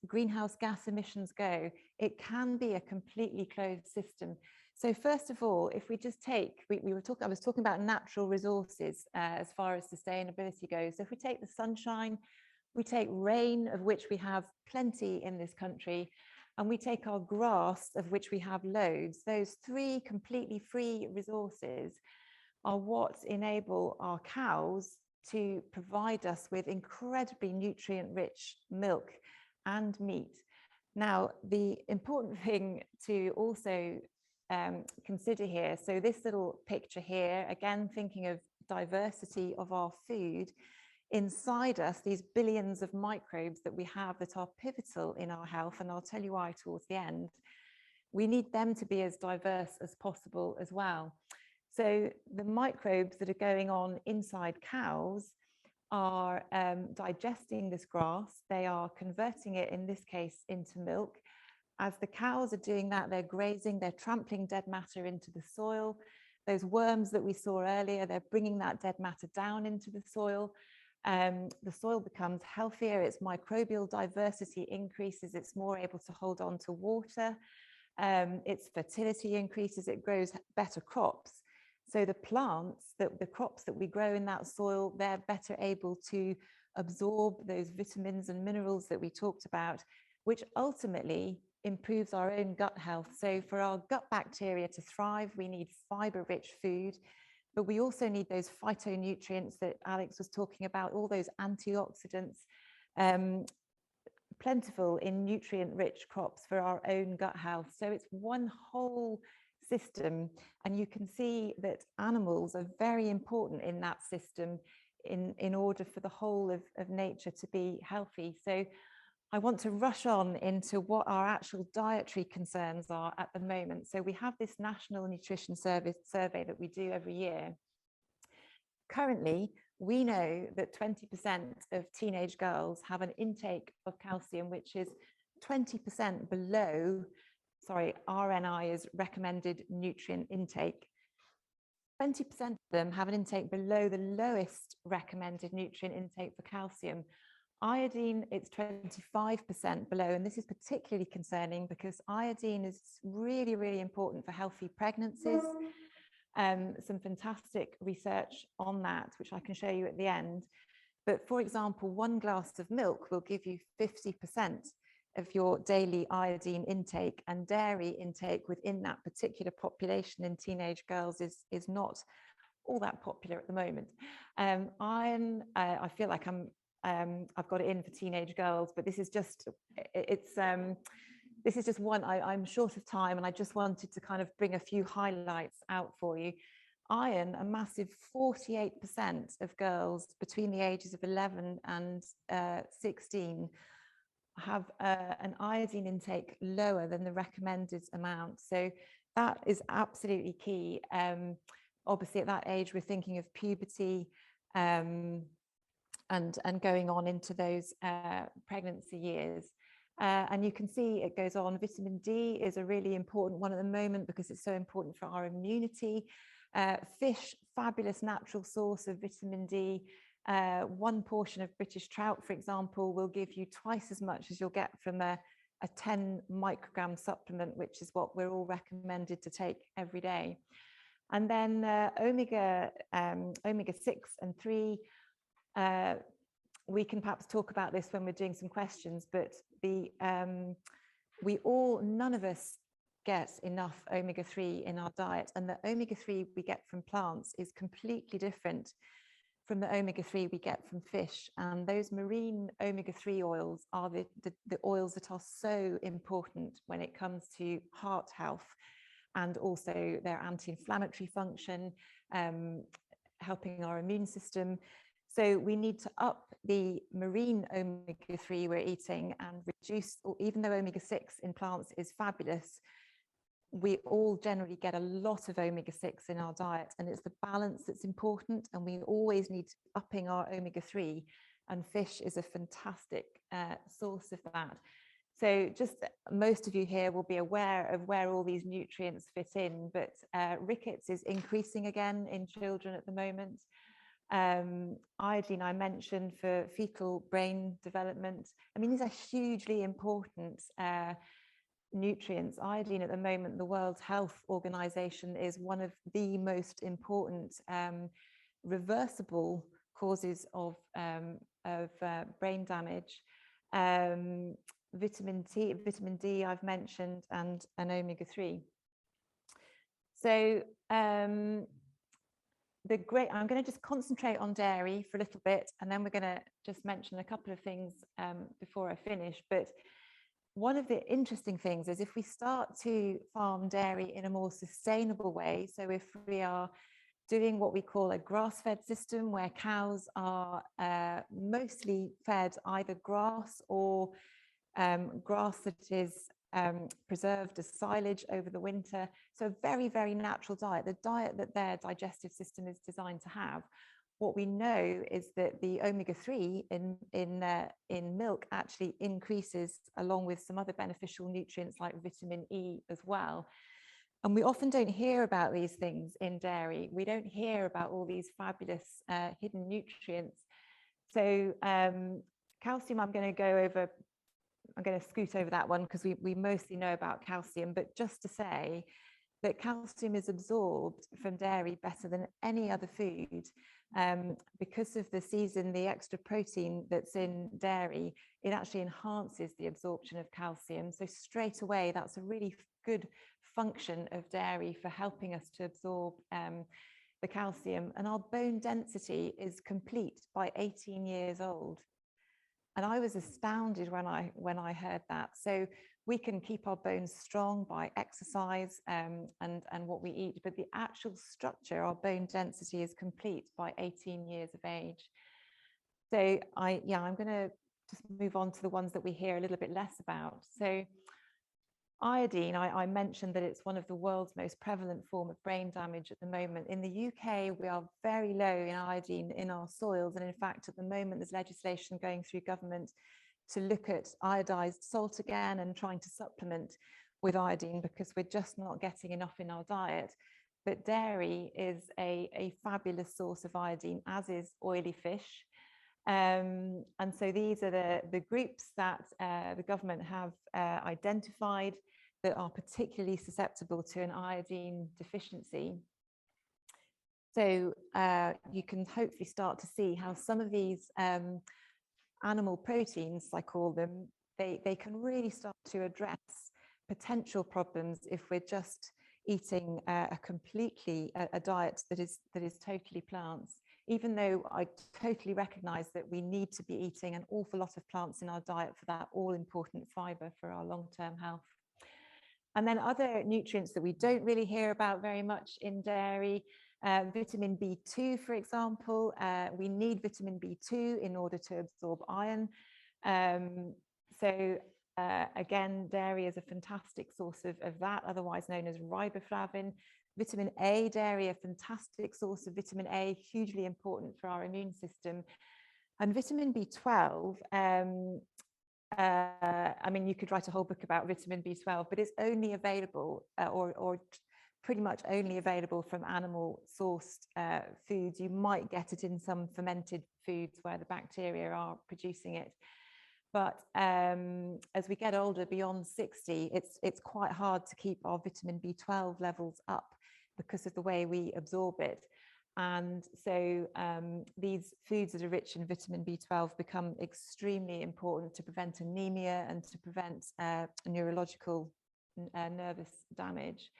greenhouse gas emissions go, it can be a completely closed system. So first of all, if we just take, I was talking about natural resources as far as sustainability goes. So if we take the sunshine, we take rain, of which we have plenty in this country, and we take our grass, of which we have loads, those three completely free resources are what enable our cows to provide us with incredibly nutrient-rich milk and meat. Now, the important thing to also consider here, so this little picture here, again, thinking of diversity of our food, inside us, these billions of microbes that we have that are pivotal in our health, and I'll tell you why towards the end, we need them to be as diverse as possible as well. So the microbes that are going on inside cows are digesting this grass. They are converting it, in this case, into milk. As the cows are doing that, they're grazing, they're trampling dead matter into the soil. Those worms that we saw earlier, they're bringing that dead matter down into the soil. The soil becomes healthier, its microbial diversity increases, it's more able to hold on to water, its fertility increases, it grows better crops. So the plants, the crops that we grow in that soil, they're better able to absorb those vitamins and minerals that we talked about, which ultimately improves our own gut health. So for our gut bacteria to thrive, we need fiber-rich food, but we also need those phytonutrients that Alex was talking about, all those antioxidants, plentiful in nutrient-rich crops for our own gut health. So it's one whole system, and you can see that animals are very important in that system in order for the whole of nature to be healthy. So I want to rush on into what our actual dietary concerns are at the moment. So we have this National Nutrition Service survey that we do every year. Currently, we know that 20% of teenage girls have an intake of calcium, which is 20% below, RNI is recommended nutrient intake. 20% of them have an intake below the lowest recommended nutrient intake for calcium. Iodine, it's 25% below, and this is particularly concerning because iodine is really, really important for healthy pregnancies. Some fantastic research on that, which I can show you at the end. But for example, 1 glass of milk will give you 50% of your daily iodine intake, and dairy intake within that particular population in teenage girls is not all that popular at the moment. Iron, I feel like I've got it in for teenage girls, but this is just, this is just one. I'm short of time, and I just wanted to kind of bring a few highlights out for you. Iron, a massive 48% of girls between the ages of 11 and 16 have an iodine intake lower than the recommended amount. So that is absolutely key. Obviously, at that age, we're thinking of puberty and going on into those pregnancy years. And you can see it goes on. Vitamin D is a really important one at the moment because it's so important for our immunity. Fish, fabulous natural source of vitamin D. 1 portion of British trout, for example, will give you twice as much as you'll get from a 10 microgram supplement, which is what we're all recommended to take every day. And then omega 6 and 3, we can perhaps talk about this when we're doing some questions, but none of us get enough omega 3 in our diet, and the omega 3 we get from plants is completely different from the omega 3 we get from fish. And those marine omega 3 oils are the oils that are so important when it comes to heart health, and also their anti-inflammatory function, helping our immune system. So we need to up the marine omega 3 we're eating and reduce, or even though omega 6 in plants is fabulous, we all generally get a lot of omega 6 in our diet, and it's the balance that's important, and we always need upping our omega 3, and fish is a fantastic source of that. So just most of you here will be aware of where all these nutrients fit in, but rickets is increasing again in children at the moment. Iodine I mentioned for fetal brain development. I mean, these are hugely important nutrients. Iodine at the moment, the World Health Organization is one of the most important reversible causes of brain damage. Vitamin D I've mentioned, and omega 3. So I'm going to just concentrate on dairy for a little bit, and then we're going to just mention a couple of things before I finish. But one of the interesting things is if we start to farm dairy in a more sustainable way, so if we are doing what we call a grass-fed system, where cows are mostly fed either grass or grass that is preserved as silage over the winter, so a very, very natural diet, the diet that their digestive system is designed to have. What we know is that the omega-3 in milk actually increases, along with some other beneficial nutrients like vitamin E as well. And we often don't hear about these things in dairy. We don't hear about all these fabulous hidden nutrients. So calcium, I'm going to scoot over that one because we mostly know about calcium, but just to say that calcium is absorbed from dairy better than any other food. Because of the season, the extra protein that's in dairy, it actually enhances the absorption of calcium. So straight away, that's a really good function of dairy for helping us to absorb the calcium. And our bone density is complete by 18 years old. And I was astounded when I heard that. So we can keep our bones strong by exercise and what we eat, but the actual structure, our bone density, is complete by 18 years of age. So I'm going to just move on to the ones that we hear a little bit less about. So iodine, I mentioned that it's one of the world's most prevalent form of brain damage at the moment. In the UK, we are very low in iodine in our soils. And in fact, at the moment, there's legislation going through government to look at iodized salt again and trying to supplement with iodine because we're just not getting enough in our diet. But dairy is a fabulous source of iodine, as is oily fish. And so these are the groups that the government have identified that are particularly susceptible to an iodine deficiency. So you can hopefully start to see how some of these animal proteins, I call them, they can really start to address potential problems if we're just eating a diet that is totally plants. Even though I totally recognize that we need to be eating an awful lot of plants in our diet for that all-important fiber for our long-term health. And then other nutrients that we don't really hear about very much in dairy, vitamin B2, for example. We need vitamin B2 in order to absorb iron. Again, dairy is a fantastic source of that, otherwise known as riboflavin. Vitamin A, dairy, a fantastic source of vitamin A, hugely important for our immune system. And vitamin B12, I mean, you could write a whole book about vitamin B12, but it's only available or pretty much only available from animal sourced foods. You might get it in some fermented foods where the bacteria are producing it. But as we get older, beyond 60, it's quite hard to keep our vitamin B12 levels up because of the way we absorb it. And so these foods that are rich in vitamin B12 become extremely important to prevent anemia and to prevent neurological nervous damage.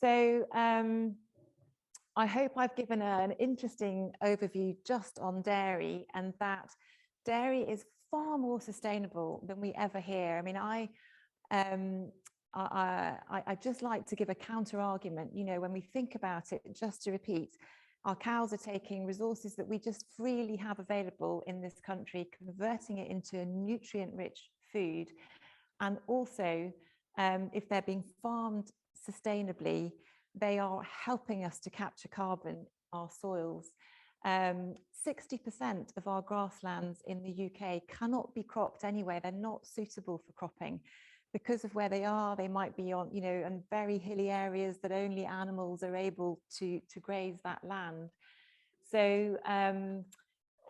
So I hope I've given an interesting overview just on dairy, and that dairy is far more sustainable than we ever hear. I mean, I just like to give a counter argument. You know, when we think about it, just to repeat, our cows are taking resources that we just freely have available in this country, converting it into a nutrient-rich food. And also, if they're being farmed sustainably, they are helping us to capture carbon in our soils. 60% of our grasslands in the UK cannot be cropped anyway. They're not suitable for cropping because of where they are. They might be on, you know, in very hilly areas that only animals are able to graze that land. So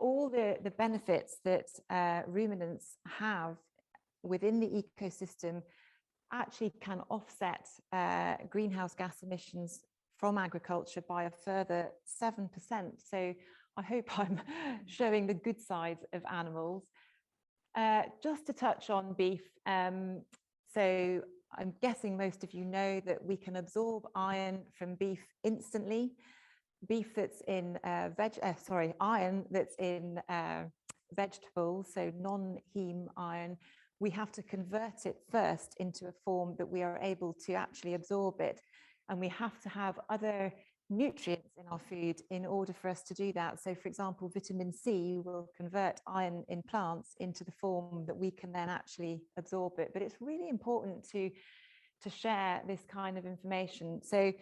all the benefits that ruminants have within the ecosystem actually can offset greenhouse gas emissions from agriculture by a further 7%. So I hope I'm showing the good side of animals. Just to touch on beef, so I'm guessing most of you know that we can absorb iron from beef instantly. Beef that's in iron that's in vegetables, so non-heme iron, we have to convert it first into a form that we are able to actually absorb it. And we have to have other nutrients in our food in order for us to do that. So for example, vitamin C will convert iron in plants into the form that we can then actually absorb it. But it's really important to share this kind of information. So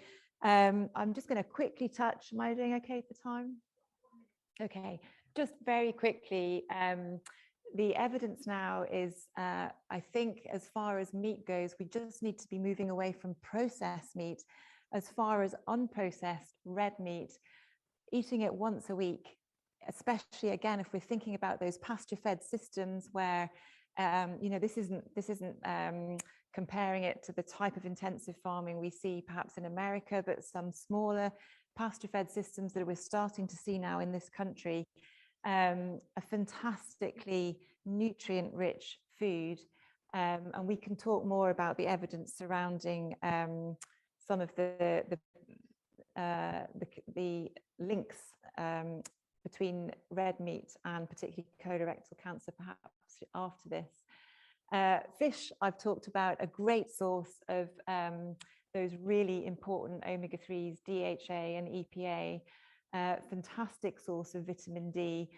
I'm just going to quickly touch, am I doing okay for time? Okay, just very quickly, the evidence now is, I think as far as meat goes, we just need to be moving away from processed meat. As far as unprocessed red meat, eating it once a week, especially again, if we're thinking about those pasture-fed systems where, you know, this isn't comparing it to the type of intensive farming we see perhaps in America, but some smaller pasture-fed systems that we're starting to see now in this country, a fantastically nutrient-rich food. And we can talk more about the evidence surrounding some of the links between red meat and particularly colorectal cancer, perhaps after this. Fish, I've talked about, a great source of those really important omega-3s, DHA and EPA, fantastic source of vitamin D.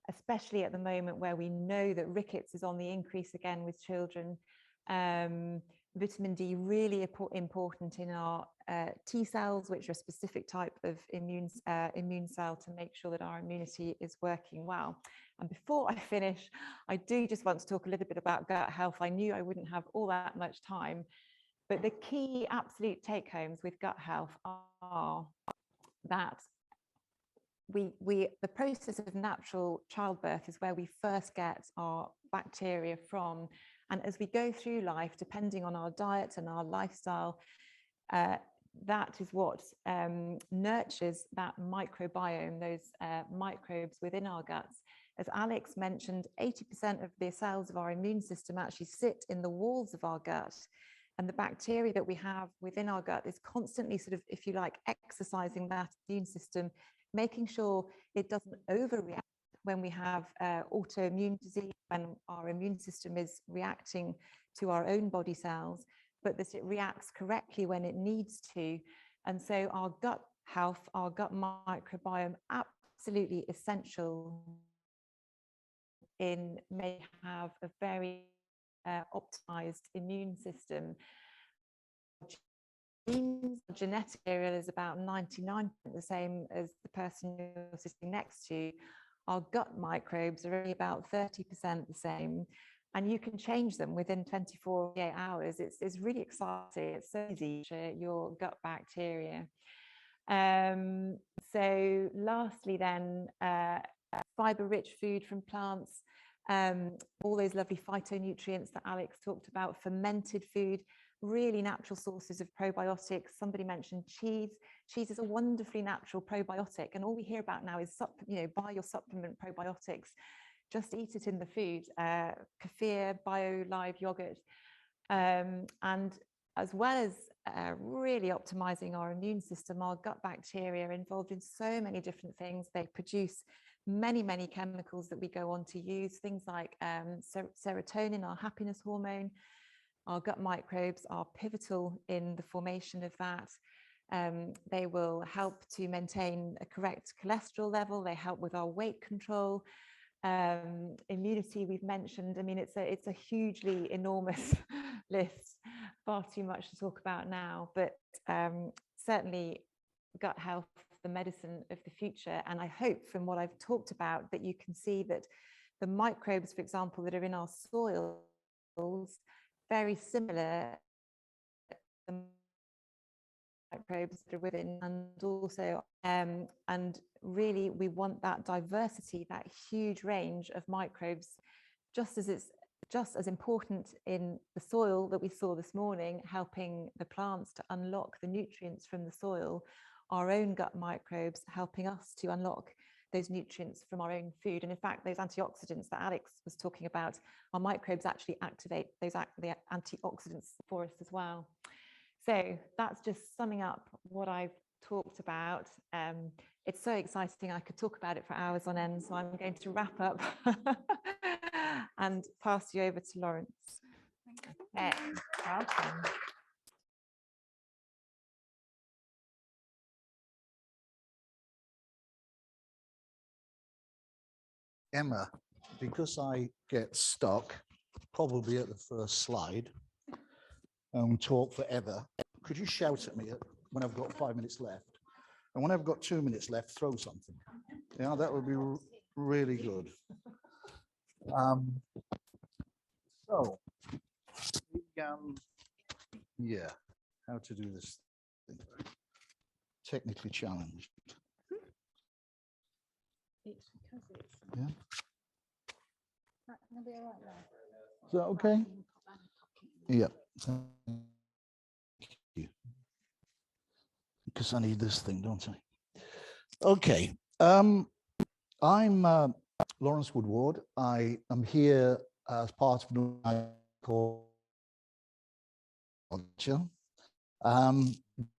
especially at the moment where we know that rickets is on the increase again with children. Vitamin D really important in our T cells, which are a specific type of immune cell to make sure that our immunity is working well. And before I finish, I do just want to talk a little bit about gut health. I knew I wouldn't have all that much time, but the key absolute take homes with gut health are that the process of natural childbirth is where we first get our bacteria from. And as we go through life, depending on our diet and our lifestyle, that is what nurtures that microbiome, those microbes within our guts. As Alex mentioned, 80% of the cells of our immune system actually sit in the walls of our gut. And the bacteria that we have within our gut is constantly sort of, if you like, exercising that immune system, making sure it doesn't overreact when we have autoimmune disease, when our immune system is reacting to our own body cells, but that it reacts correctly when it needs to. And so our gut health, our gut microbiome, absolutely essential in may have a very optimized immune system. Genetic material is about 99% the same as the person you're sitting next to. Our gut microbes are only about 30% the same, and you can change them within 24 hours. It's really exciting. It's so easy to change your gut bacteria. So lastly then, fiber-rich food from plants, all those lovely phytonutrients that Alex talked about, fermented food, really natural sources of probiotics. Somebody mentioned cheese. Cheese is a wonderfully natural probiotic, and all we hear about now is buy your supplement probiotics. Just eat it in the food. Kefir, bio-live yogurt, and as well as really optimizing our immune system, our gut bacteria are involved in so many different things. They produce many chemicals that we go on to use, things like serotonin, our happiness hormone. Our gut microbes are pivotal in the formation of that. They will help to maintain a correct cholesterol level. They help with our weight control. Immunity, we've mentioned. I mean, it's a hugely enormous list, far too much to talk about now, but certainly gut health, the medicine of the future. And I hope from what I've talked about that you can see that the microbes, for example, that are in our soils, very similar to the microbes that are within, and also and really we want that diversity, that huge range of microbes, just as important in the soil that we saw this morning, helping the plants to unlock the nutrients from the soil, our own gut microbes helping us to unlock those nutrients from our own food. And in fact, those antioxidants that Alex was talking about, our microbes actually activate the antioxidants for us as well. So that's just summing up what I've talked about. It's so exciting, I could talk about it for hours on end, so I'm going to wrap up and pass you over to Lawrence. Okay, welcome. Emma, because I get stuck probably at the first slide and talk forever, could you shout at me when I've got 5 minutes left? And when I've got 2 minutes left, throw something. Yeah, that would be really good. So, yeah, how to do this thing. Technically challenged. It's because it's Yeah. gonna be all right now. Is that okay? Yeah. Thank you. Because I need this thing, don't I? Okay. I'm Lawrence Woodward. I am here as part of the culture.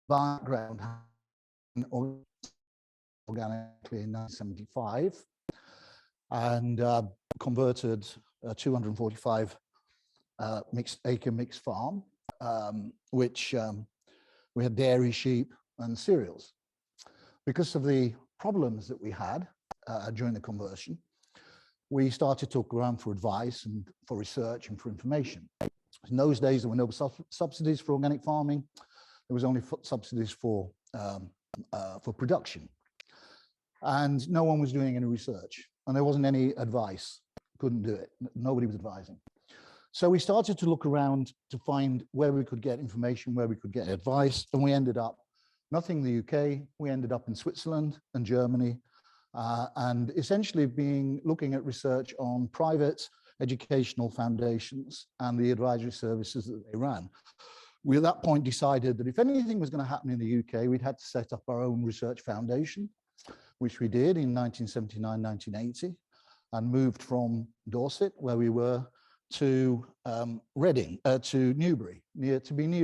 Background organically in 1975 and converted a 245 acre mixed farm, which we had dairy, sheep and cereals. Because of the problems that we had during the conversion, we started to look around for advice and for research and for information. In those days, there were no subsidies for organic farming. There was only subsidies for production. And no one was doing any research, and there wasn't any advice. Couldn't do it. Nobody was advising. So we started to look around to find where we could get information, where we could get advice, and we ended up, nothing in the UK, we ended up in Switzerland and Germany, and essentially looking at research on private educational foundations and the advisory services that they ran. We at that point decided that if anything was going to happen in the UK, we'd had to set up our own research foundation, which we did in 1979, 1980, and moved from Dorset, where we were, to Reading, to Newbury, near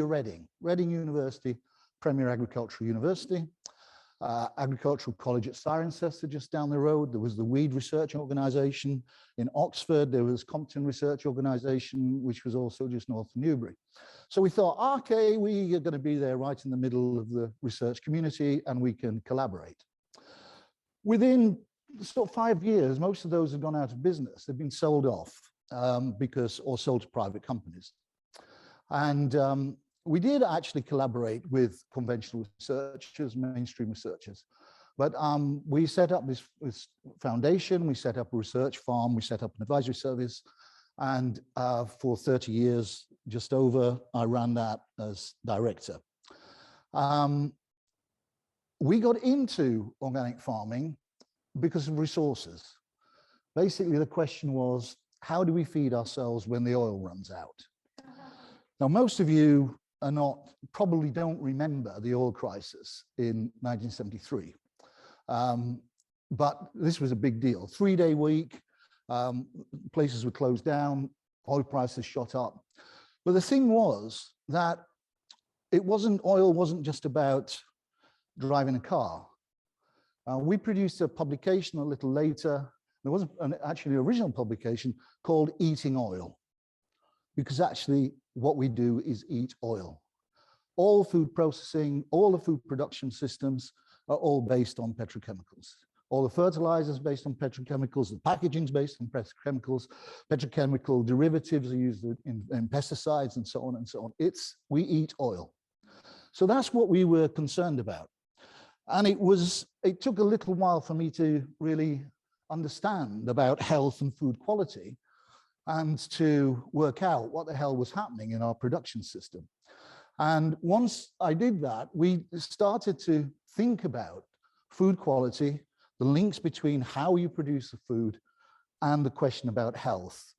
Reading. Reading University, premier agricultural university. Agricultural College at Cirencester just down the road. There was the Weed Research Organisation in Oxford. There was Compton Research Organisation, which was also just north of Newbury. So we thought, okay, we are going to be there right in the middle of the research community, and we can collaborate. Within sort of 5 years, most of those have gone out of business. They've been sold off or sold to private companies. And we did actually collaborate with conventional researchers, mainstream researchers. But we set up this foundation, we set up a research farm, we set up an advisory service. And for 30 years, just over, I ran that as director. We got into organic farming because of resources. Basically, the question was, how do we feed ourselves when the oil runs out? Now, most of you probably don't remember the oil crisis in 1973. But this was a big deal. 3-day week, places were closed down, oil prices shot up. But the thing was that oil wasn't just about driving a car. We produced a publication a little later. There was actually an original publication called Eating Oil, because actually what we do is eat oil. All food processing, all the food production systems are all based on petrochemicals. All the fertilizers based on petrochemicals, the packaging is based on petrochemicals, petrochemical derivatives are used in pesticides and so on and so on. We eat oil. So that's what we were concerned about. And it took a little while for me to really understand about health and food quality and to work out what the hell was happening in our production system. And once I did that, we started to think about food quality, the links between how you produce the food and the question about health.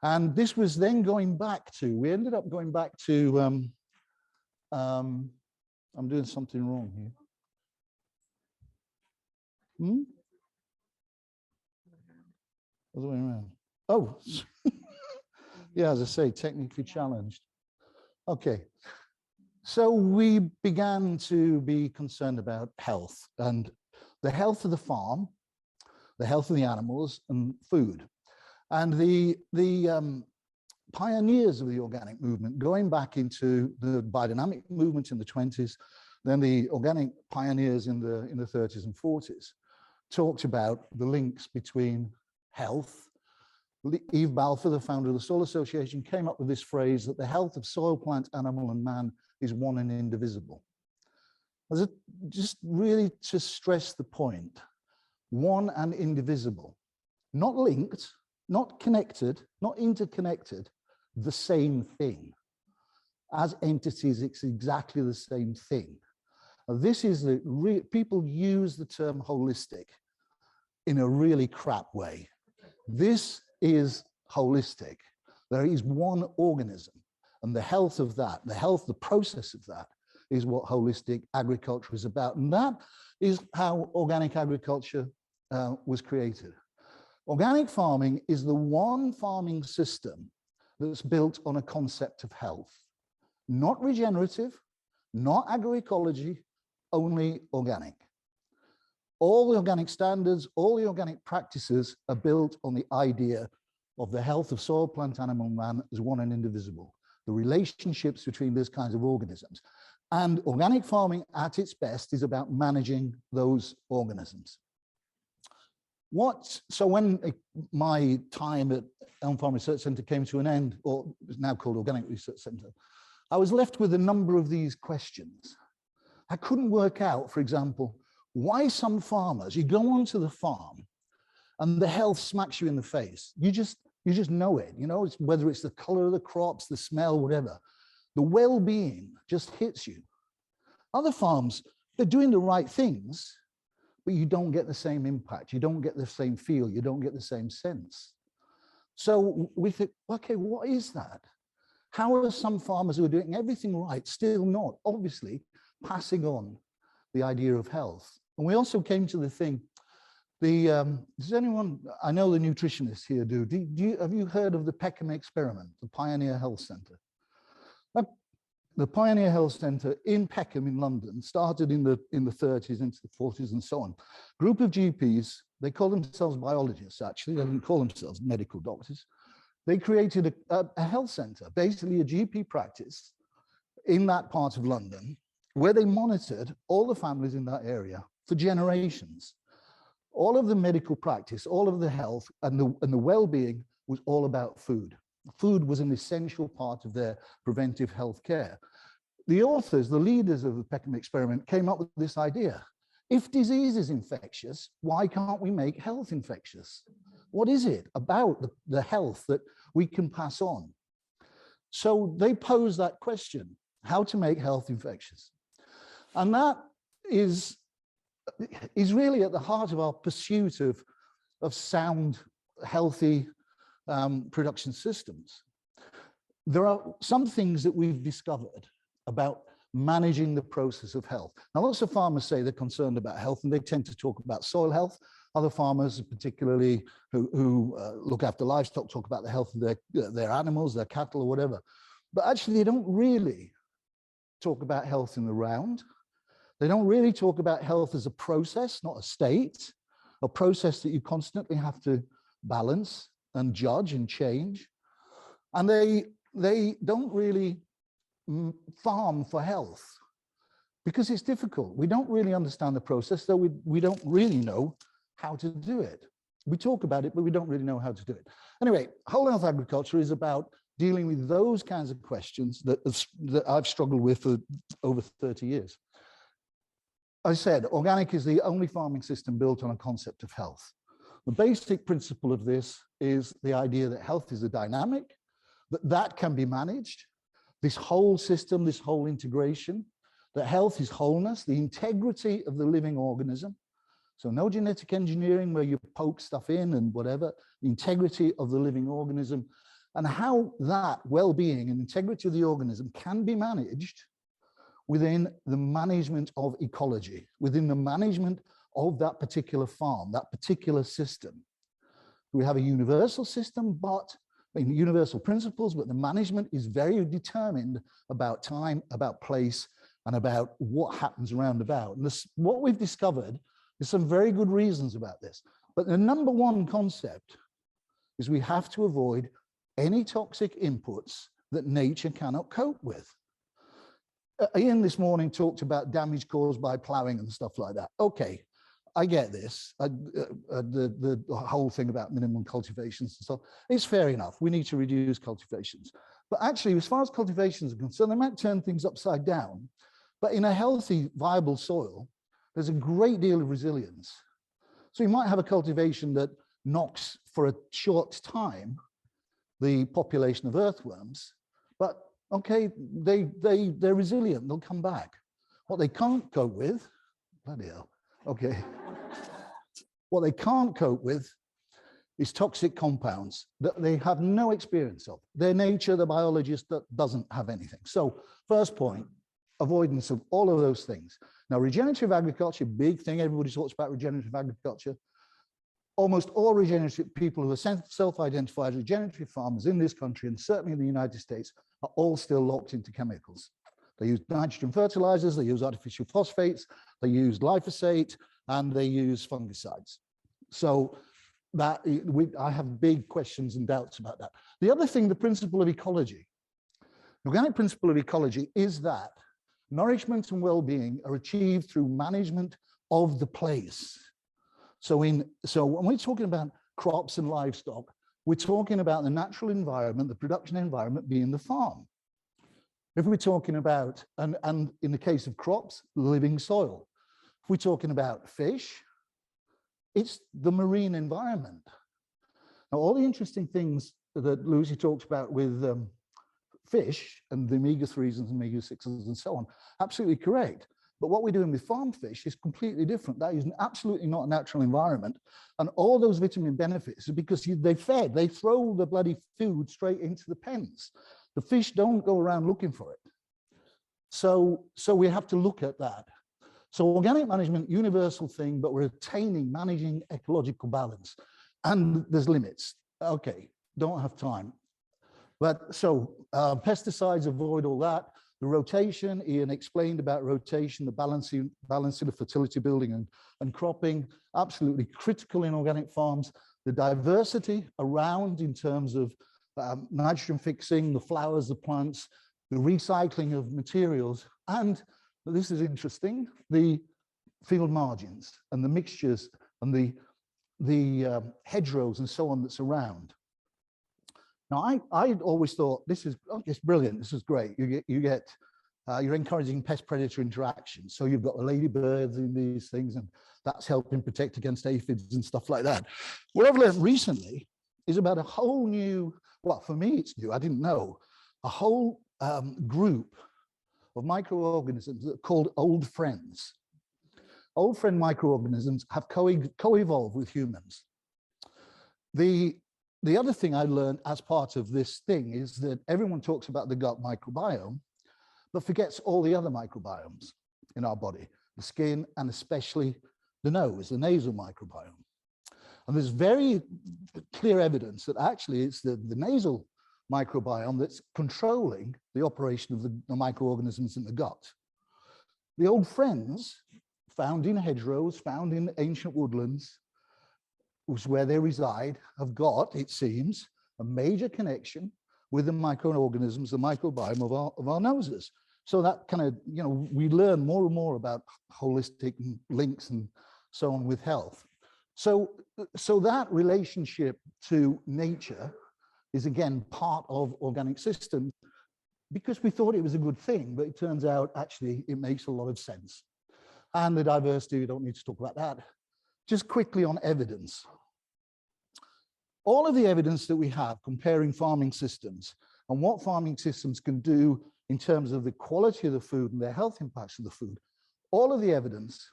And this was then we ended up going back to, I'm doing something wrong here. Other way around. Oh, yeah, as I say, technically challenged. Okay, so we began to be concerned about health and the health of the farm, the health of the animals, and food. And the pioneers of the organic movement, going back into the biodynamic movement in the 20s, then the organic pioneers in the 30s and 40s, talked about the links between health. Eve Balfour, the founder of the Soil Association, came up with this phrase that the health of soil, plant, animal, and man is one and indivisible. Just really to stress the point, one and indivisible, not linked, not connected, not interconnected, the same thing. As entities, it's exactly the same thing. This is people use the term holistic in a really crap way. This is holistic. There is one organism, and the health of that, the process of that, is what holistic agriculture is about. And that is how organic agriculture was created. Organic farming is the one farming system that's built on a concept of health. Not regenerative, not agroecology, only organic. All the organic standards, all the organic practices are built on the idea of the health of soil, plant, animal, man as one and indivisible. The relationships between these kinds of organisms. And organic farming at its best is about managing those organisms. So when my time at Elm Farm Research Centre came to an end, or it's now called Organic Research Centre, I was left with a number of these questions. I couldn't work out, for example, why some farmers, you go onto the farm and the health smacks you in the face. You just know it, you know, whether it's the color of the crops, the smell, whatever. The well-being just hits you. Other farms, they're doing the right things, but you don't get the same impact. You don't get the same feel. You don't get the same sense. So we think, okay, what is that? How are some farmers who are doing everything right still not, obviously, passing on the idea of health? And we also came to the thing, does anyone, I know the nutritionists here do, have you heard of the Peckham experiment, the Pioneer Health Centre? The Pioneer Health Centre in Peckham in London started in the 30s into the 40s and so on. Group of GPs, they call themselves biologists actually, they didn't call themselves medical doctors. They created a health centre, basically a GP practice in that part of London, where they monitored all the families in that area for generations. All of the medical practice, all of the health and the well-being was all about food. Food was an essential part of their preventive health care. The authors, the leaders of the Peckham experiment came up with this idea. If disease is infectious, why can't we make health infectious? What is it about the health that we can pass on? So they posed that question, how to make health infectious. And that is really at the heart of our pursuit of sound, healthy production systems. There are some things that we've discovered about managing the process of health. Now, lots of farmers say they're concerned about health and they tend to talk about soil health. Other farmers, particularly who look after livestock, talk about the health of their animals, their cattle or whatever. But actually, they don't really talk about health in the round. They don't really talk about health as a process, not a state, a process that you constantly have to balance and judge and change. And they don't really farm for health because it's difficult. We don't really understand the process, so we don't really know how to do it. We talk about it, but we don't really know how to do it. Anyway, whole health agriculture is about dealing with those kinds of questions that I've struggled with for over 30 years. I said, organic is the only farming system built on a concept of health. The basic principle of this is the idea that health is a dynamic, that can be managed. This whole system, this whole integration, that health is wholeness, the integrity of the living organism. So no genetic engineering where you poke stuff in and whatever, the integrity of the living organism and how that well-being and integrity of the organism can be managed within the management of ecology, within the management of that particular farm, that particular system. We have a universal system, universal principles, but the management is very determined about time, about place, and about what happens around about. And what we've discovered is some very good reasons about this. But the number one concept is we have to avoid any toxic inputs that nature cannot cope with. Ian this morning talked about damage caused by ploughing and stuff like that. Okay, I get this. The whole thing about minimum cultivations and stuff, it's fair enough. We need to reduce cultivations. But actually, as far as cultivations are concerned, they might turn things upside down. But in a healthy, viable soil, there's a great deal of resilience. So you might have a cultivation that knocks for a short time the population of earthworms, but okay, they're resilient, they'll come back. What they can't cope with, bloody hell, okay. What they can't cope with is toxic compounds that they have no experience of. Their nature, the biologist doesn't have anything. So first point, avoidance of all of those things. Now, regenerative agriculture, big thing, everybody talks about regenerative agriculture. Almost all regenerative people who are self-identified regenerative farmers in this country, and certainly in the United States, are all still locked into chemicals. They use nitrogen fertilizers, they use artificial phosphates, they use glyphosate, and they use fungicides. So that I have big questions and doubts about that. The other thing, the principle of ecology. The organic principle of ecology is that nourishment and well-being are achieved through management of the place. So when we're talking about crops and livestock, we're talking about the natural environment, the production environment being the farm. If we're talking about, and in the case of crops, living soil. If we're talking about fish, it's the marine environment. Now, all the interesting things that Lucy talks about with fish and the omega-3s and omega-6s and so on, absolutely correct. But what we're doing with farm fish is completely different. That is absolutely not a natural environment. And all those vitamin benefits are because they throw the bloody food straight into the pens. The fish don't go around looking for it. So we have to look at that. So organic management, universal thing, but we're managing ecological balance. And there's limits. Okay, don't have time. But so pesticides, avoid all that. The rotation, Ian explained about rotation, the balancing of fertility building and cropping, absolutely critical in organic farms. The diversity around in terms of nitrogen fixing, the flowers, the plants, the recycling of materials, and this is interesting, the field margins and the mixtures and the hedgerows and so on that's around. Now, I always thought this is it's brilliant. This is great. You're encouraging pest-predator interaction. So you've got the ladybirds in these things, and that's helping protect against aphids and stuff like that. What I've learned recently is about a whole new, well, for me it's new. I didn't know a whole group of microorganisms that are called old friends. Old friend microorganisms have co-evolved with humans. The other thing I learned as part of this thing is that everyone talks about the gut microbiome, but forgets all the other microbiomes in our body, the skin, and especially the nose, the nasal microbiome. And there's very clear evidence that actually it's the nasal microbiome that's controlling the operation of the microorganisms in the gut. The old friends found in hedgerows, found in ancient woodlands, was where they reside, have got, it seems, a major connection with the microorganisms, the microbiome of our noses. So that kind of, we learn more and more about holistic links and so on with health. So that relationship to nature is again part of organic systems because we thought it was a good thing, but it turns out actually it makes a lot of sense. And the diversity, we don't need to talk about that. Just quickly on evidence. All of the evidence that we have comparing farming systems and what farming systems can do in terms of the quality of the food and their health impacts of the food, all of the evidence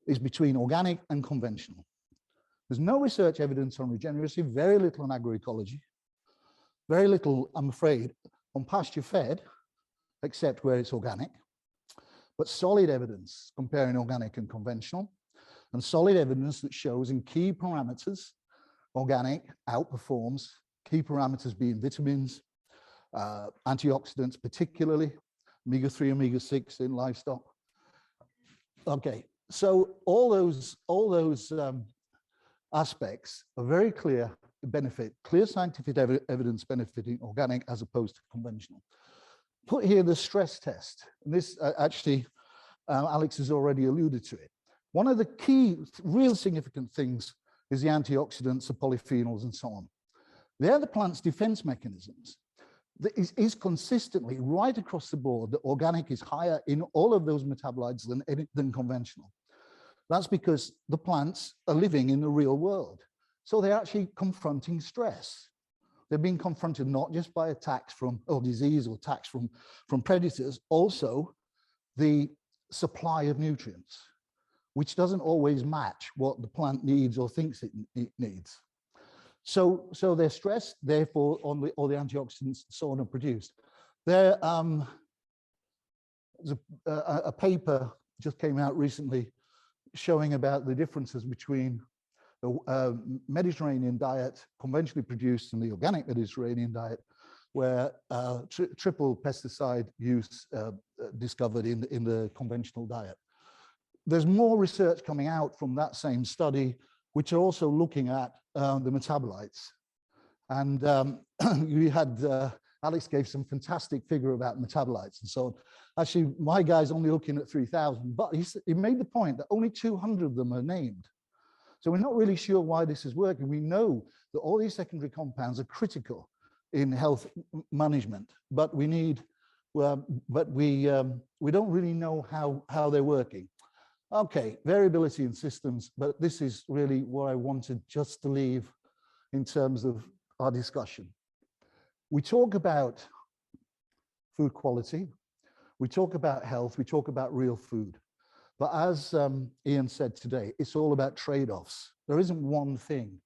is between organic and conventional. There's no research evidence on regenerative, very little on agroecology, very little, I'm afraid, on pasture fed, except where it's organic, but solid evidence comparing organic and conventional, and solid evidence that shows in key parameters, organic outperforms, key parameters being vitamins, antioxidants, particularly omega-3, omega-6 in livestock. Okay, so all those aspects are very clear benefit, clear scientific evidence benefiting organic as opposed to conventional. Put here the stress test, and this actually, Alex has already alluded to it. One of the key, real significant things is the antioxidants, the polyphenols, and so on. They're the plant's defense mechanisms. That is consistently right across the board that organic is higher in all of those metabolites than conventional. That's because the plants are living in the real world. So they're actually confronting stress. They're being confronted not just by attacks or disease or attacks from predators, also the supply of nutrients, which doesn't always match what the plant needs or thinks it needs. So they're stressed, therefore, all the antioxidants and so on are produced. There's a paper just came out recently showing about the differences between the Mediterranean diet, conventionally produced, and the organic Mediterranean diet, where triple pesticide use discovered in the conventional diet. There's more research coming out from that same study, which are also looking at the metabolites. And you had, Alex gave some fantastic figure about metabolites and so on. Actually, my guy's only looking at 3,000, but he made the point that only 200 of them are named. So we're not really sure why this is working. We know that all these secondary compounds are critical in health management, but we need, we don't really know how they're working. Okay, variability in systems, but this is really what I wanted just to leave in terms of our discussion. We talk about food quality, we talk about health, we talk about real food. But as Ian said today, it's all about trade-offs. There isn't one thing.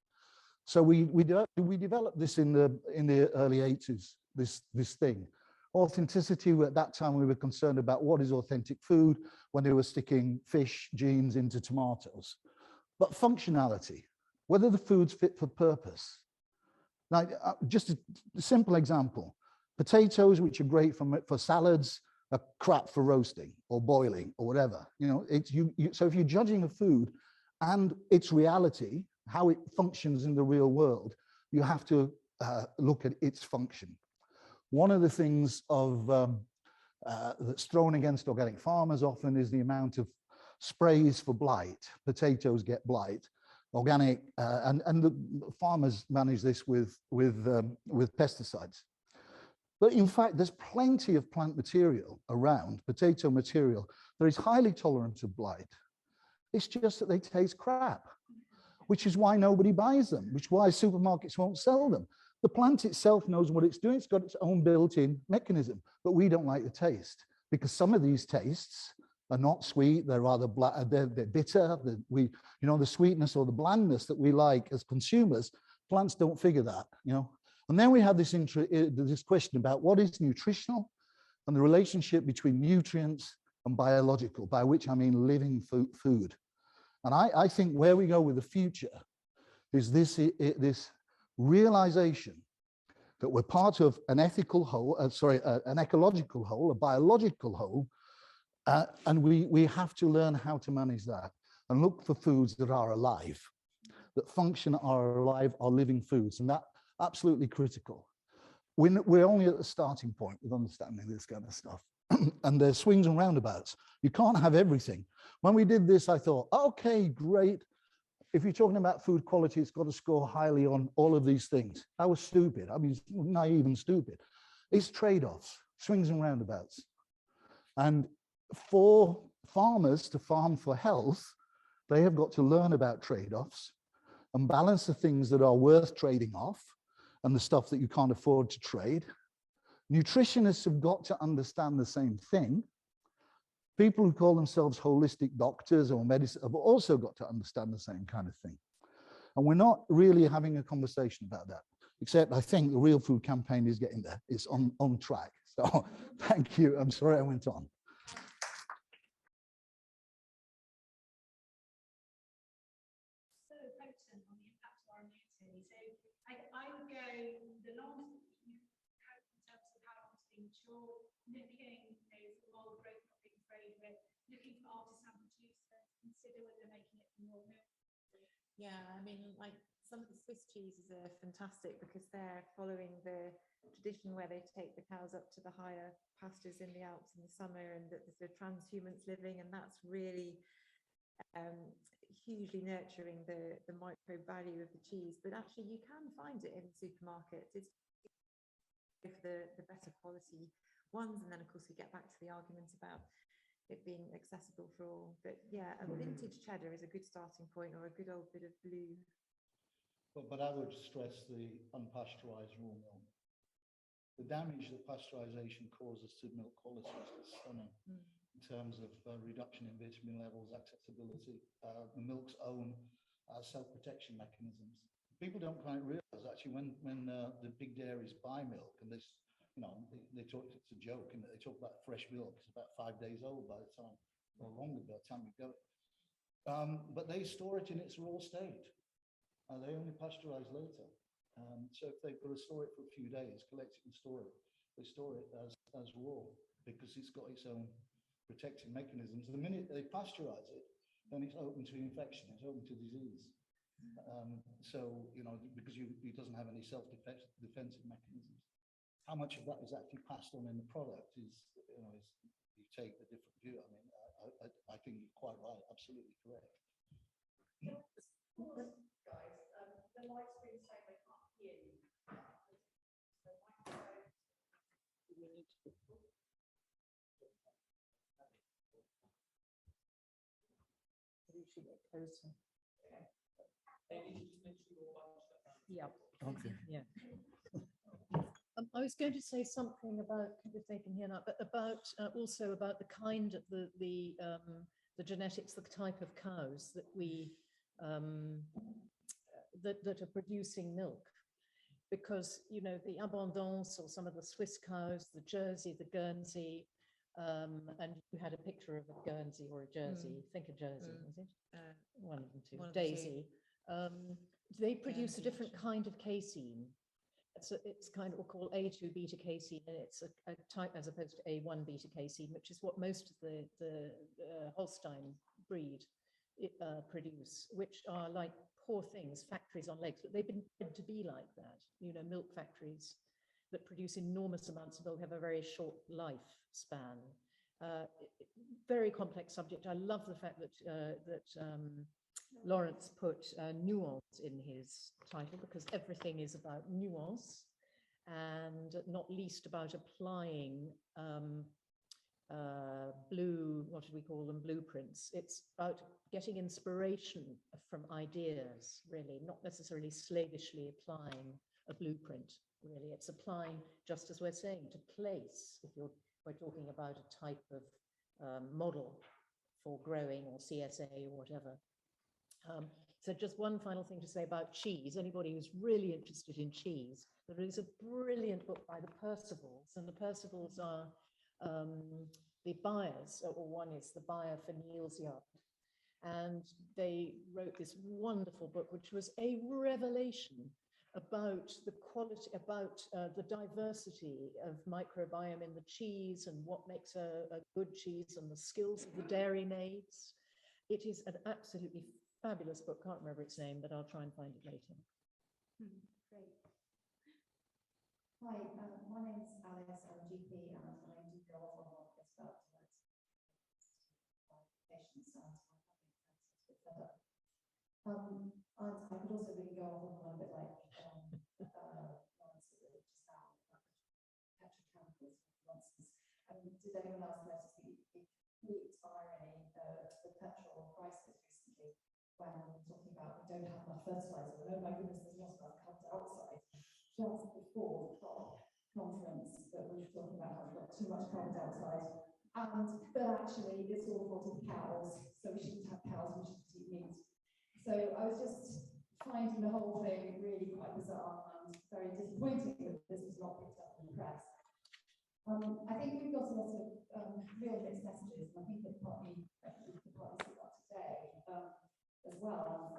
So we developed this in the early 80s, this thing. Authenticity, at that time we were concerned about what is authentic food when they were sticking fish genes into tomatoes. But functionality, whether the food's fit for purpose. Now, just a simple example, potatoes, which are great for salads, are crap for roasting or boiling or whatever. You know, so if you're judging a food and its reality, how it functions in the real world, you have to look at its function. One of the things that's thrown against organic farmers often is the amount of sprays for blight. Potatoes get blight. Organic and the farmers manage this with pesticides. But in fact, there's plenty of plant material around, potato material, that is highly tolerant to blight. It's just that they taste crap, which is why nobody buys them, which is why supermarkets won't sell them. The plant itself knows what it's doing. It's got its own built-in mechanism, but we don't like the taste because some of these tastes are not sweet. They're rather they're bitter. The sweetness or the blandness that we like as consumers, plants don't figure that, you know. And then we have this question about what is nutritional and the relationship between nutrients and biological, by which I mean living food. And I think where we go with the future is this realization that we're part of an ethical whole, an ecological whole, a biological whole, and we have to learn how to manage that and look for foods that are alive, that function, are alive, are living foods, and that's absolutely critical. We're only at the starting point with understanding this kind of stuff, and there's swings and roundabouts. You can't have everything. When we did this, I thought, okay, great. If you're talking about food quality, it's got to score highly on all of these things. I was stupid. I mean, naive and stupid. It's trade-offs, swings and roundabouts. And for farmers to farm for health, they have got to learn about trade-offs and balance the things that are worth trading off and the stuff that you can't afford to trade. Nutritionists have got to understand the same thing. People who call themselves holistic doctors or medicine have also got to understand the same kind of thing. And we're not really having a conversation about that, except I think the Real Food Campaign is getting there. It's on track. So thank you. I'm sorry I went on. So focusing on the impact of our immunity. So I would go the long in terms of how long it's been mature, looking for mold growth not being afraid with, looking for artisan producers, consider whether they're making it from raw milk. Yeah, I mean, like some of the Swiss cheeses are fantastic because they're following the tradition where they take the cows up to the higher pastures in the Alps in the summer, and that there's transhumance living, and that's really hugely nurturing the micro value of the cheese. But actually you can find it in supermarkets. It's for the better quality ones, and then of course we get back to the argument about it being accessible for all. But yeah, a vintage cheddar is a good starting point, or a good old bit of blue. But I would stress the unpasteurized raw milk. The damage that pasteurization causes to milk quality is stunning. In terms of reduction in vitamin levels, accessibility, the milk's own self-protection mechanisms. People don't quite realize actually when the big dairies buy milk, and this, you know, they talk, it's a joke, and they talk about fresh milk. It's about 5 days old by the time, or longer by the time you go. But they store it in its raw state. They only pasteurize later. So if they've got to store it for a few days, collect it and store it, they store it as raw because it's got its own protective mechanisms. The minute they pasteurize it, then it's open to infection, it's open to disease. So, you know, because it doesn't have any self-defensive mechanisms. How much of that is actually passed on in the product is, you know, you take a different view. I mean, I think you're quite right, absolutely correct. What Yeah. Okay. Yeah. I was going to say something about, if they can hear now, but about also about the kind of the genetics, the type of cows that we that are producing milk, because the Abondance or some of the Swiss cows, the Jersey, the Guernsey, and you had a picture of a Guernsey or a Jersey. Think a Jersey, was it? One of them two. one of the two. Daisy. They produce a Guernsey, different kind of casein. It's kind of what we call A2 beta casein, and it's a type as opposed to A1 beta casein, which is what most of the Holstein breed produce, which are like poor things, factories on legs, but they've been meant to be like that. Milk factories that produce enormous amounts of milk have a very short lifespan. Very complex subject. I love the fact that Lawrence put nuance in his title, because everything is about nuance, and not least about applying what do we call them, blueprints. It's about getting inspiration from ideas, really, not necessarily slavishly applying a blueprint, really. It's applying, just as we're saying, to place, if we're talking about a type of model for growing, or CSA or whatever. So just one final thing to say about cheese. Anybody who's really interested in cheese, there is a brilliant book by the Percivals, and the Percivals are the buyers, or one is the buyer for Neal's Yard. And they wrote this wonderful book, which was a revelation about the quality, about the diversity of microbiome in the cheese, and what makes a good cheese, and the skills of the dairy maids. It is an absolutely fabulous book. Can't remember its name, but I'll try and find it later. Great. Hi, my name's Alice. I'm a GP, and I do go off on what gets about patients and I could also really go off on one a bit like Lawrence just now, petrochemicals, nonsense. Did anyone else notice the expiring the petrol crisis recently, when we were talking about we don't have enough fertilizer, and oh my goodness, there's not enough carbon dioxide. Just before the COP conference that we were talking about how we've got too much carbon dioxide, but actually it's all fault of cows, so we shouldn't have cows, we shouldn't eat meat. So I was just finding the whole thing really quite bizarre and very disappointing that this was not picked up in the press. I think we've got a lot of real mixed messages, and I think that partly see that today as well.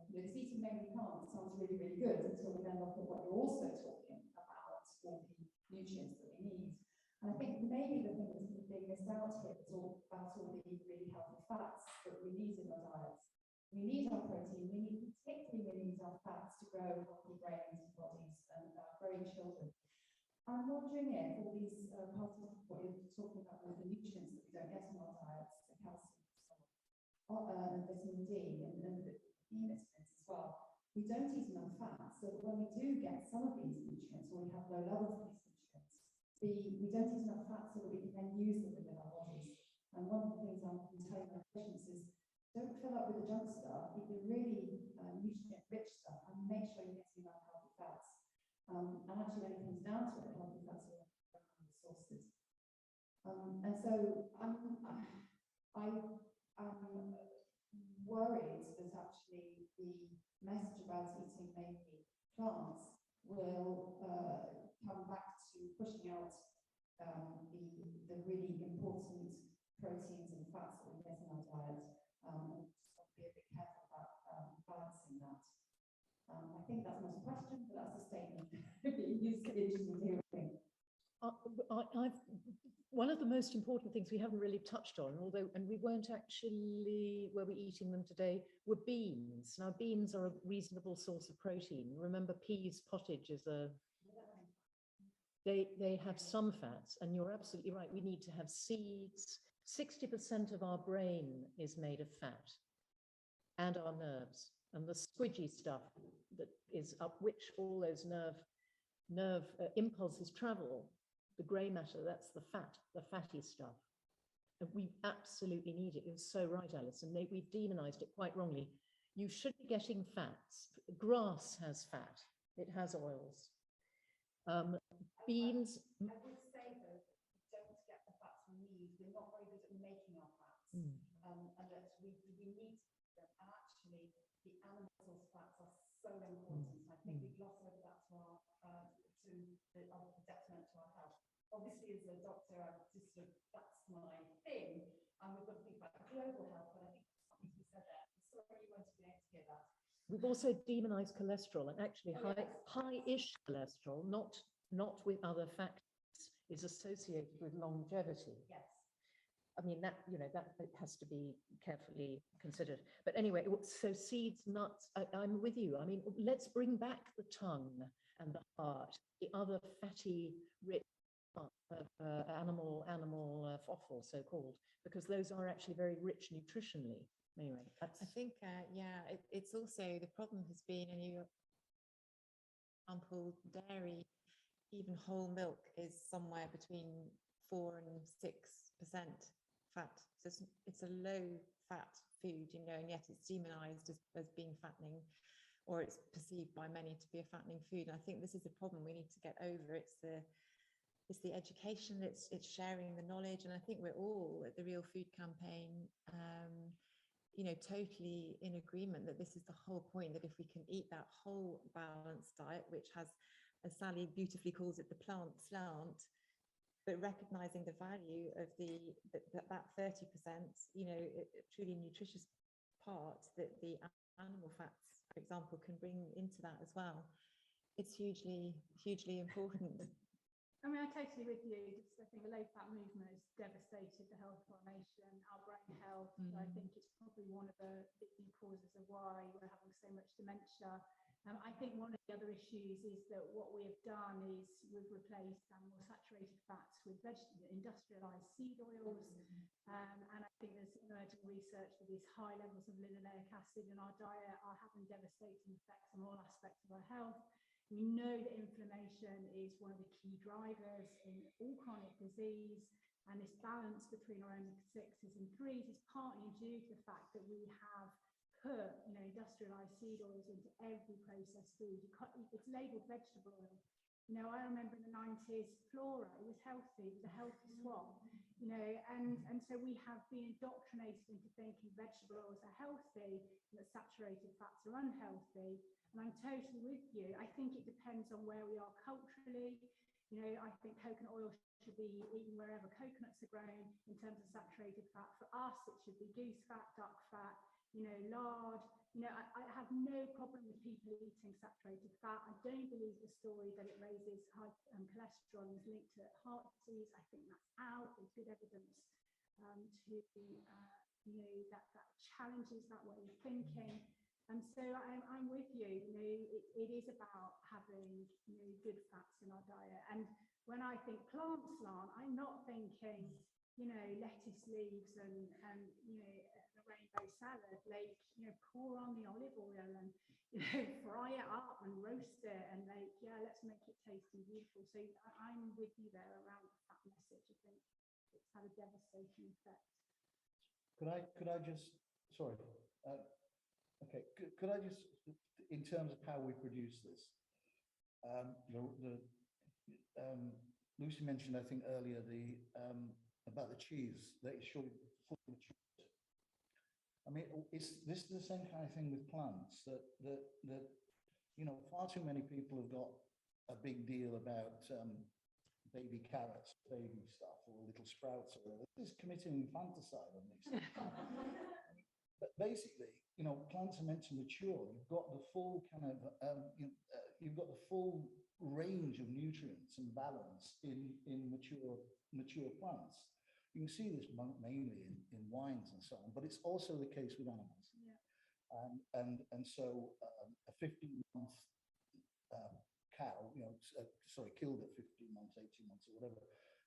This eating mainly can't sounds really, really good until we then look at what you're also talking about, all the nutrients that we need. And I think maybe the thing that's being missed out here is all about all the really healthy fats that we need in our diets. We need our protein, particularly we need our fats to grow healthy brains, bodies, and growing children. I'm wondering if all these parts of what you're talking about with the nutrients that we don't get in our diets, the calcium, and vitamin D, and the vitamins as well, we don't eat enough fat, so that when we do get some of these nutrients, or we have low levels of these nutrients, we don't eat enough fat so that we can then use them within our bodies. And one of the things I'm telling my patients is, don't fill up with the junk stuff, eat the really nutrient-rich stuff, and make sure you're getting enough healthy fats. And actually, when it comes down to it, healthy fats are one of the sources. And so I'm worried that actually the message about eating mainly plants will come back to pushing out the really important proteins and fats that we get in our diet. And just be a bit careful about balancing that. I think that's not a question, but that's a statement. It'd be interesting to hear what you think. One of the most important things we haven't really touched on, and we weren't actually, were we eating them today, were beans. Now, beans are a reasonable source of protein. Remember, peas pottage is they have some fats, and you're absolutely right. We need to have seeds. 60% of our brain is made of fat, and our nerves, and the squidgy stuff that is up which all those nerve impulses travel The grey matter, that's the fat, the fatty stuff. And we absolutely need it. You're so right, Alison. We've demonized it quite wrongly. You should be getting fats. Grass has fat. It has oils. Beans. I would say though, don't get the fats we need. We're not very good at making our fats, and that we need them. And actually, the animals' fats are so important. I think we gloss over that to our detriment to our health. Obviously, as a doctor, that's my thing, and we've got to think about global health. But I think there's something to be said there. I'm sorry you won't be able to hear that. We've also demonized cholesterol, and actually high-ish cholesterol, not with other factors, is associated with longevity. Yes. I mean, that has to be carefully considered. But anyway, so seeds, nuts, I'm with you. I mean, let's bring back the tongue and the heart, the other fatty, rich part of animal offal, so-called, because those are actually very rich nutritionally. Anyway, that's... I think, it's also, the problem has been, and you, for example, dairy, even whole milk is somewhere between 4 and 6% fat. So it's a low fat food, and yet it's demonized as being fattening, or it's perceived by many to be a fattening food. And I think this is a problem we need to get over. It's the education, it's sharing the knowledge. And I think we're all at the Real Food Campaign, totally in agreement that this is the whole point, that if we can eat that whole balanced diet, which has, as Sally beautifully calls it, the plant slant, but recognizing the value of that 30%, truly nutritious part that the animal fats, for example, can bring into that as well. It's hugely, hugely important. I mean, I'm totally with you. I think the low fat movement has devastated the health of our nation, our brain health. I think it's probably one of the leading causes of why we're having so much dementia. I think one of the other issues is that what we have done is we've replaced animal saturated fats with industrialized seed oils. And I think there's emerging research that these high levels of linoleic acid in our diet are having devastating effects on all aspects of our health. We know that inflammation is one of the key drivers in all chronic disease, and this balance between our omega-6s and 3s is partly due to the fact that we have put industrialized seed oils into every processed food. It's labeled vegetable oil. I remember in the 90s, Flora, it was healthy, it was a healthy swap, and so we have been indoctrinated into thinking vegetable oils are healthy and that saturated fats are unhealthy. And I'm totally with you. I think it depends on where we are culturally. I think coconut oil should be eaten wherever coconuts are grown. In terms of saturated fat, for us, it should be goose fat, duck fat, lard. I have no problem with people eating saturated fat. I don't believe the story that it raises high cholesterol is linked to heart disease. I think that's out. There's good evidence that challenges that way of thinking. And so I'm with you. It is about having good fats in our diet. And when I think plant slant, I'm not thinking lettuce leaves and the rainbow salad. Like pour on the olive oil and fry it up and roast it and let's make it tasty and beautiful. So I'm with you there around the fat message. I think it's had a devastating effect. Could I just sorry. Okay, could I just, in terms of how we produce this, Lucy mentioned, I think earlier, about the cheese that is surely fully matured. I mean, is this the same kind of thing with plants that far too many people have got a big deal about baby carrots, baby stuff, or little sprouts, or this is committing infanticide on these things. But basically, plants are meant to mature. You've got the full you've got the full range of nutrients and balance in mature plants. You can see this mainly in wines and so on, but it's also the case with animals. Yeah. And so a 15-month cow, killed at 15 months, 18 months, or whatever,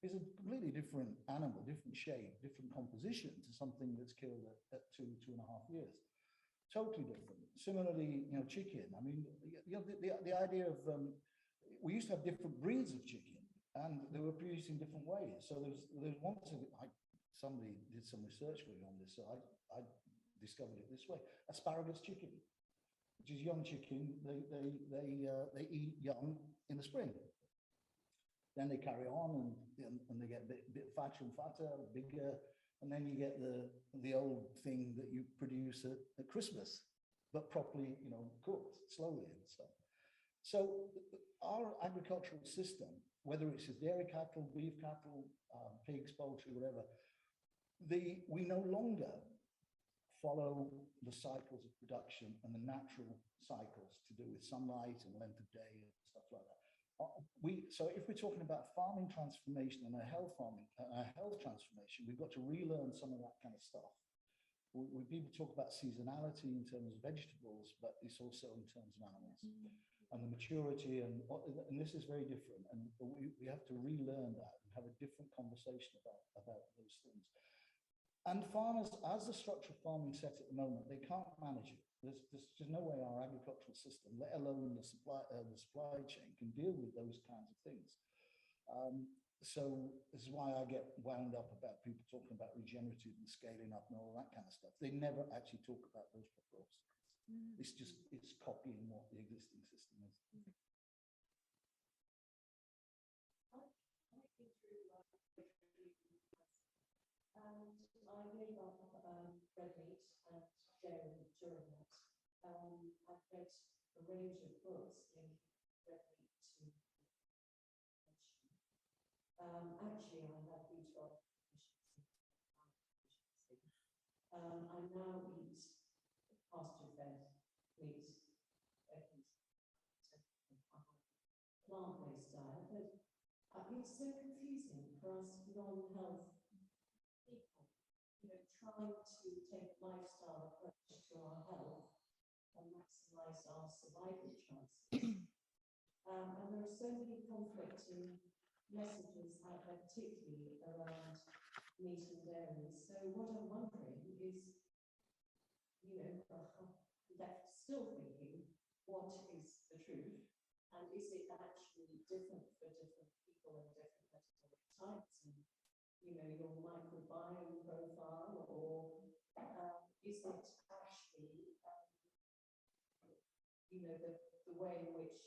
is a completely different animal, different shape, different composition to something that's killed at 2.5 years. Totally different. Similarly, chicken. I mean, the idea of we used to have different breeds of chicken, and they were produced in different ways. So there's one thing, somebody did some research going on this, so I discovered it this way: asparagus chicken, which is young chicken. They eat young in the spring. Then they carry on and they get a bit fatter and fatter, bigger, and then you get the old thing that you produce at Christmas, but properly, you know, cooked slowly and stuff. So our agricultural system, whether it's dairy cattle, beef cattle, pigs, poultry, whatever, we no longer follow the cycles of production and the natural cycles to do with sunlight and length of day and stuff like that. So if we're talking about farming transformation and a health transformation, we've got to relearn some of that kind of stuff. People talk about seasonality in terms of vegetables, but it's also in terms of animals and the maturity, and this is very different. And we have to relearn that and have a different conversation about those things. And farmers, as the structure of farming set at the moment, they can't manage it. There's just no way our agricultural system, let alone the supply chain, can deal with those kinds of things. So this is why I get wound up about people talking about regenerative and scaling up and all that kind of stuff. They never actually talk about those proper obstacles. It's copying what the existing system is. And I gave up red meat and dairy during that. I've read a range of books linking red meat to actually, I have B12 deficiency. I now eat pasture-fed meat, plant-based diet, but it's so confusing for us non-health people, you know, trying to take a lifestyle approach to our health and maximize our survival chances. And there are so many conflicting messages out there, particularly around meat and dairy. So what I'm wondering is, you know, left still thinking, what is the truth? And is it actually different for different people and different metabolic types? And, you know, your microbiome profile, or is it actually, you know, the way in which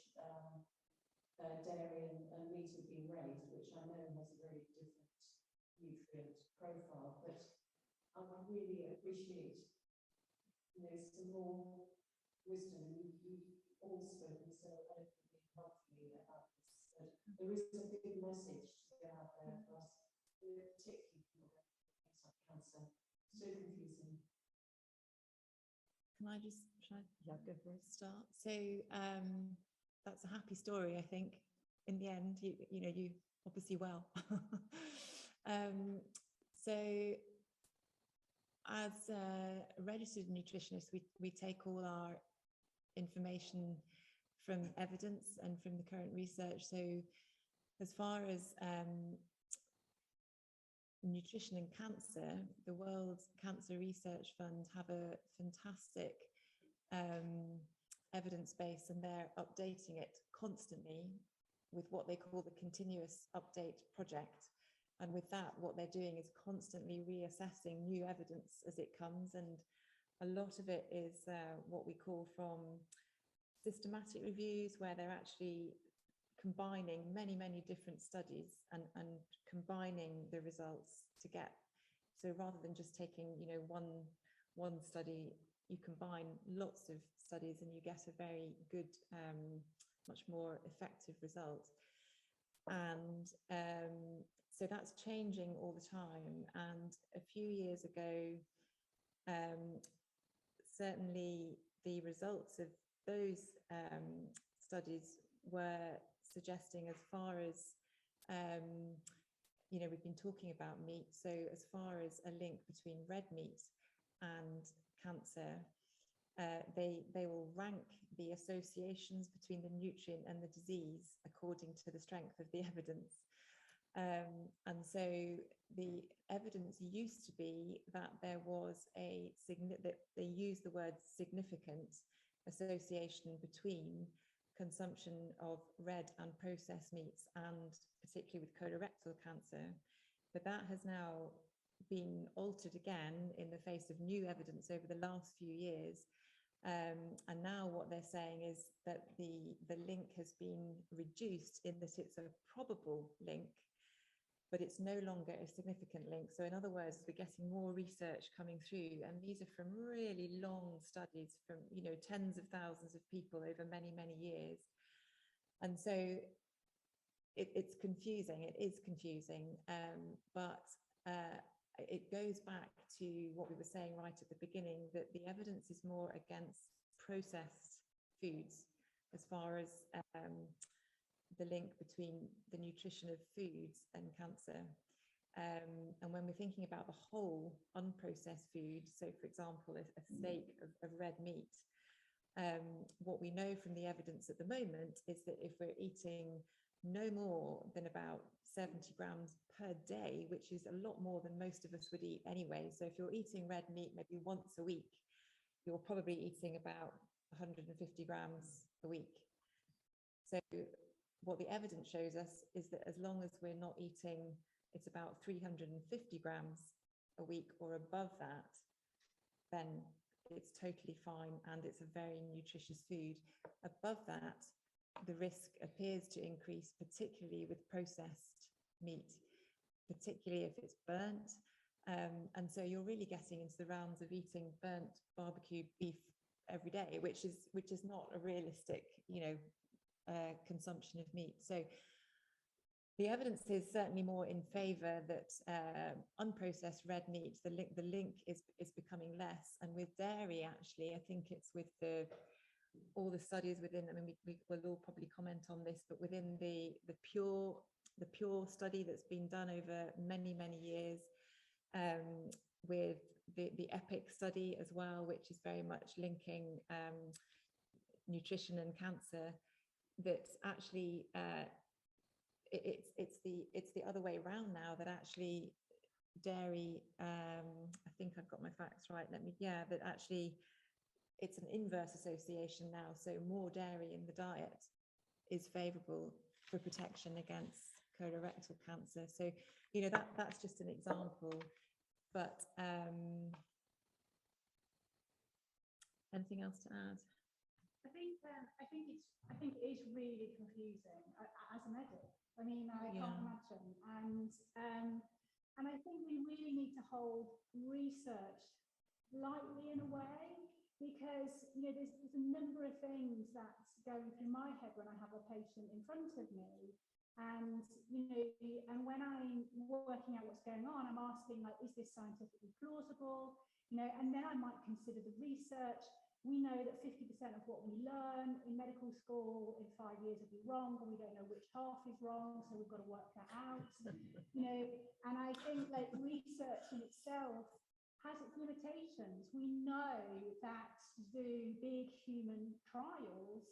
dairy and meat have been raised, which I know has a very different nutrient profile, but I would really appreciate, you know, some more wisdom. You've all spoken so eloquently and helpfully about this, but there is a big message to get out there for us, particularly people with things like cancer. So confusing. Can I just try? Yeah, go for a start. So that's a happy story, I think. In the end, you know, you obviously well. So as a registered nutritionist, we take all our information from evidence and from the current research. So as far as nutrition and cancer, the World Cancer Research Fund have a fantastic evidence base, and they're updating it constantly with what they call the continuous update project. And with that, what they're doing is constantly reassessing new evidence as it comes. And a lot of it is what we call from systematic reviews, where they're actually combining many, many different studies and combining the results to get. So rather than just taking, you know, one study, you combine lots of studies and you get a very good, much more effective result. And so that's changing all the time. And a few years ago, certainly the results of those studies were suggesting, as far as, you know, we've been talking about meat. So as far as a link between red meat and cancer, they will rank the associations between the nutrient and the disease according to the strength of the evidence. And so the evidence used to be that there was that they use the word significant association between consumption of red and processed meats, and particularly with colorectal cancer. But that has now been altered again in the face of new evidence over the last few years. And now what they're saying is that the link has been reduced in that it's a probable link, but it's no longer a significant link. So in other words, we're getting more research coming through, and these are from really long studies from, you know, tens of thousands of people over many, many years. And so it's confusing, it is confusing, but it goes back to what we were saying right at the beginning, that the evidence is more against processed foods as far as the link between the nutrition of foods and cancer. And when we're thinking about the whole unprocessed food, so for example, a steak of red meat, what we know from the evidence at the moment is that if we're eating no more than about 70 grams per day, which is a lot more than most of us would eat anyway. So if you're eating red meat maybe once a week, you're probably eating about 150 grams a week. So what the evidence shows us is that as long as we're not eating, it's about 350 grams a week or above that, then it's totally fine and it's a very nutritious food. Above that, the risk appears to increase, particularly with processed meat, particularly if it's burnt. And so you're really getting into the realms of eating burnt barbecue beef every day, which is not a realistic, you know, consumption of meat. So the evidence is certainly more in favour that unprocessed red meat, the link is becoming less. And with dairy, actually, I think it's with all the studies within, I mean, we will all probably comment on this, but within the pure study that's been done over many, many years, with the EPIC study as well, which is very much linking nutrition and cancer, that actually it's the other way around now, that actually dairy, I think I've got my facts right, that actually it's an inverse association now. So more dairy in the diet is favourable for protection against colorectal cancer. So, you know, that's just an example. But anything else to add? I think it is really confusing as a medic. I mean, I can't imagine. And I think we really need to hold research lightly in a way, because, you know, there's a number of things that's going through my head when I have a patient in front of me. And, you know, and when I'm working out what's going on, I'm asking, like, is this scientifically plausible? You know, and then I might consider the research. We know that 50% of what we learn in medical school in 5 years will be wrong, and we don't know which half is wrong, so we've got to work that out. You know, and I think, like, research in itself has its limitations. We know that to do big human trials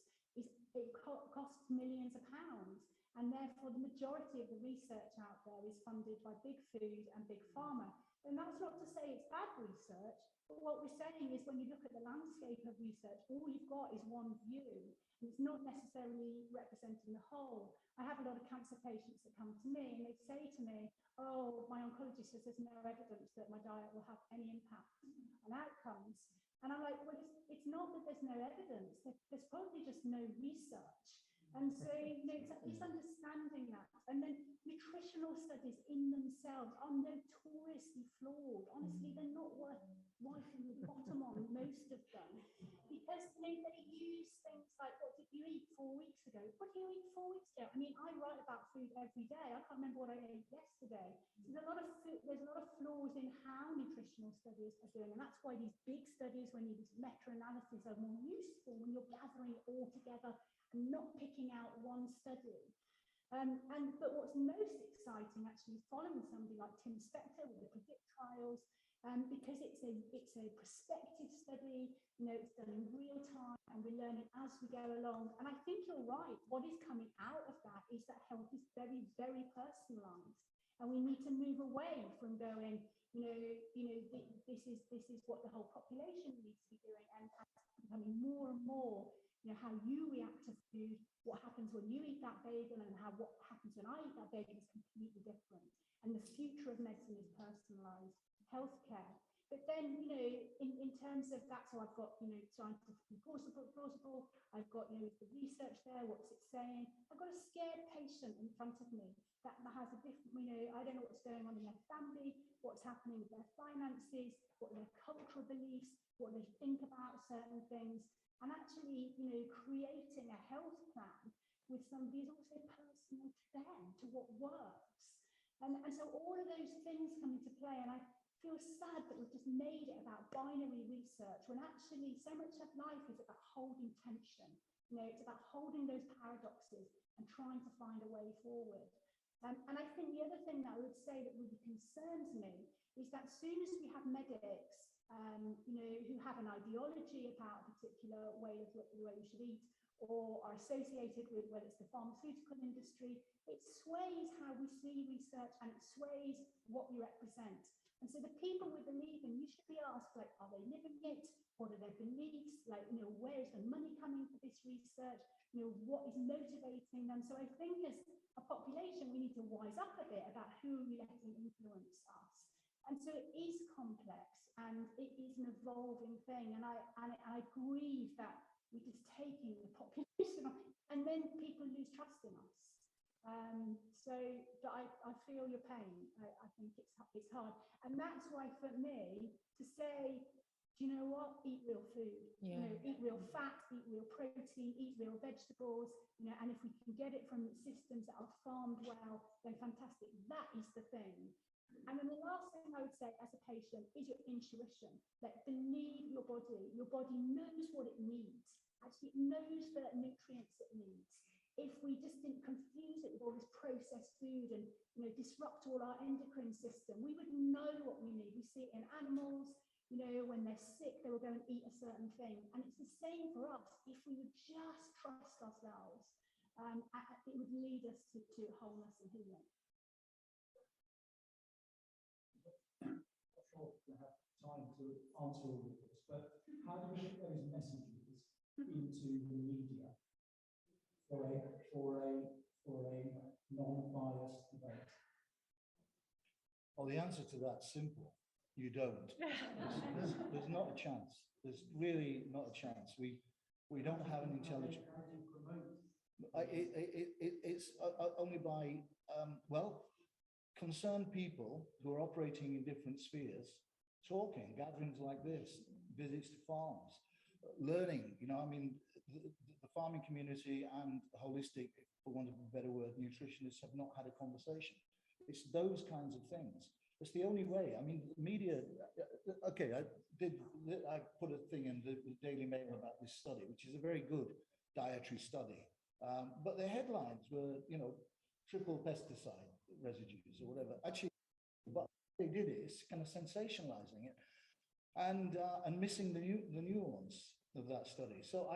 costs millions of pounds, and therefore the majority of the research out there is funded by big food and big pharma. And that's not to say it's bad research, but what we're saying is, when you look at the landscape of research, all you've got is one view. It's not necessarily representing the whole. I have a lot of cancer patients that come to me and they say to me, oh, my oncologist says there's no evidence that my diet will have any impact on outcomes. And I'm like, well, it's not that there's no evidence, there's probably just no research. And so, you know, it's understanding that. And then nutritional studies in themselves are notoriously flawed. Honestly, they're not worth wiping the bottom on, most of them. Because, you know, they use things like, what did you eat 4 weeks ago? What do you eat 4 weeks ago? I mean, I write about food every day. I can't remember what I ate yesterday. So there's a lot of flaws in how nutritional studies are doing. And that's why these big studies, when you do meta-analysis, are more useful when you're gathering it all together and not picking out one study. But what's most exciting actually is following somebody like Tim Spector with the PREDICT trials, because it's a prospective study, you know, it's done in real time and we're learning as we go along. And I think you're right, what is coming out of that is that health is very, very personalized. And we need to move away from going, this is what the whole population needs to be doing, and becoming more and more, how you react to food, what happens when you eat that bagel, and what happens when I eat that bagel is completely different. And the future of medicine is personalized healthcare. But then, in terms of that, so I've got, scientifically plausible, I've got, the research there, what's it saying? I've got a scared patient in front of me that has a different, I don't know what's going on in their family, what's happening with their finances, what their cultural beliefs, what they think about certain things. And actually, creating a health plan with somebody is also personal to them, to what works. And so all of those things come into play. And I feel sad that we've just made it about binary research when actually so much of life is about holding tension. It's about holding those paradoxes and trying to find a way forward. And I think the other thing that I would say that really concerns me is that as soon as we have medics, who have an ideology about a particular way of the way we should eat, or are associated with whether it's the pharmaceutical industry, it sways how we see research and it sways what we represent. And so the people we believe in, you should be asked, like, are they living it? What are their beliefs? Like, where is the money coming for this research? What is motivating them? So I think as a population, we need to wise up a bit about who we let influence us. And so it is complex and it is an evolving thing. And I grieve that we're just taking the population off, and then people lose trust in us. But I feel your pain. I think it's hard. And that's why for me to say, do you know what? Eat real food. Eat real fat, eat real protein, eat real vegetables, and if we can get it from systems that are farmed well, then fantastic. That is the thing. And then the last thing I would say as a patient is your intuition. Like, believe your body. Your body knows what it needs. Actually, it knows the nutrients it needs. If we just didn't confuse it with all this processed food and disrupt all our endocrine system, we would know what we need. We see it in animals. When they're sick, they will go and eat a certain thing. And it's the same for us. If we would just trust ourselves, it would lead us to wholeness and healing. I'm not sure if we have time to answer all of this, but how do we get those messages into the media for a non-biased debate? Well, the answer to that's simple. You don't. There's not a chance. There's really not a chance. We don't have an intelligent. It's only by concerned people who are operating in different spheres, talking, gatherings like this, visits to farms, learning. The farming community and the holistic, for want of a better word, nutritionists have not had a conversation. It's those kinds of things. It's the only way. Media. Okay, I put a thing in the Daily Mail about this study, which is a very good dietary study. But the headlines were, triple pesticide residues or whatever. Actually, what they did is kind of sensationalizing it and missing the nuance of that study. So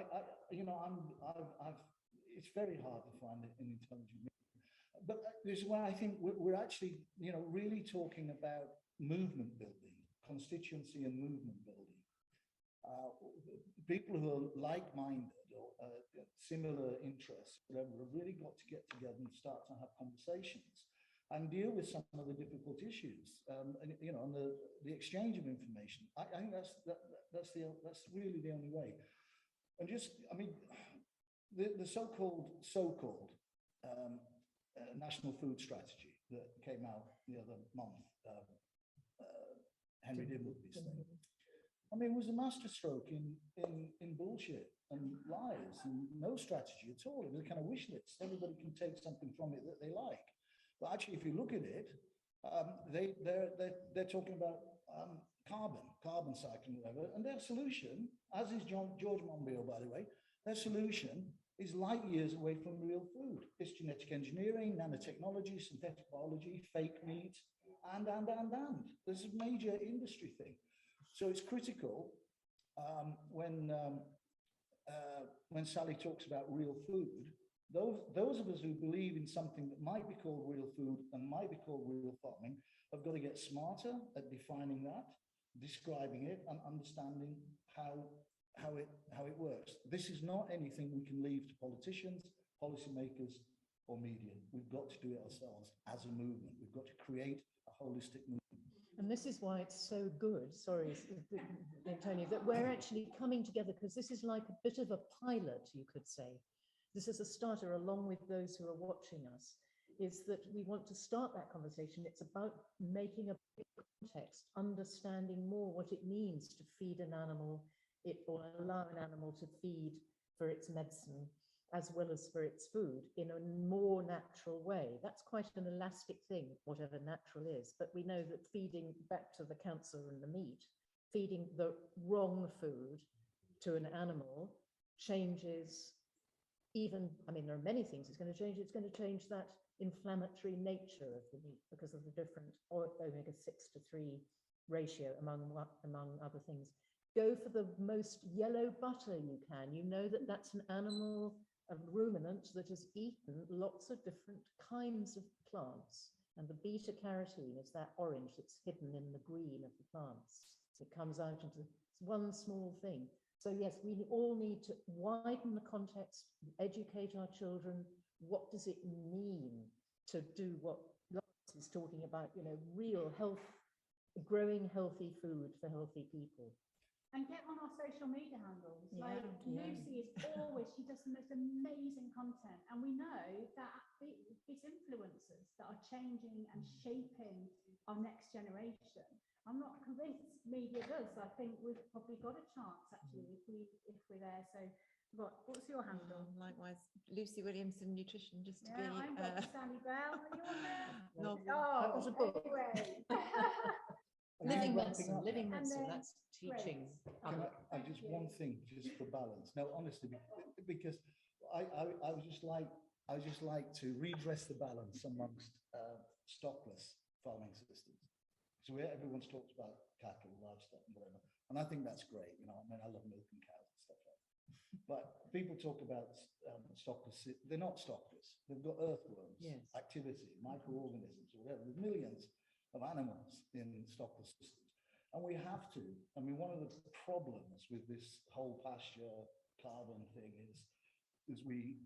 it's very hard to find an intelligent. But this is why I think we're actually, really talking about movement building, constituency and movement building. People who are like-minded or similar interests, whatever, have really got to get together and start to have conversations and deal with some of the difficult issues. And the exchange of information. I think that's really the only way. And the so-called National Food Strategy that came out the other month, Henry Dimblby's thing. It was a masterstroke in bullshit and lies and no strategy at all. It was a kind of wish list. Everybody can take something from it that they like. But actually, if you look at it, they're talking about carbon cycling, whatever, and their solution, as is George Monbiot, by the way, their solution is light years away from real food. It's genetic engineering, nanotechnology, synthetic biology, fake meat, and. There's a major industry thing. So it's critical when Sally talks about real food, those of us who believe in something that might be called real food and might be called real farming have got to get smarter at defining that, describing it, and understanding how it works. This is not anything we can leave to politicians, policymakers, or media. We've got to do it ourselves as a movement. We've got to create a holistic movement. And this is why it's so good, sorry, Antonio, that we're actually coming together, because this is like a bit of a pilot, you could say. This is a starter, along with those who are watching us, is that we want to start that conversation. It's about making a big context, understanding more what it means to feed an animal, or allow an animal to feed for its medicine, as well as for its food, in a more natural way. That's quite an elastic thing, whatever natural is. But we know that feeding, back to the cancer and the meat, feeding the wrong food to an animal changes even, I mean, there are many things it's going to change. It's going to change that inflammatory nature of the meat because of the different omega-6 to 3 ratio, among other things. Go for the most yellow butter you can. You know that that's an animal, a ruminant that has eaten lots of different kinds of plants. And the beta carotene is that orange that's hidden in the green of the plants. It comes out into one small thing. So yes, we all need to widen the context, educate our children. What does it mean to do what Lawrence is talking about, you know, real health, growing healthy food for healthy people. And get on our social media handles. Yeah, Like Lucy is always, she does the most amazing content. And we know that it's influencers that are changing and shaping our next generation. I'm not convinced media does. I think we've probably got a chance actually if we're there. So what's your handle? Likewise, Lucy Williamson Nutrition, just to Yeah, be I'm Dr. Sally Bell. Are you on there? No. That was a book. Anyway. Living Wrapping medicine, up. living And medicine, then- that's teaching. I just one thing, just for balance. No, honestly, because I was just like to redress the balance amongst stockless farming systems. So everyone's talked about cattle, livestock, and whatever, and I think that's great. You know, I mean, I love milking cows and stuff like that. But people talk about stockless. They're not stockless. They've got earthworms, Yes. activity, microorganisms, or whatever. There's millions of animals in stockless systems. And we have to, I mean, one of the problems with this whole pasture carbon thing is we,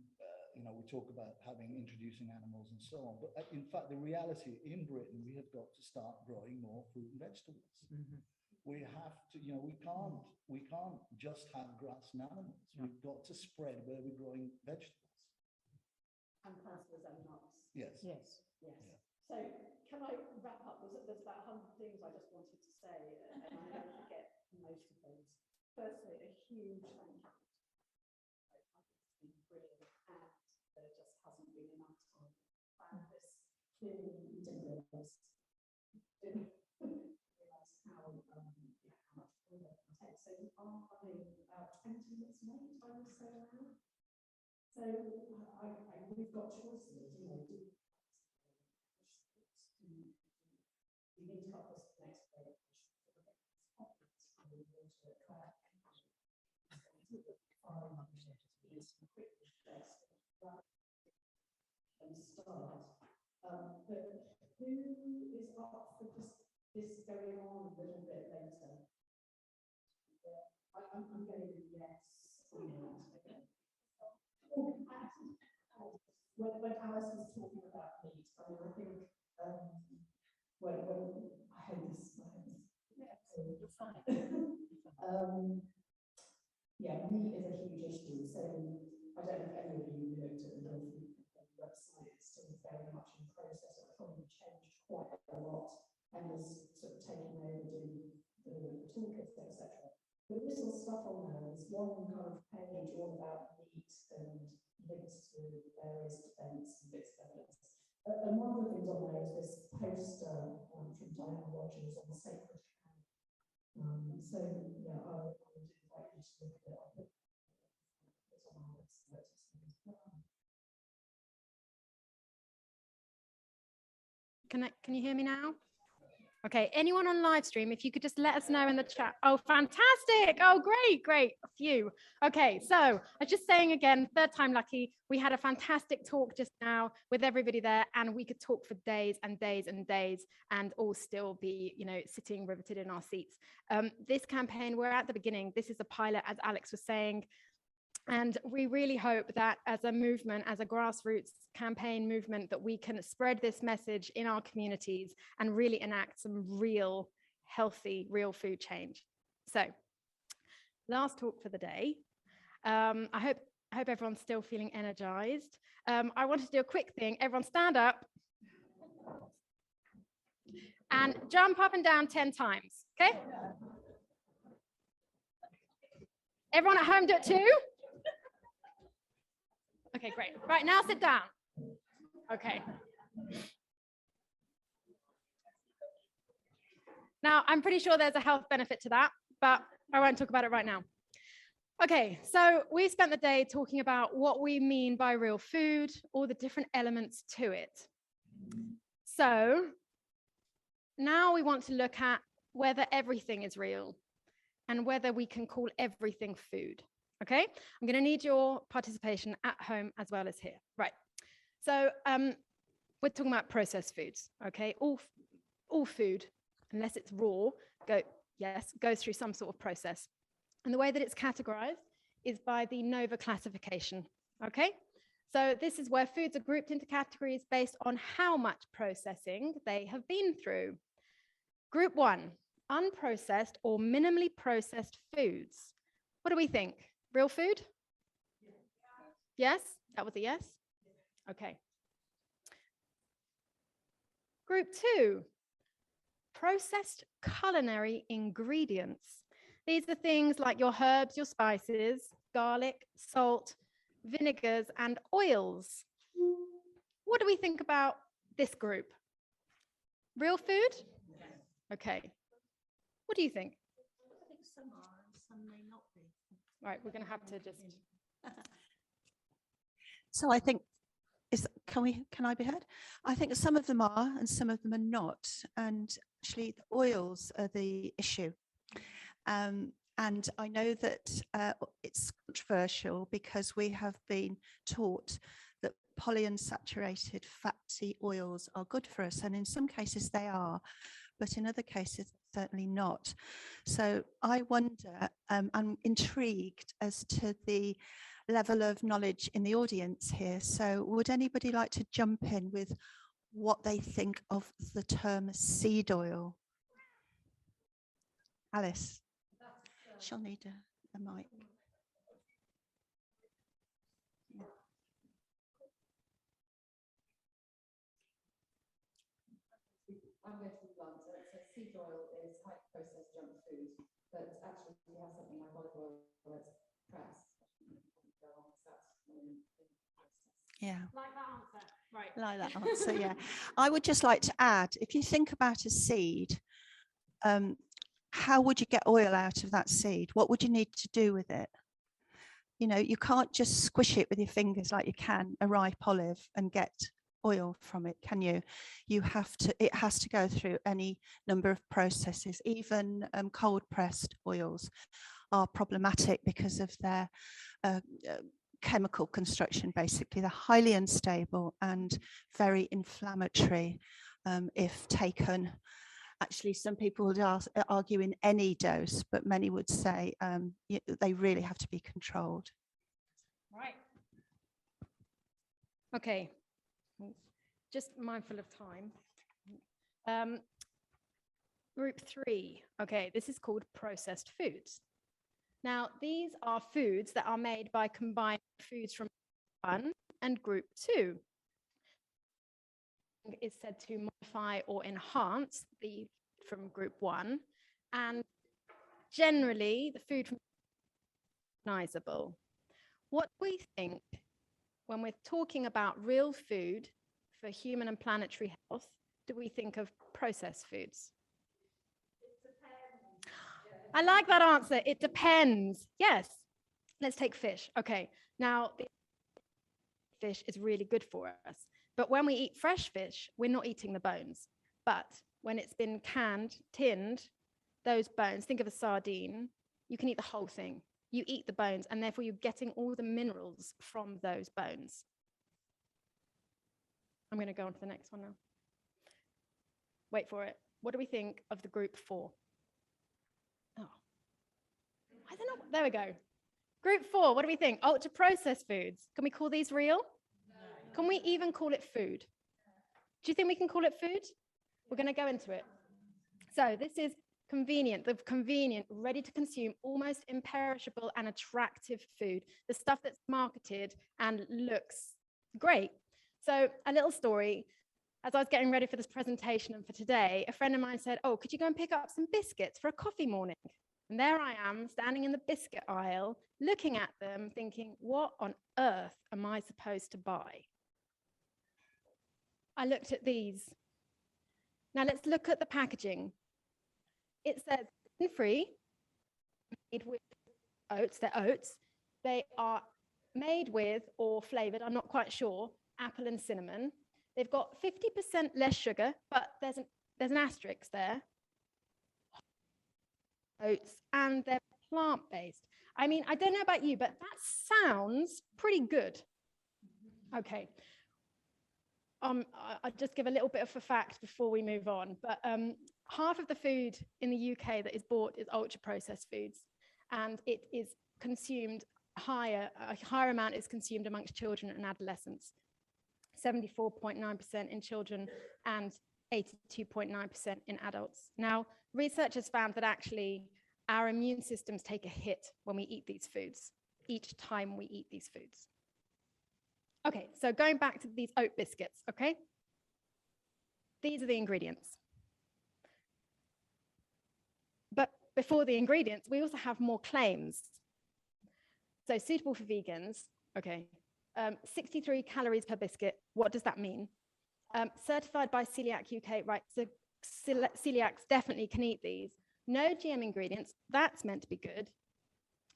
you know, we talk about introducing animals and so on, but in fact, the reality in Britain, we have got to start growing more fruit and vegetables. Mhm. We have to, you know, we can't just have grass and animals. Yeah. We've got to spread where we're growing vegetables. And pastures and nuts. Yes. Yes. Yes. Yeah. So can I wrap up? There's about 100 things I just wanted to say, and I don't forget most of those. Firstly, a huge thank you. I think it's been brilliant, and there just hasn't been enough time to plan this. Clearly, you didn't realise how much time it can take. So we are having 20 minutes late, I would say now. So we've got choices, you know. We need to help us next break. And start. But who is up for this going on a little bit later? I'm going to yes on that. When Alice was talking about meat, I mean, I think when I hate this, you're fine. Yeah, meat is a huge issue. So I don't know if any of you looked at the Health Food website. It's still very much in process. It's probably changed quite a lot and is sort of taking over the toolkits, etc. But there's some stuff on there. There's one kind of page all about meat and links to various events and bits of evidence. And one of the things on there is this poster from Diana Rogers on the sacred cow. So yeah, I would invite you to look at it. It's on our website. Can you hear me now? Okay, anyone on live stream, if you could just let us know in the chat. Oh, fantastic. Oh, great. A few. Okay, so I was just saying again, third time lucky, we had a fantastic talk just now with everybody there, and we could talk for days and days and days and all still be, sitting riveted in our seats. This campaign, we're at the beginning. This is a pilot, as Alex was saying. And we really hope that as a movement, as a grassroots campaign movement, that we can spread this message in our communities and really enact some real, healthy, real food change. So, last talk for the day. I hope everyone's still feeling energized. I want to do a quick thing. Everyone stand up and jump up and down 10 times, okay? Everyone at home do it too? Okay, great. Right, now sit down. Okay. Now, I'm pretty sure there's a health benefit to that, but I won't talk about it right now. Okay, so we spent the day talking about what we mean by real food, all the different elements to it. So now we want to look at whether everything is real and whether we can call everything food. Okay, I'm going to need your participation at home as well as here. Right. So we're talking about processed foods. Okay, all food, unless it's raw, goes through some sort of process. And the way that it's categorized is by the NOVA classification. Okay, so this is where foods are grouped into categories based on how much processing they have been through. Group 1, unprocessed or minimally processed foods. What do we think? Real food? Yes? That was a yes? Okay. Group 2, processed culinary ingredients. These are things like your herbs, your spices, garlic, salt, vinegars, and oils. What do we think about this group? Real food? Okay. What do you think? I think some are and some may not be. Right, we're going to have to just... So I think, can I be heard? I think some of them are and some of them are not. And actually the oils are the issue. And I know that it's controversial because we have been taught that polyunsaturated fatty oils are good for us. And in some cases they are, but in other cases, certainly not. So I wonder, I'm intrigued as to the level of knowledge in the audience here. So would anybody like to jump in with what they think of the term seed oil? Alice, she'll need a mic. I'm going to be blunt. So seed oil is high processed junk food, but actually if you have something like olive oil that's pressed, Yeah. Like that answer. Right. Like that answer, yeah. I would just like to add, if you think about a seed, how would you get oil out of that seed? What would you need to do with it? You know, you can't just squish it with your fingers like you can a ripe olive and get oil from it, can you? You have to, it has to go through any number of processes. Even cold pressed oils are problematic because of their chemical construction. Basically, they're highly unstable and very inflammatory if taken. Actually, some people would argue in any dose, but many would say they really have to be controlled. Right. Okay. Just mindful of time. Group 3. Okay, this is called processed foods. Now, these are foods that are made by combining foods from 1 and group 2. Is said to modify or enhance the from group 1, and generally the food from recognizable. What we think when we're talking about real food for human and planetary health, do we think of processed foods? I like that answer. It depends. Yes. Let's take fish. Okay. Now, fish is really good for us. But when we eat fresh fish, we're not eating the bones. But when it's been canned, tinned, those bones, think of a sardine, you can eat the whole thing. You eat the bones, and therefore you're getting all the minerals from those bones. I'm going to go on to the next one now. Wait for it. What do we think of the group 4? Oh, I don't know. There we go. Group 4, what do we think? Ultra processed foods. Can we call these real? No. Can we even call it food? Do you think we can call it food? We're going to go into it. So this is convenient, the convenient, ready to consume, almost imperishable and attractive food. The stuff that's marketed and looks great. So a little story. As I was getting ready for this presentation and for today, a friend of mine said, oh, could you go and pick up some biscuits for a coffee morning? And there I am, standing in the biscuit aisle, looking at them, thinking, what on earth am I supposed to buy? I looked at these. Now let's look at the packaging. It says gluten-free, made with oats. They're oats. They are made with or flavored, I'm not quite sure, apple and cinnamon. They've got 50% less sugar, but there's an asterisk there. Oats, and they're plant-based. I mean, I don't know about you, but that sounds pretty good. Okay. I'll just give a little bit of a fact before we move on, but half of the food in the UK that is bought is ultra-processed foods, and it is consumed a higher amount is consumed amongst children and adolescents. 74.9% in children and 82.9% in adults. Now, researchers found that actually our immune systems take a hit when we eat these foods, each time we eat these foods. Okay, so going back to these oat biscuits, okay? These are the ingredients. But before the ingredients, we also have more claims. So suitable for vegans, okay. 63 calories per biscuit, what does that mean? Certified by Celiac UK, right, so celiacs definitely can eat these. No GM ingredients, that's meant to be good.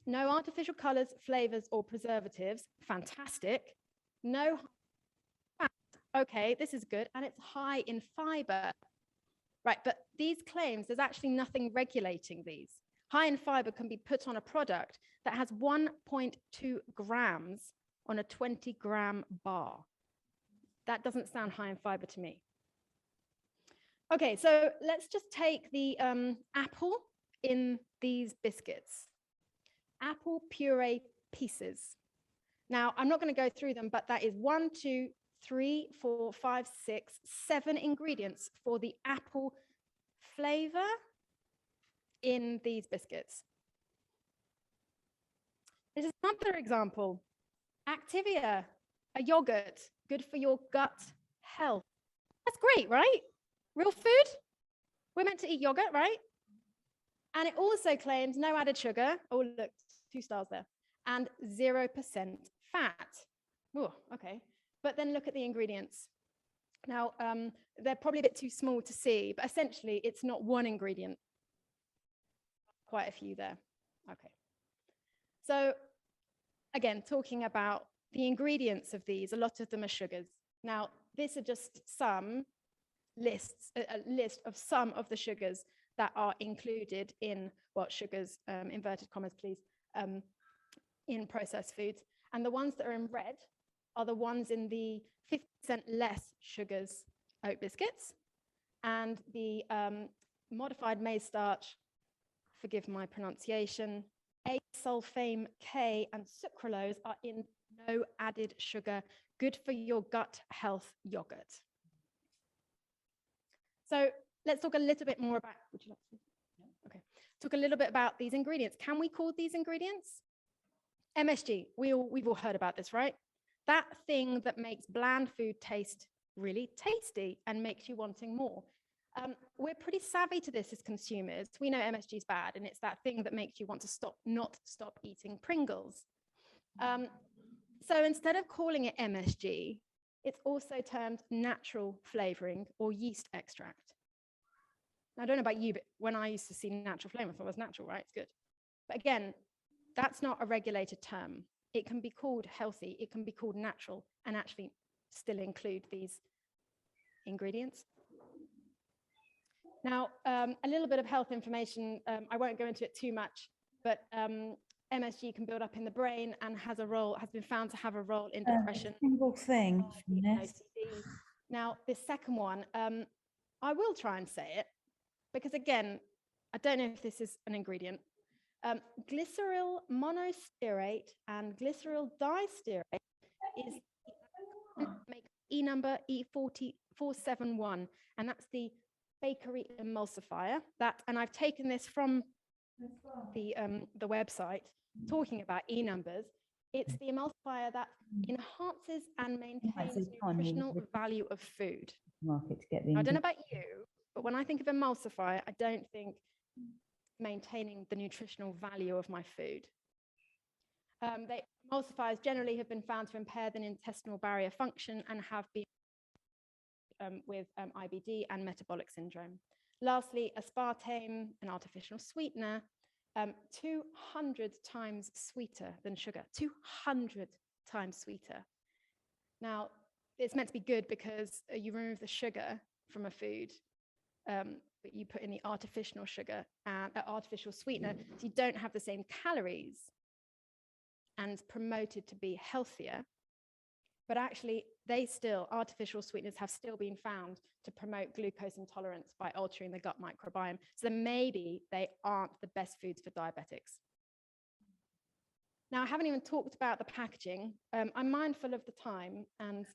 No artificial colors, flavors, or preservatives, fantastic. No fat, okay, this is good, and it's high in fiber. Right, but these claims, there's actually nothing regulating these. High in fiber can be put on a product that has 1.2 grams on a 20-gram bar. That doesn't sound high in fiber to me. Okay, so let's just take the apple in these biscuits. Apple puree pieces. Now, I'm not going to go through them, but that is 1, 2, 3, 4, 5, 6, 7 ingredients for the apple flavor in these biscuits. This is another example. Activia, a yogurt, good for your gut health. That's great, right? Real food? We're meant to eat yogurt, right? And it also claims no added sugar. Oh, look, 2 stars there. And 0% fat. Oh, okay. But then look at the ingredients. Now, they're probably a bit too small to see, but essentially it's not one ingredient. Quite a few there. Okay. So again, talking about the ingredients of these, a lot of them are sugars. Now, these are just some lists, a list of some of the sugars that are included in, well, sugars, inverted commas, please, in processed foods. And the ones that are in red are the ones in the 50% less sugars oat biscuits. And the modified maize starch, forgive my pronunciation, A-sulfame K and sucralose are in no added sugar, good for your gut health yogurt. So let's talk a little bit more about, would you like to? Okay, talk a little bit about these ingredients. Can we call these ingredients? MSG, we've all heard about this, right? That thing that makes bland food taste really tasty and makes you wanting more. We're pretty savvy to this as consumers. We know MSG is bad, and it's that thing that makes you want to not stop eating Pringles. So instead of calling it MSG, it's also termed natural flavoring or yeast extract. Now, I don't know about you, but when I used to see natural flavoring, I thought it was natural, right? It's good. But again, that's not a regulated term. It can be called healthy, it can be called natural, and actually still include these ingredients. Now, a little bit of health information. I won't go into it too much, but MSG can build up in the brain and has been found to have a role in depression. Single thing from and this. OCD. Now, this second one, I will try and say it because, again, I don't know if this is an ingredient. Glyceryl monostearate and glyceryl distearate is make E number E471, and that's the bakery emulsifier. And I've taken this from the website talking about E numbers. It's the emulsifier that enhances and maintains nutritional value of food. Market to get the I don't know about you, but when I think of emulsifier, I don't think maintaining the nutritional value of my food. Emulsifiers generally have been found to impair the intestinal barrier function and have been with IBD and metabolic syndrome. Lastly, aspartame, an artificial sweetener, 200 times sweeter than sugar, 200 times sweeter. Now, it's meant to be good because you remove the sugar from a food, but you put in the artificial sugar and artificial sweetener, so you don't have the same calories and it's promoted to be healthier. But actually, artificial sweeteners have still been found to promote glucose intolerance by altering the gut microbiome. So maybe they aren't the best foods for diabetics. Now, I haven't even talked about the packaging. I'm mindful of the time, and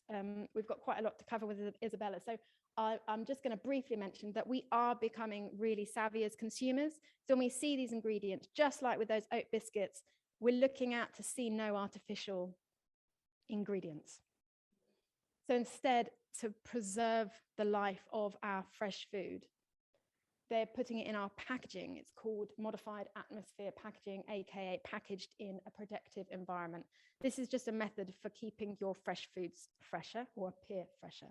we've got quite a lot to cover with Isabella. So I'm just going to briefly mention that we are becoming really savvy as consumers. So when we see these ingredients, just like with those oat biscuits, we're looking at to see no artificial ingredients. So instead, to preserve the life of our fresh food, they're putting it in our packaging. It's called modified atmosphere packaging, aka packaged in a protective environment. This is just a method for keeping your fresh foods fresher or appear fresher.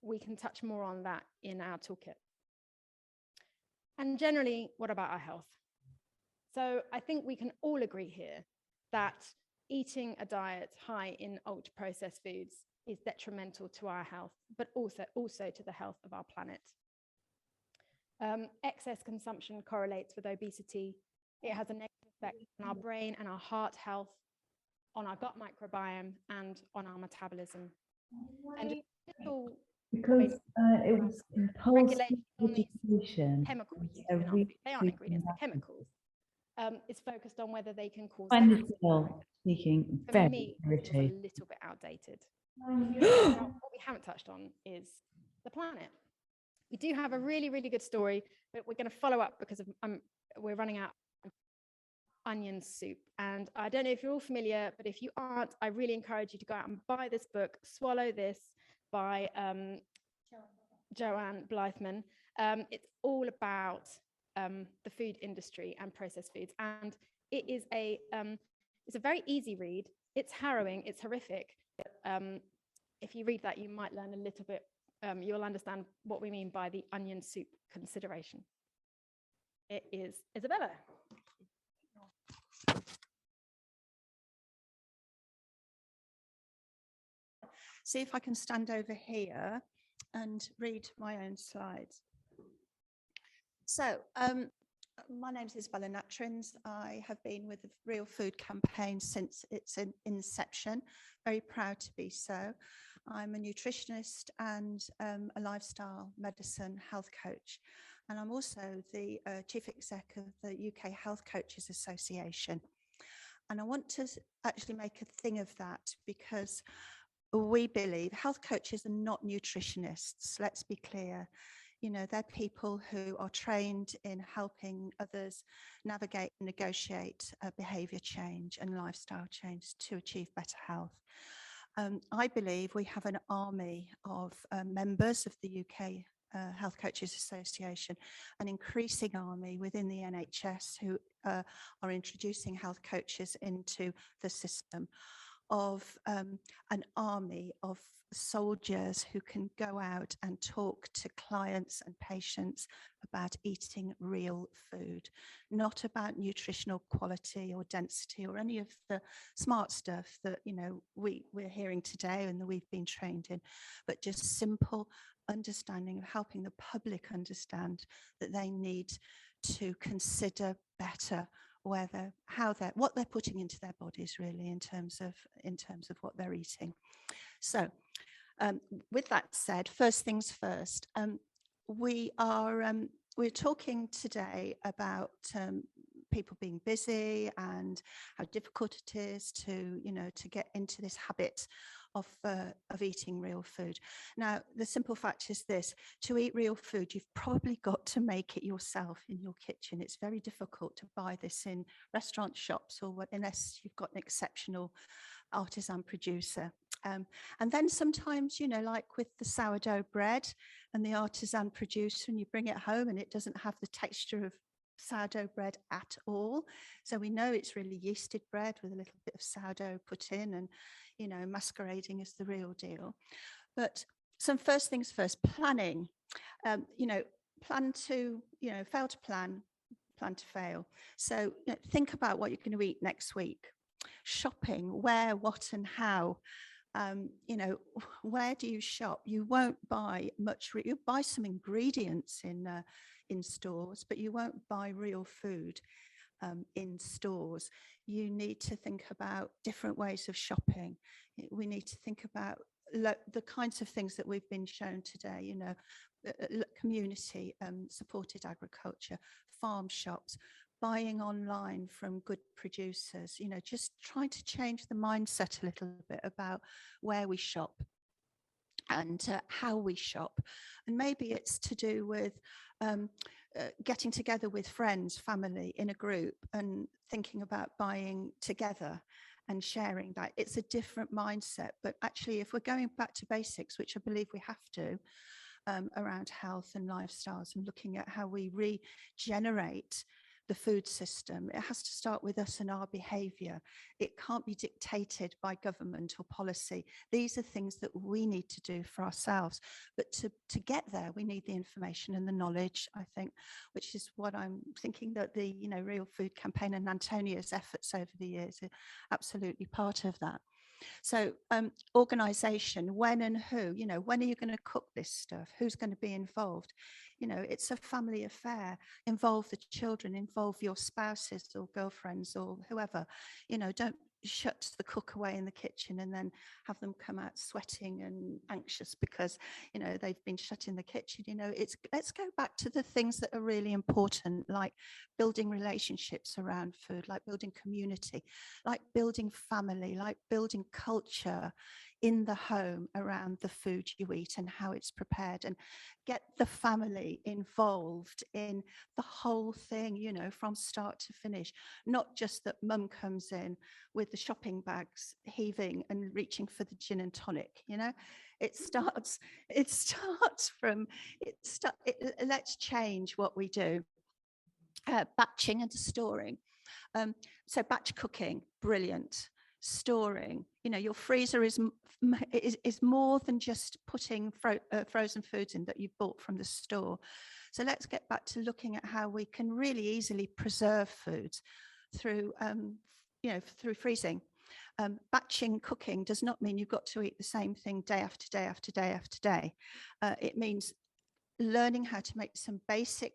We can touch more on that in our toolkit. And generally, what about our health? So I think we can all agree here that eating a diet high in ultra-processed foods is detrimental to our health, but also to the health of our planet. Excess consumption correlates with obesity. It has a negative effect on our brain and our heart health, on our gut microbiome, and on our metabolism. And because it was impulsive education. Chemicals used in our food. They aren't ingredients, they're chemicals. It's focused on whether they can cause Find cancer. this still speaking For very me, it's a irritating. little bit outdated. Now, what we haven't touched on is the planet. We do have a really, really good story, but we're going to follow up because we're running out of onion soup. And I don't know if you're all familiar, but if you aren't, I really encourage you to go out and buy this book, Swallow This, by Joanne Blythman. It's all about the food industry and processed foods. And it is it's a very easy read. It's harrowing, it's horrific. But, if you read that, you might learn a little bit. You'll understand what we mean by the onion soup consideration. It is Isabella. See if I can stand over here and read my own slides. So, my name is Isabella Natrins. I have been with the Real Food Campaign since its inception. Very proud to be so. I'm a nutritionist and a lifestyle medicine health coach. And I'm also the chief exec of the UK Health Coaches Association. And I want to actually make a thing of that because we believe health coaches are not nutritionists. Let's be clear. You know, they're people who are trained in helping others navigate and negotiate behaviour change and lifestyle change to achieve better health. I believe we have an army of members of the UK Health Coaches Association, an increasing army within the NHS who are introducing health coaches into the system. of an army of soldiers who can go out and talk to clients and patients about eating real food, not about nutritional quality or density or any of the smart stuff that, you know, we're hearing today and that we've been trained in, but just simple understanding of helping the public understand that they need to consider better what they're putting into their bodies, really, in terms of what they're eating. So with that said, first things first, we're talking today about people being busy and how difficult it is to, you know, to get into this habit of eating real food. Now, the simple fact is this: to eat real food, you've probably got to make it yourself in your kitchen. It's very difficult to buy this in restaurant shops or what, unless you've got an exceptional artisan producer. And then sometimes, you know, like with the sourdough bread and the artisan producer, and you bring it home and it doesn't have the texture of sourdough bread at all. So we know it's really yeasted bread with a little bit of sourdough put in and, you know, masquerading as the real deal. But some first things first, planning. You know, plan to, you know, fail to plan to fail. So, you know, think about what you're going to eat next week. Shopping, where, what, and how. You know, where do you shop? You won't buy much. You buy some ingredients in stores, but you won't buy real food in stores. You need to think about different ways of shopping. We need to think about the kinds of things that we've been shown today, you know, community supported agriculture, farm shops, buying online from good producers, you know, just trying to change the mindset a little bit about where we shop and how we shop. And maybe it's to do with getting together with friends, family in a group and thinking about buying together and sharing that. It's a different mindset, but actually if we're going back to basics, which I believe we have to, around health and lifestyles and looking at how we regenerate the food system, it has to start with us and our behaviour. It can't be dictated by government or policy. These are things that we need to do for ourselves. But to get there, we need the information and the knowledge, I think, which is what I'm thinking that the, you know, Real Food Campaign and Antonia's efforts over the years are absolutely part of that. So organisation, when and who, you know, when are you going to cook this stuff? Who's going to be involved? You know, it's a family affair. Involve the children, involve your spouses or girlfriends or whoever. You know, don't shut the cook away in the kitchen and then have them come out sweating and anxious because, you know, they've been shut in the kitchen. You know, let's go back to the things that are really important, like building relationships around food, like building community, like building family, like building culture in the home around the food you eat and how it's prepared, and get the family involved in the whole thing, you know, from start to finish. Not just that mum comes in with the shopping bags heaving and reaching for the gin and tonic, you know. Let's change what we do. Batching and storing. So batch cooking, brilliant. Storing, you know, your freezer is more than just putting frozen foods in that you've bought from the store. So let's get back to looking at how we can really easily preserve foods through, you know, through freezing. Batching cooking does not mean you've got to eat the same thing day after day after day after day. It means learning how to make some basic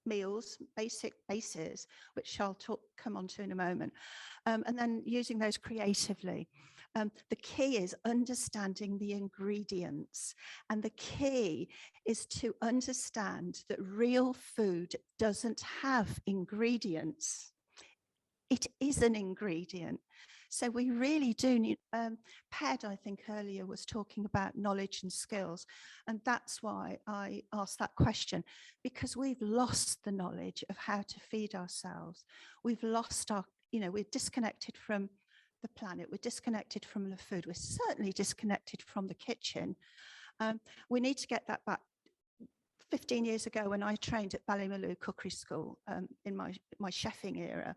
meals, basic bases, which I'll come on to in a moment, and then using those creatively. The key is understanding the ingredients, and the key is to understand that real food doesn't have ingredients. It is an ingredient. So we really do need, Ped, I think earlier was talking about knowledge and skills. And that's why I asked that question, because we've lost the knowledge of how to feed ourselves. We've lost our, you know, we're disconnected from the planet. We're disconnected from the food. We're certainly disconnected from the kitchen. We need to get that back. 15 years ago, when I trained at Ballymaloe Cookery School in my chefing era,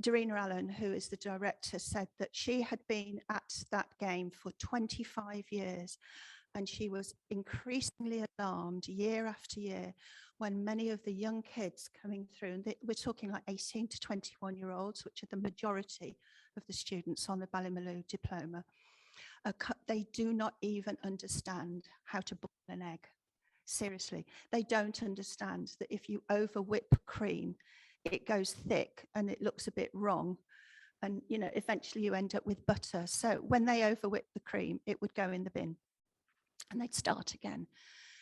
Darina Allen, who is the director, said that she had been at that game for 25 years, and she was increasingly alarmed year after year when many of the young kids coming through, and we're talking like 18 to 21-year-olds, which are the majority of the students on the Ballymaloe diploma, they do not even understand how to boil an egg. Seriously, they don't understand that if you over whip cream, it goes thick and it looks a bit wrong. And, you know, eventually you end up with butter. So when they over whip the cream, it would go in the bin and they'd start again.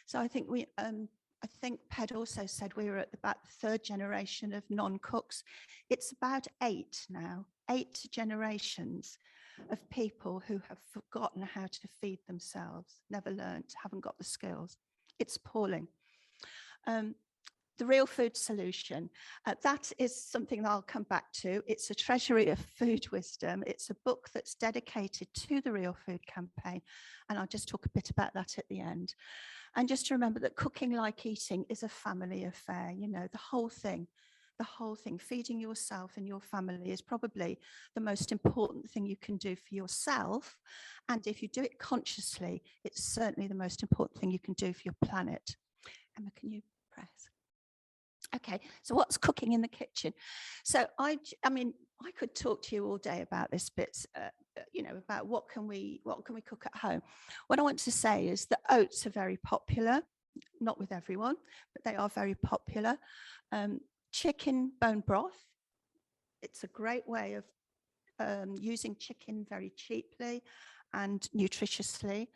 So I think I think Ped also said we were at about the 3rd generation of non-cooks. It's about 8 now, 8 generations of people who have forgotten how to feed themselves, never learnt, haven't got the skills. It's appalling. The Real Food Solution, that is something that I'll come back to. It's a treasury of food wisdom. It's a book that's dedicated to the Real Food Campaign, and I'll just talk a bit about that at the end. And just to remember that cooking like eating is a family affair, you know, the whole thing, feeding yourself and your family is probably the most important thing you can do for yourself. And if you do it consciously, it's certainly the most important thing you can do for your planet. Emma, can you press? Okay, so what's cooking in the kitchen? So I mean, I could talk to you all day about this bit, you know, about what can we cook at home. What I want to say is that oats are very popular, not with everyone, but they are very popular. Chicken bone broth, it's a great way of using chicken very cheaply and nutritiously.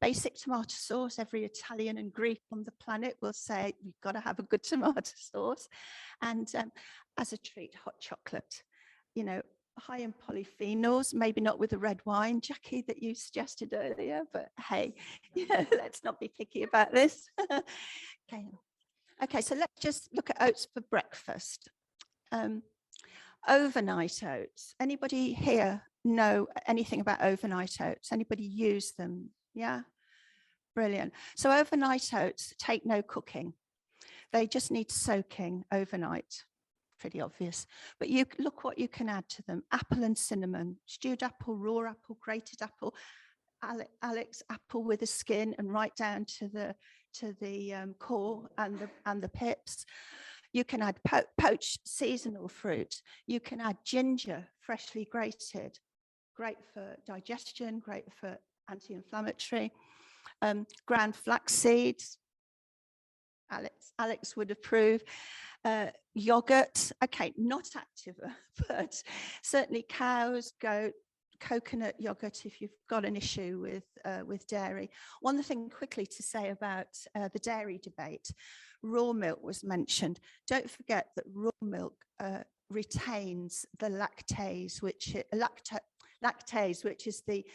Basic tomato sauce, every Italian and Greek on the planet will say you've got to have a good tomato sauce. And as a treat, hot chocolate, you know, high in polyphenols, maybe not with the red wine, Jackie, that you suggested earlier, but hey, yeah, let's not be picky about this. Okay, so let's just look at oats for breakfast. Overnight oats. Anybody here know anything about overnight oats? Anybody use them? Yeah, brilliant. So overnight oats take no cooking. They just need soaking overnight. Pretty obvious. But you look what you can add to them. Apple and cinnamon, stewed apple, raw apple, grated apple, Alex apple with the skin and right down to the core and the pips. You can add poached seasonal fruit. You can add ginger, freshly grated. Great for digestion, great for anti-inflammatory. Ground flax seeds. Alex would approve. Yogurt, okay, not Activa, but certainly cows, goat, coconut yogurt if you've got an issue with dairy. One thing quickly to say about the dairy debate, raw milk was mentioned. Don't forget that raw milk retains the lactase, which is the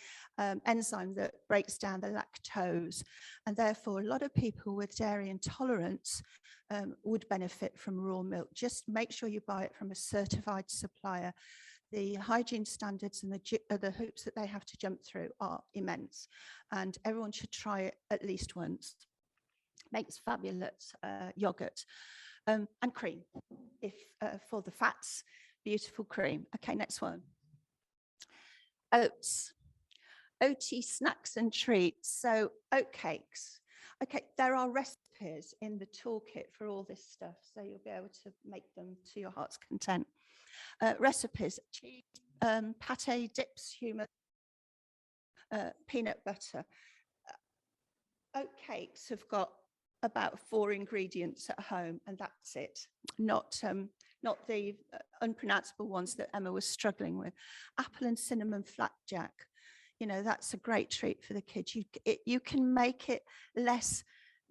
enzyme that breaks down the lactose. And therefore, a lot of people with dairy intolerance would benefit from raw milk. Just make sure you buy it from a certified supplier. The hygiene standards and the hoops that they have to jump through are immense. And everyone should try it at least once. Makes fabulous yogurt and cream, if for the fats, beautiful cream. Okay, next one. Oats, oaty snacks and treats. So oat cakes. Okay, there are recipes in the toolkit for all this stuff, so you'll be able to make them to your heart's content. Recipes, cheese, pate, dips, hummus, peanut butter. Oat cakes have got about 4 ingredients at home, and that's it. Not the unpronounceable ones that Emma was struggling with. Apple and cinnamon flapjack, you know, that's a great treat for the kids. You can make it less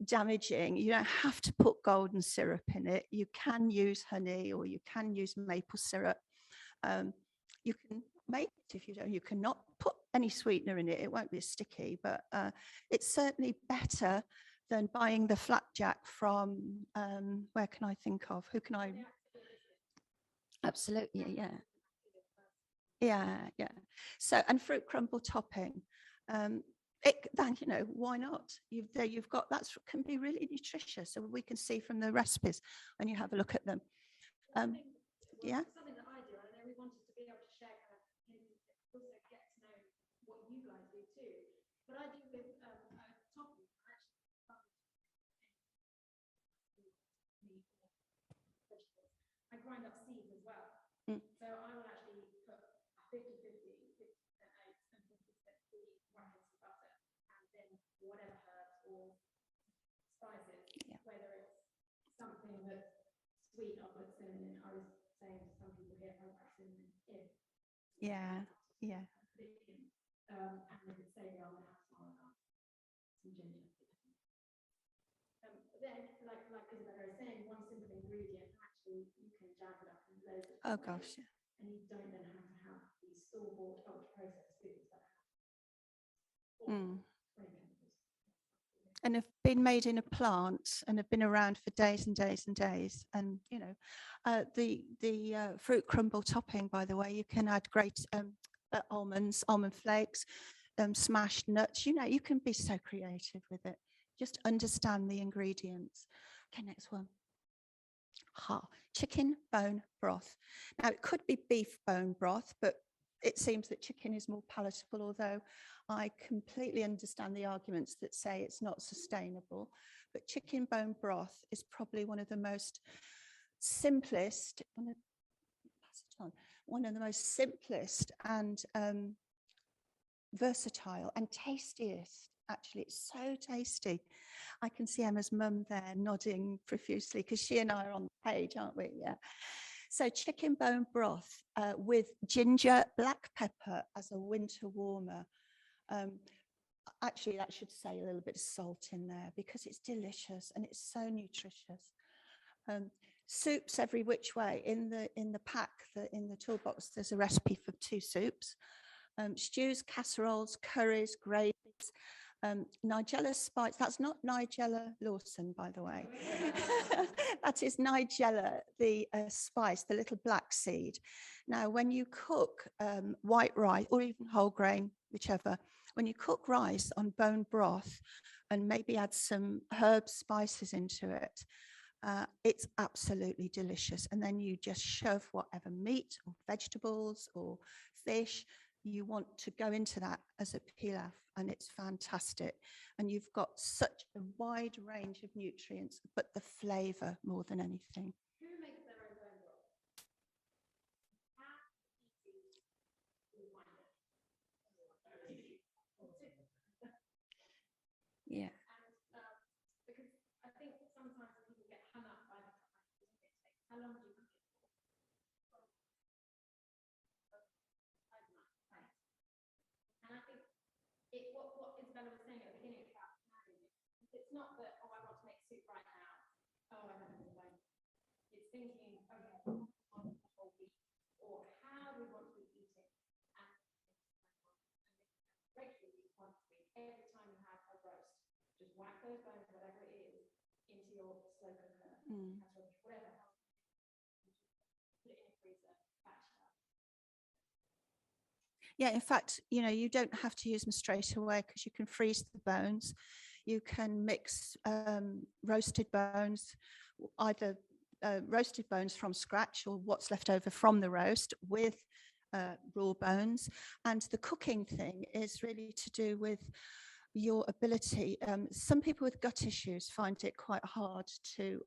damaging. You don't have to put golden syrup in it. You can use honey or you can use maple syrup. You can make it if you don't. You cannot put any sweetener in it. It won't be sticky, but it's certainly better than buying the flapjack from, where can I think of? Who can I? Absolutely, yeah. Yeah. So, and fruit crumble topping. Then, you know, why not? You've got, that can be really nutritious. So we can see from the recipes when you have a look at them. Yeah. Something that share kind of hints, also get to know what you guys do too. What I do with topping, I grind up seeds as well. So I will actually put 50-50, 50% oats and 50% seeds, 1 ounce of butter, and then whatever herbs or spices, whether it's something that's sweet, I'll put cinnamon in. I was saying to some people here, I'll put cinnamon in. Yeah. And if it's savory, I'll have some ginger. Then, like Isabella was saying, one simple ingredient, actually, you can jazz it up in loads of Oh different gosh. ways, and you don't then have to have these store-bought, ultra-processed foods that have all 20 chemicals. And have been made in a plant and have been around for days and days and days. And you know, the fruit crumble topping, by the way, you can add great almonds, almond flakes, smashed nuts. You know, you can be so creative with it. Just understand the ingredients. Okay, next one. Chicken bone broth. Now it could be beef bone broth, but it seems that chicken is more palatable, although I completely understand the arguments that say it's not sustainable. But chicken bone broth is probably one of the most simplest, one of the most simplest and versatile and tastiest. Actually, it's so tasty. I can see Emma's mum there nodding profusely because she and I are on the page, aren't we? Yeah. So chicken bone broth with ginger, black pepper as a winter warmer. Actually, that should say a little bit of salt in there because it's delicious and it's so nutritious. Soups every which way. In the pack, in the toolbox, there's a recipe for 2 soups. Stews, casseroles, curries, gravies. Nigella spice, that's not Nigella Lawson, by the way. That is Nigella, the spice, the little black seed. Now, when you cook white rice or even whole grain, whichever, when you cook rice on bone broth and maybe add some herb spices into it, it's absolutely delicious. And then you just shove whatever meat or vegetables or fish you want to go into that as a pilaf, and it's fantastic. And you've got such a wide range of nutrients, but the flavor more than anything. Who makes their own bone broth? Yeah. And because I think sometimes people get hung up by the time. How long do you cook it for? And I think what Isabella was saying at the beginning about marrying, it's not that, oh, I want to make soup right now. Oh, I haven't been bone. It's thinking, okay, on the whole week, or how do we want to eat it? And regularly, once a week, every time you have a roast, just whack those bones, whatever it is, into your slow cooker, whatever. Put it in the freezer, batch it up. Yeah, in fact, you know, you don't have to use them straight away because you can freeze the bones. You can mix roasted bones, either roasted bones from scratch or what's left over from the roast with raw bones. And the cooking thing is really to do with your ability. Some people with gut issues find it quite hard to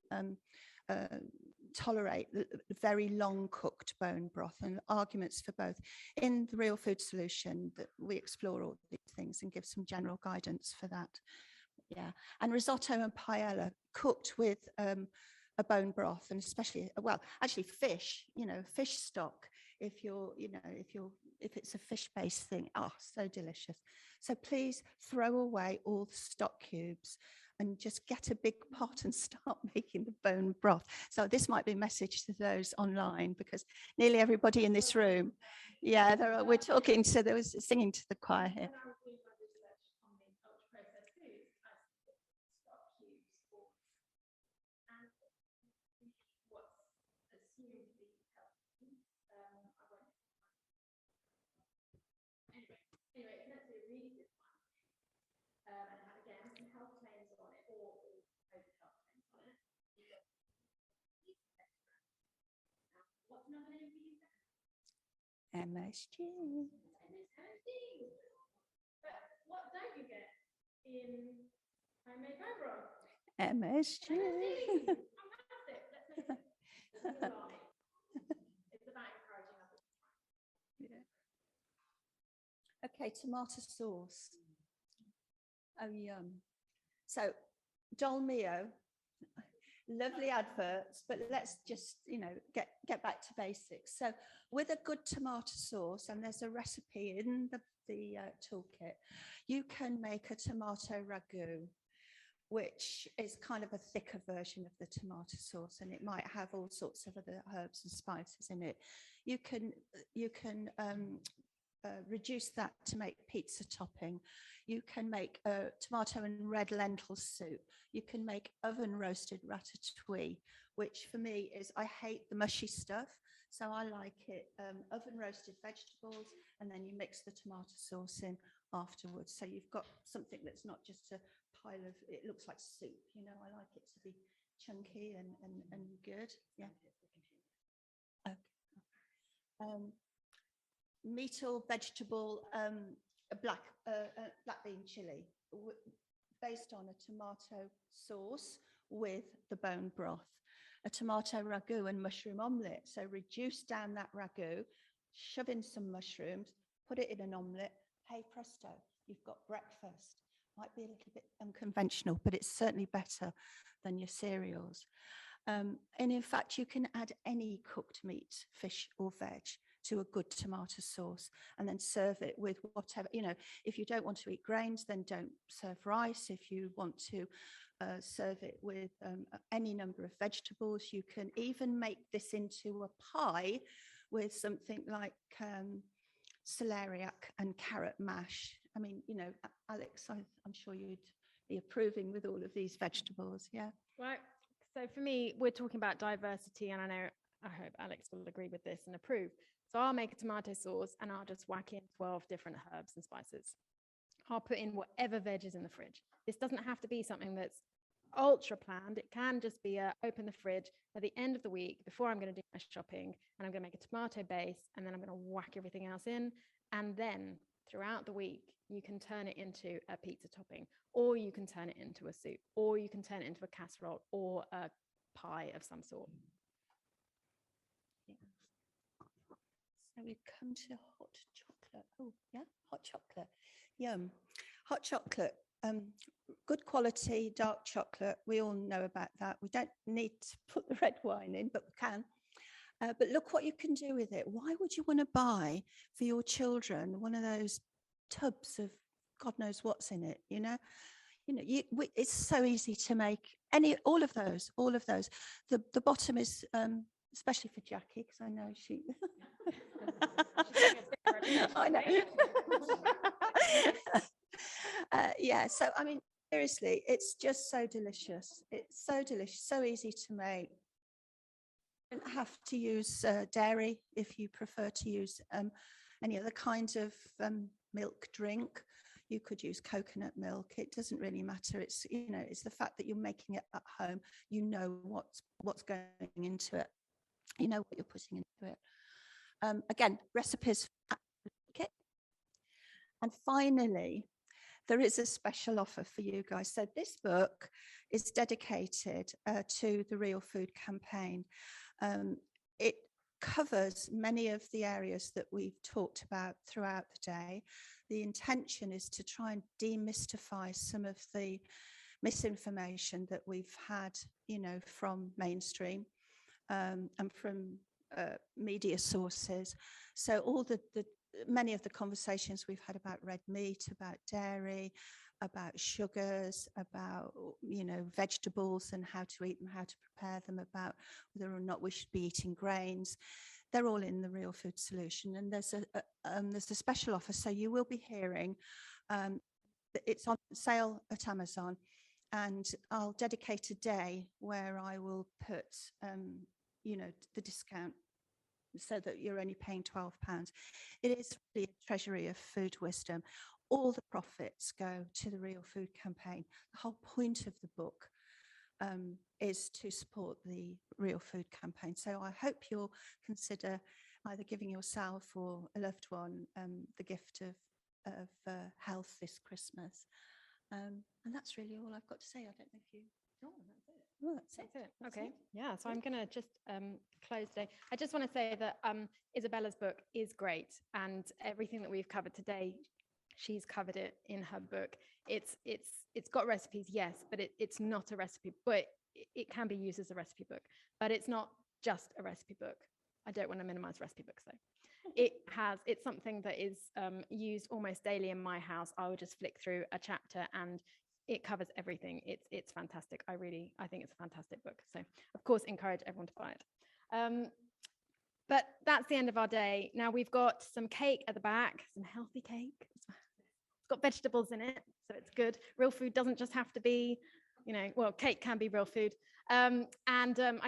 tolerate the very long cooked bone broth, and arguments for both. In the Real Food Solution, that we explore all these things and give some general guidance for that. Yeah, and risotto and paella cooked with a bone broth, and especially, well, actually fish, you know, fish stock. If you're, you know, if it's a fish-based thing, oh, so delicious. So please throw away all the stock cubes and just get a big pot and start making the bone broth. So this might be a message to those online, because nearly everybody in this room, yeah, we're talking to, there was singing to the choir here. Anyway, it's meant to be a really good one. And have, again, some health claims on it, or health claims on it. What's another name for you? MSG. But what don't you get in homemade bone broth? MSG. Fantastic. Let's make it. It's about encouraging others. Yeah. Okay, tomato sauce. Oh, yum. So, Dolmio, lovely adverts, but let's just, get back to basics. So, with a good tomato sauce, and there's a recipe in the toolkit, you can make a tomato ragu, which is kind of a thicker version of the tomato sauce, and it might have all sorts of other herbs and spices in it. You can reduce that to make pizza topping. You can make a tomato and red lentil soup. You can make oven roasted ratatouille, which for me is, I hate the mushy stuff. So I like it oven roasted vegetables, and then you mix the tomato sauce in afterwards. So you've got something that's not just a pile of, it looks like soup, I like it to be chunky and good. Yeah. Okay. Meat or vegetable, black bean chili, based on a tomato sauce with the bone broth, a tomato ragu and mushroom omelette. So reduce down that ragu, shove in some mushrooms, put it in an omelette. Hey presto, you've got breakfast. Might be a little bit unconventional, but it's certainly better than your cereals. And in fact, you can add any cooked meat, fish or veg to a good tomato sauce, and then serve it with whatever, if you don't want to eat grains, then don't serve rice. If you want to serve it with any number of vegetables, you can even make this into a pie with something like celeriac and carrot mash. I mean, Alex, I'm sure you'd be approving with all of these vegetables. Yeah. Right. So for me, we're talking about diversity, and I hope Alex will agree with this and approve. So I'll make a tomato sauce and I'll just whack in 12 different herbs and spices. I'll put in whatever veg is in the fridge. This doesn't have to be something that's ultra planned. It can just be open the fridge at the end of the week before I'm going to do my shopping, and I'm going to make a tomato base, and then I'm going to whack everything else in. And then throughout the week, you can turn it into a pizza topping, or you can turn it into a soup, or you can turn it into a casserole or a pie of some sort. Yeah. So we come to hot chocolate. Oh, yeah, hot chocolate. Yum. Hot chocolate. Good quality dark chocolate. We all know about that. We don't need to put the red wine in, but we can. But look what you can do with it. Why would you want to buy for your children one of those tubs of God knows what's in it? It's so easy to make all of those. The bottom is especially for Jackie, because I know she. I know. Yeah. So I mean, seriously, it's just so delicious. It's so delicious, so easy to make. You don't have to use dairy if you prefer to use any other kinds of milk drink. You could use coconut milk. It doesn't really matter. It's it's the fact that you're making it at home. You know what's going into it. You know what you're putting into it. Again, recipes. And finally, there is a special offer for you guys. So this book is dedicated to the Real Food Campaign. It covers many of the areas that we've talked about throughout the day. The intention is to try and demystify some of the misinformation that we've had, from mainstream and from media sources. So all many of the conversations we've had about red meat, about dairy, about sugars, about vegetables and how to eat them, how to prepare them, about whether or not we should be eating grains, they're all in the Real Food Solution. And there's a special offer, so you will be hearing. It's on sale at Amazon, and I'll dedicate a day where I will put the discount, so that you're only paying £12. It is really a treasury of food wisdom. All the profits go to the Real Food Campaign. The whole point of the book is to support the Real Food Campaign. So I hope you'll consider either giving yourself or a loved one the gift of health this Christmas. And that's really all I've got to say. I don't know if you. Oh, that's it. Oh, that's it. That's it. Okay. Yeah. So I'm going to just close today. I just want to say that Isabella's book is great, and everything that we've covered today, she's covered it in her book. It's got recipes, yes, but it's not a recipe, but it can be used as a recipe book, but it's not just a recipe book. I don't want to minimize recipe books though. It's something that is used almost daily in my house. I will just flick through a chapter and it covers everything. It's fantastic. I think it's a fantastic book. So of course, encourage everyone to buy it. But that's the end of our day. Now we've got some cake at the back, some healthy cake. It's got vegetables in it, so it's good. Real food doesn't just have to be, well, cake can be real food. I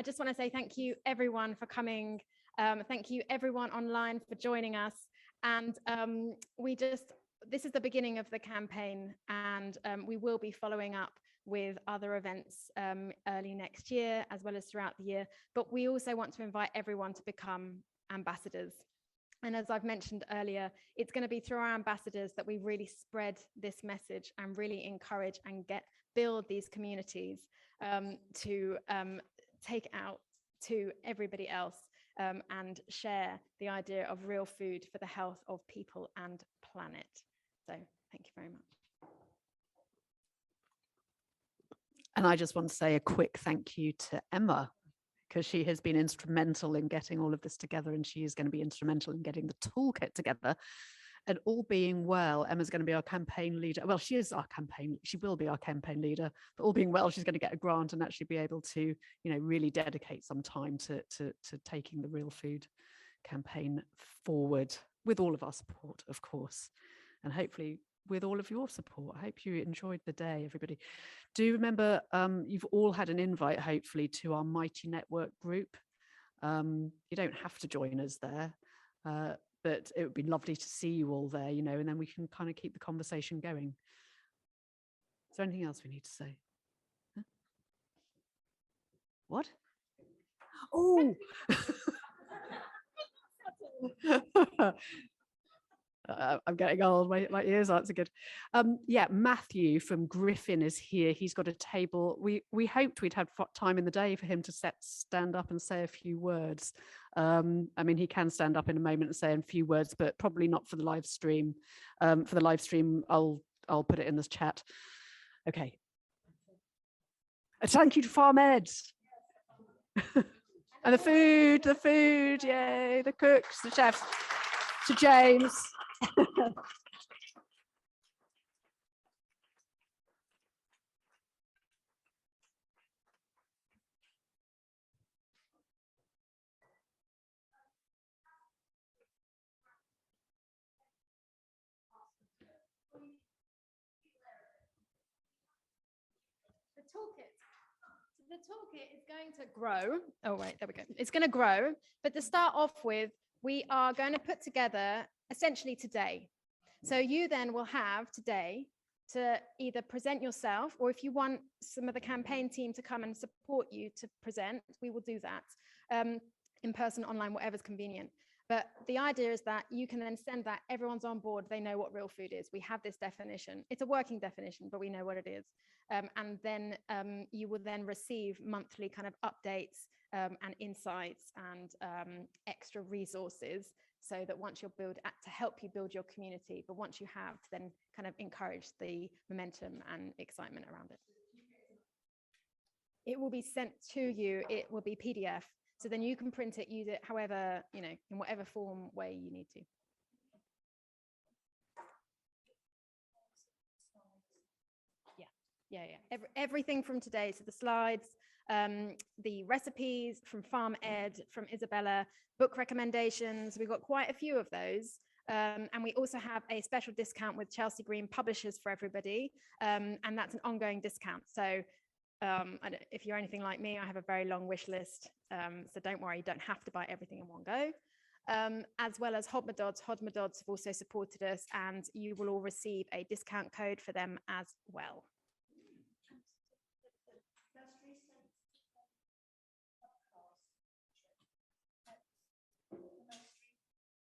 just want to say thank you everyone for coming. Thank you everyone online for joining us. And this is the beginning of the campaign, and we will be following up with other events early next year, as well as throughout the year. But we also want to invite everyone to become ambassadors. And as I've mentioned earlier, it's going to be through our ambassadors that we really spread this message and really encourage and build these communities to take out to everybody else and share the idea of real food for the health of people and planet. So thank you very much. And I just want to say a quick thank you to Emma, because she has been instrumental in getting all of this together, and she is going to be instrumental in getting the toolkit together. And all being well, Emma's going to be our campaign leader. Well, she will be our campaign leader, but all being well, she's going to get a grant and actually be able to, really dedicate some time to taking the Real Food campaign forward with all of our support, of course, and hopefully with all of your support. I hope you enjoyed the day, everybody. Do remember, you've all had an invite, hopefully, to our Mighty Network group. You don't have to join us there, but it would be lovely to see you all there, and then we can kind of keep the conversation going. Is there anything else we need to say? Huh? What? Oh! I'm getting old, my ears aren't so good. Yeah, Matthew from Griffin is here. He's got a table. We hoped we'd had time in the day for him to stand up and say a few words. I mean, he can stand up in a moment and say a few words, but probably not for the live stream. For the live stream, I'll put it in this chat. Okay. Thank you to Farm Ed. And the food, yay, the cooks, the chefs, to James. The toolkit is going to grow. Oh, wait, there we go. It's going to grow. But to start off with, we are going to put together essentially today. So you then will have today to either present yourself, or if you want some of the campaign team to come and support you to present, we will do that in person, online, whatever's convenient. But the idea is that you can then send that, everyone's on board, they know what real food is. We have this definition. It's a working definition, but we know what it is. And then you will then receive monthly kind of updates and insights and extra resources, so that once you're to help you build your community, but once you have, to then kind of encourage the momentum and excitement around it. It will be sent to you. It will be PDF. So then you can print it, use it however, in whatever way you need to. Yeah. Everything from today. So the slides, the recipes from Farm Ed, from Isabella, book recommendations. We've got quite a few of those. And we also have a special discount with Chelsea Green Publishers for everybody. And that's an ongoing discount. So if you're anything like me, I have a very long wish list. So don't worry, you don't have to buy everything in one go. As well as Hodmadods. Hodmadods have also supported us, and you will all receive a discount code for them as well.